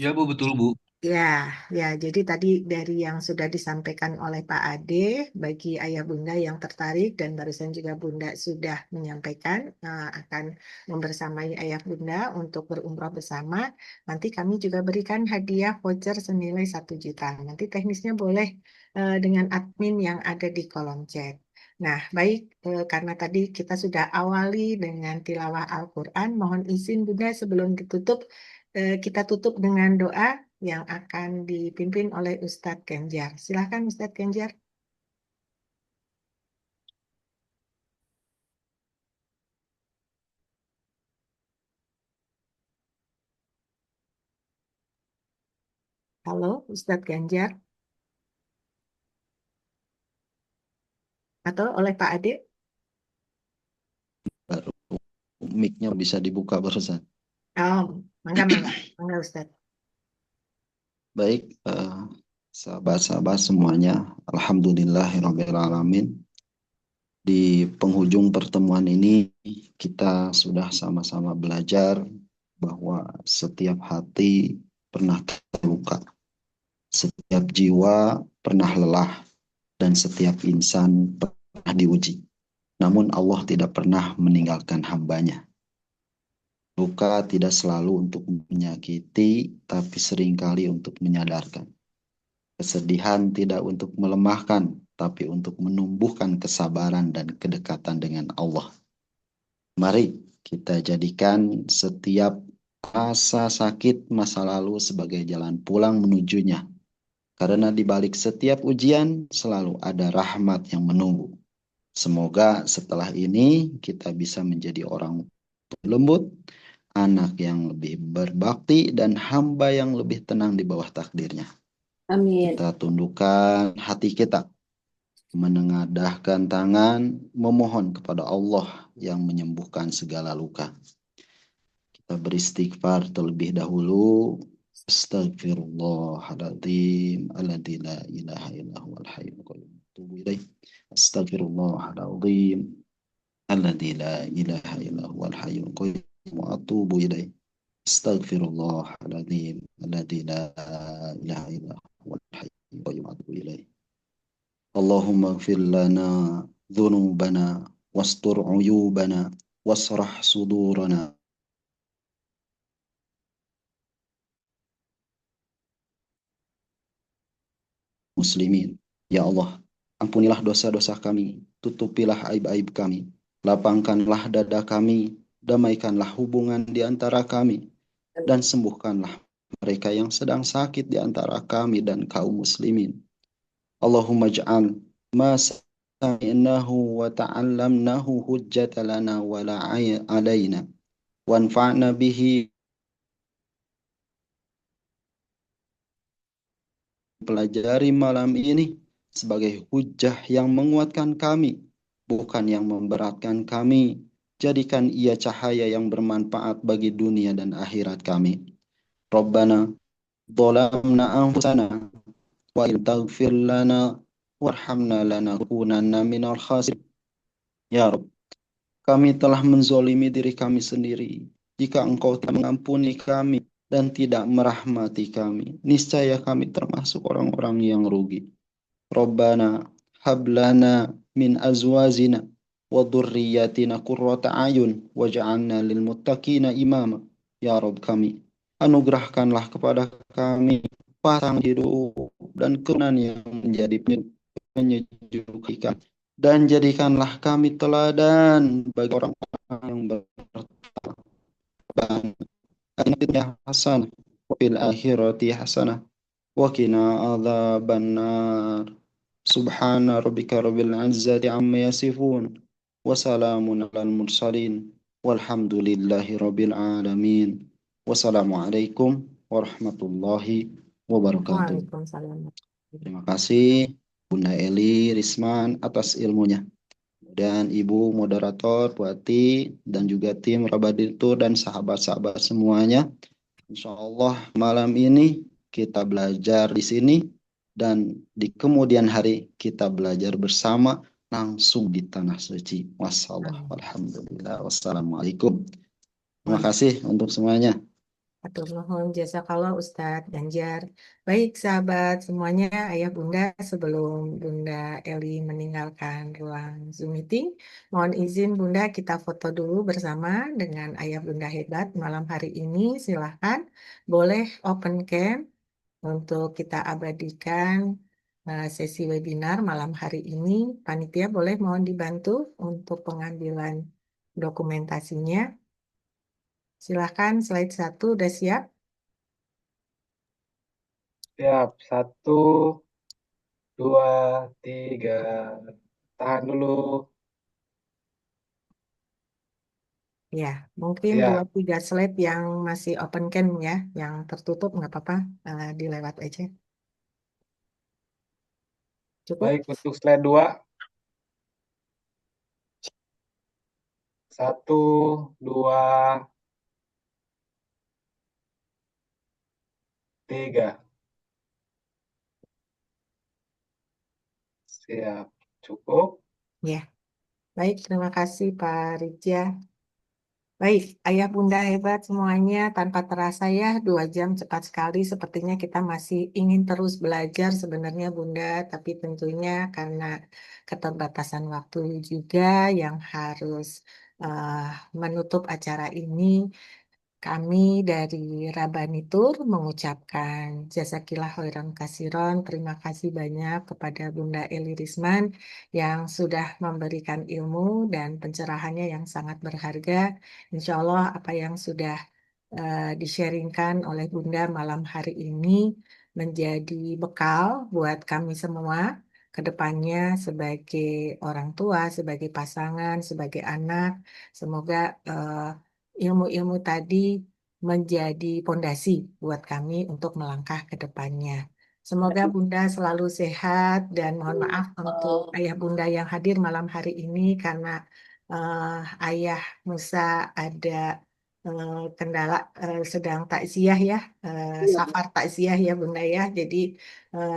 [SPEAKER 5] Ya Bu, betul Bu.
[SPEAKER 2] Ya, jadi tadi dari yang sudah disampaikan oleh Pak Ade, bagi ayah bunda yang tertarik dan barusan juga bunda sudah menyampaikan akan membersamai ayah bunda untuk berumrah bersama, nanti kami juga berikan hadiah voucher senilai 1 juta. Nanti teknisnya boleh dengan admin yang ada di kolom chat. Nah, baik, karena tadi kita sudah awali dengan tilawah Al-Quran, mohon izin bunda sebelum ditutup, kita tutup dengan doa yang akan dipimpin oleh Ustadz Genjar. Silakan Ustadz Genjar. Halo Ustadz Genjar. Atau oleh Pak Ade?
[SPEAKER 9] Baru mic-nya bisa dibuka barusan.
[SPEAKER 2] Oh, mangga Ustadz.
[SPEAKER 9] Baik, sahabat-sahabat semuanya, alhamdulillahirrabbilalamin. Di penghujung pertemuan ini kita sudah sama-sama belajar bahwa setiap hati pernah terluka. Setiap jiwa pernah lelah, dan setiap insan pernah diuji. Namun Allah tidak pernah meninggalkan hambanya. Luka tidak selalu untuk menyakiti, tapi seringkali untuk menyadarkan. Kesedihan tidak untuk melemahkan, tapi untuk menumbuhkan kesabaran dan kedekatan dengan Allah. Mari kita jadikan setiap rasa sakit masa lalu sebagai jalan pulang menujunya. Karena di balik setiap ujian selalu ada rahmat yang menunggu. Semoga setelah ini kita bisa menjadi orang lembut, anak yang lebih berbakti, dan hamba yang lebih tenang di bawah takdirnya.
[SPEAKER 1] Amin.
[SPEAKER 9] Kita tundukkan hati kita, menengadahkan tangan, memohon kepada Allah yang menyembuhkan segala luka. Kita beristighfar terlebih dahulu. Astaghfirullahaladzim, alladzi la ilaha illa huwal hayyul qayyum. Tubu ilaih. Astaghfirullahaladzim, alladzi la ilaha illa huwal hayyul qayyum. Wa atubu ilaih. Astaghfirullahaladzim, alladzi la ilaha illa huwal hayyul qayyum. Wa atubu ilaih. Allahumma ighfir lana dhunubana wastur uyubana wasrah sudurana. Muslimin. Ya Allah, ampunilah dosa-dosa kami, tutupilah aib-aib kami, lapangkanlah dada kami, damaikanlah hubungan di antara kami, dan sembuhkanlah mereka yang sedang sakit di antara kami dan kaum muslimin. Allahumma ja'al ma sami'nahu wa ta'allamnahu hujjata lana wa la alaina, wanfa'na bihi. Pelajari malam ini sebagai hujjah yang menguatkan kami, bukan yang memberatkan kami. Jadikan ia cahaya yang bermanfaat bagi dunia dan akhirat kami. Rabbana dhalamna anfusana wa in taghfir lana warhamna lanakunanna minal khasirin. Ya Rabb, kami telah menzolimi diri kami sendiri. Jika Engkau tak mengampuni kami dan tidak merahmati kami, niscaya kami termasuk orang-orang yang rugi. Rabbana hablana min azwajina wa dhurriyyatina qurrata ayun waj'alna lil muttaqina imama. Ya Rabb kami, anugerahkanlah kepada kami pasangan hidup dan keturunan yang menjadi penyujuk, dan jadikanlah kami teladan bagi orang-orang yang bertakwa. Atina hasanah wa fil akhirati hasanah wa qina adzabannar. Subhana rabbika rabbil izzati amma yasifun wa salamun alal mursalin walhamdulillahi rabbil alamin. Wassalamualaikum warahmatullahi wabarakatuh.
[SPEAKER 2] Waalaikumsalam.
[SPEAKER 9] Terima kasih Bunda Eli Risman atas ilmunya. Dan Ibu Moderator, Bu Ati, dan juga tim Rabaditur dan sahabat-sahabat semuanya. Insya Allah malam ini kita belajar di sini, dan di kemudian hari kita belajar bersama langsung di Tanah Suci. Alhamdulillah. Wassalamualaikum. Terima kasih untuk semuanya.
[SPEAKER 2] Atur nuhun jazakallah Ustadz Ganjar. Baik sahabat semuanya, ayah bunda, sebelum Bunda Eli meninggalkan ruang Zoom meeting, mohon izin bunda kita foto dulu bersama dengan ayah bunda hebat malam hari ini. Silahkan boleh open cam untuk kita abadikan sesi webinar malam hari ini. Panitia boleh mohon dibantu untuk pengambilan dokumentasinya. Silahkan slide 1 udah siap?
[SPEAKER 8] Siap, 1, 2, 3. Tahan dulu.
[SPEAKER 2] Ya, mungkin
[SPEAKER 8] Siap.
[SPEAKER 2] 2-3 slide yang masih open cam ya, yang tertutup nggak apa-apa, dilewat aja. Cukup?
[SPEAKER 8] Baik, untuk slide 2. 1, 2, 3. Siap, cukup.
[SPEAKER 2] Ya, baik, terima kasih Pak Ridja. Baik, ayah bunda hebat semuanya, tanpa terasa ya 2 jam cepat sekali. Sepertinya kita masih ingin terus belajar sebenarnya bunda, tapi tentunya karena keterbatasan waktu juga yang harus eh, menutup acara ini. Kami dari Rabanitur mengucapkan jazakillah khairan kasiron. Terima kasih banyak kepada Bunda Eli Risman yang sudah memberikan ilmu dan pencerahannya yang sangat berharga. Insya Allah apa yang sudah di-sharingkan oleh Bunda malam hari ini menjadi bekal buat kami semua ke depannya sebagai orang tua, sebagai pasangan, sebagai anak. Semoga ilmu-ilmu tadi menjadi pondasi buat kami untuk melangkah ke depannya. Semoga Bunda selalu sehat dan mohon maaf untuk ayah Bunda yang hadir malam hari ini karena ayah Musa ada kendala sedang takziah ya,
[SPEAKER 1] Iya.
[SPEAKER 2] safar takziah ya Bunda ya. Jadi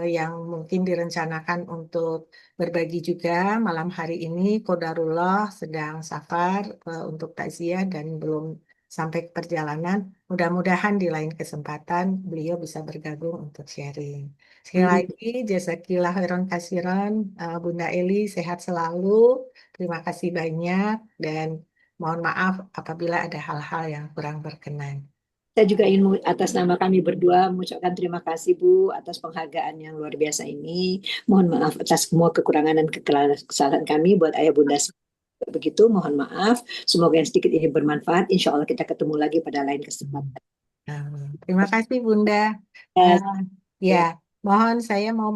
[SPEAKER 2] yang mungkin direncanakan untuk berbagi juga malam hari ini Qadarullah sedang safar untuk takziah dan belum sampai ke perjalanan. Mudah-mudahan di lain kesempatan beliau bisa bergabung untuk sharing. Sekali
[SPEAKER 1] Amin.
[SPEAKER 2] lagi, jazakillah khairan kasiran, Bunda Eli sehat selalu. Terima kasih banyak dan mohon maaf apabila ada hal-hal yang kurang berkenan.
[SPEAKER 1] Saya juga ingin atas nama kami berdua mengucapkan terima kasih Bu atas penghargaan yang luar biasa ini. Mohon maaf atas semua kekurangan dan kesalahan kami buat ayah bunda. Begitu, mohon maaf. Semoga yang sedikit ini bermanfaat. Insya Allah kita ketemu lagi pada lain kesempatan.
[SPEAKER 2] Terima kasih Bunda.
[SPEAKER 1] Ya,
[SPEAKER 2] Ya, mohon saya mau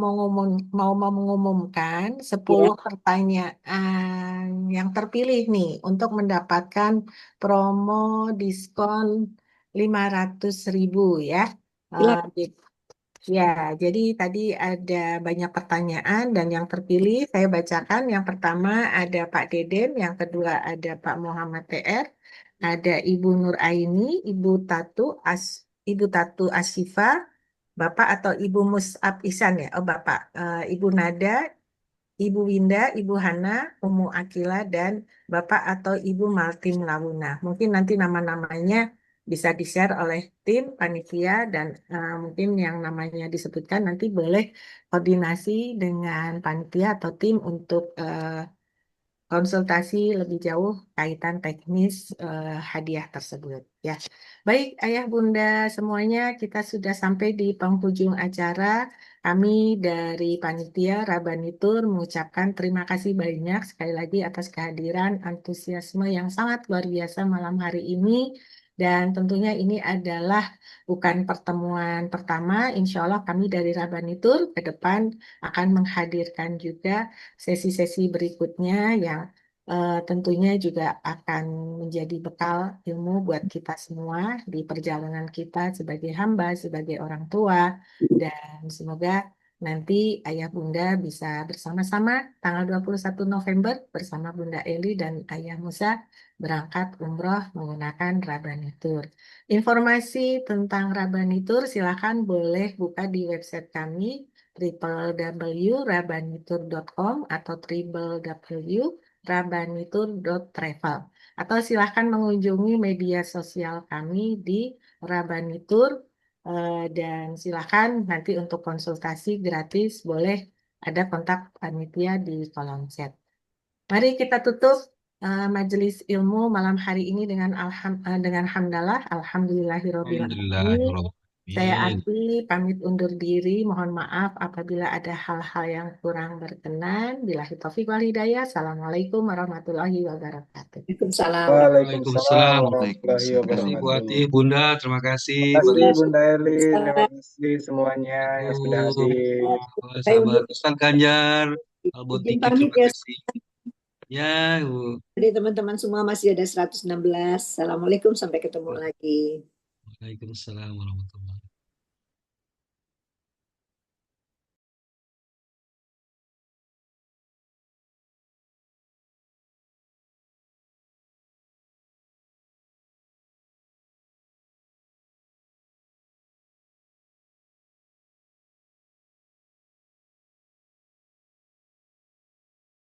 [SPEAKER 2] mengumumkan
[SPEAKER 1] ya.
[SPEAKER 2] 10 pertanyaan yang terpilih nih untuk mendapatkan promo diskon 500.000 ya.
[SPEAKER 1] Silakan.
[SPEAKER 2] Ya, jadi tadi ada banyak pertanyaan dan yang terpilih saya bacakan. Yang pertama ada Pak Deden, yang kedua ada Pak Muhammad TR, ada Ibu Nur Aini, Ibu Tatu Asyifa, Bapak atau Ibu Mus'ab Ihsan ya. Oh Bapak, Ibu Nada, Ibu Winda, Ibu Hana, Umu Akila, dan Bapak atau Ibu Maltin Lawuna. Mungkin nanti nama-namanya bisa di-share oleh tim panitia dan mungkin yang namanya disebutkan nanti boleh koordinasi dengan panitia atau tim untuk konsultasi lebih jauh kaitan teknis hadiah tersebut. Ya, baik Ayah Bunda semuanya, kita sudah sampai di penghujung acara. Kami dari panitia Rabanitur mengucapkan terima kasih banyak sekali lagi atas kehadiran antusiasme yang sangat luar biasa malam hari ini. Dan tentunya ini adalah bukan pertemuan pertama. Insya Allah kami dari Rabanitur ke depan akan menghadirkan juga sesi-sesi berikutnya yang tentunya juga akan menjadi bekal ilmu buat kita semua di perjalanan kita sebagai hamba, sebagai orang tua, dan semoga nanti Ayah Bunda bisa bersama-sama tanggal 21 November bersama Bunda Eli dan Ayah Musa berangkat umroh menggunakan Rabanitur. Informasi tentang Rabanitur silakan boleh buka di website kami www.rabanitur.com atau www.rabanitur.travel atau silahkan mengunjungi media sosial kami di Rabanitur dan silahkan nanti untuk konsultasi gratis boleh ada kontak panitia di kolom chat. Mari kita tutup majelis ilmu malam hari ini dengan hamdalah, alhamdulillahirobbil alamin. Saya
[SPEAKER 5] Alhamdulillahirobbilalamin.
[SPEAKER 2] Ati pamit undur diri. Mohon maaf apabila ada hal-hal yang kurang berkenan. Billahi taufiq wal hidayah. Assalamualaikum warahmatullahi wabarakatuh.
[SPEAKER 1] Waalaikumsalam.
[SPEAKER 7] Waalaikumsalam
[SPEAKER 5] Waalaikumsalam.
[SPEAKER 7] warahmatullahi
[SPEAKER 5] Terima kasih Bu
[SPEAKER 7] wabarakatuh.
[SPEAKER 5] Ati, Bunda, terima kasih.
[SPEAKER 7] Terima kasih Bunda Eli, terima
[SPEAKER 1] Waalaikumsalam.
[SPEAKER 7] kasih semuanya yang sudah
[SPEAKER 5] Assalamualaikum.
[SPEAKER 7] hadir.
[SPEAKER 1] Saya
[SPEAKER 5] Sahabat
[SPEAKER 1] undur.
[SPEAKER 5] Ustaz Ganjar,
[SPEAKER 1] Izin
[SPEAKER 5] Albotiki,
[SPEAKER 1] pamit
[SPEAKER 5] terima
[SPEAKER 1] ya.
[SPEAKER 5] kasih. Ya, Bu.
[SPEAKER 1] Jadi teman-teman semua masih ada 116. Assalamualaikum, sampai ketemu lagi.
[SPEAKER 5] Waalaikumsalam warahmatullahi wabarakatuh.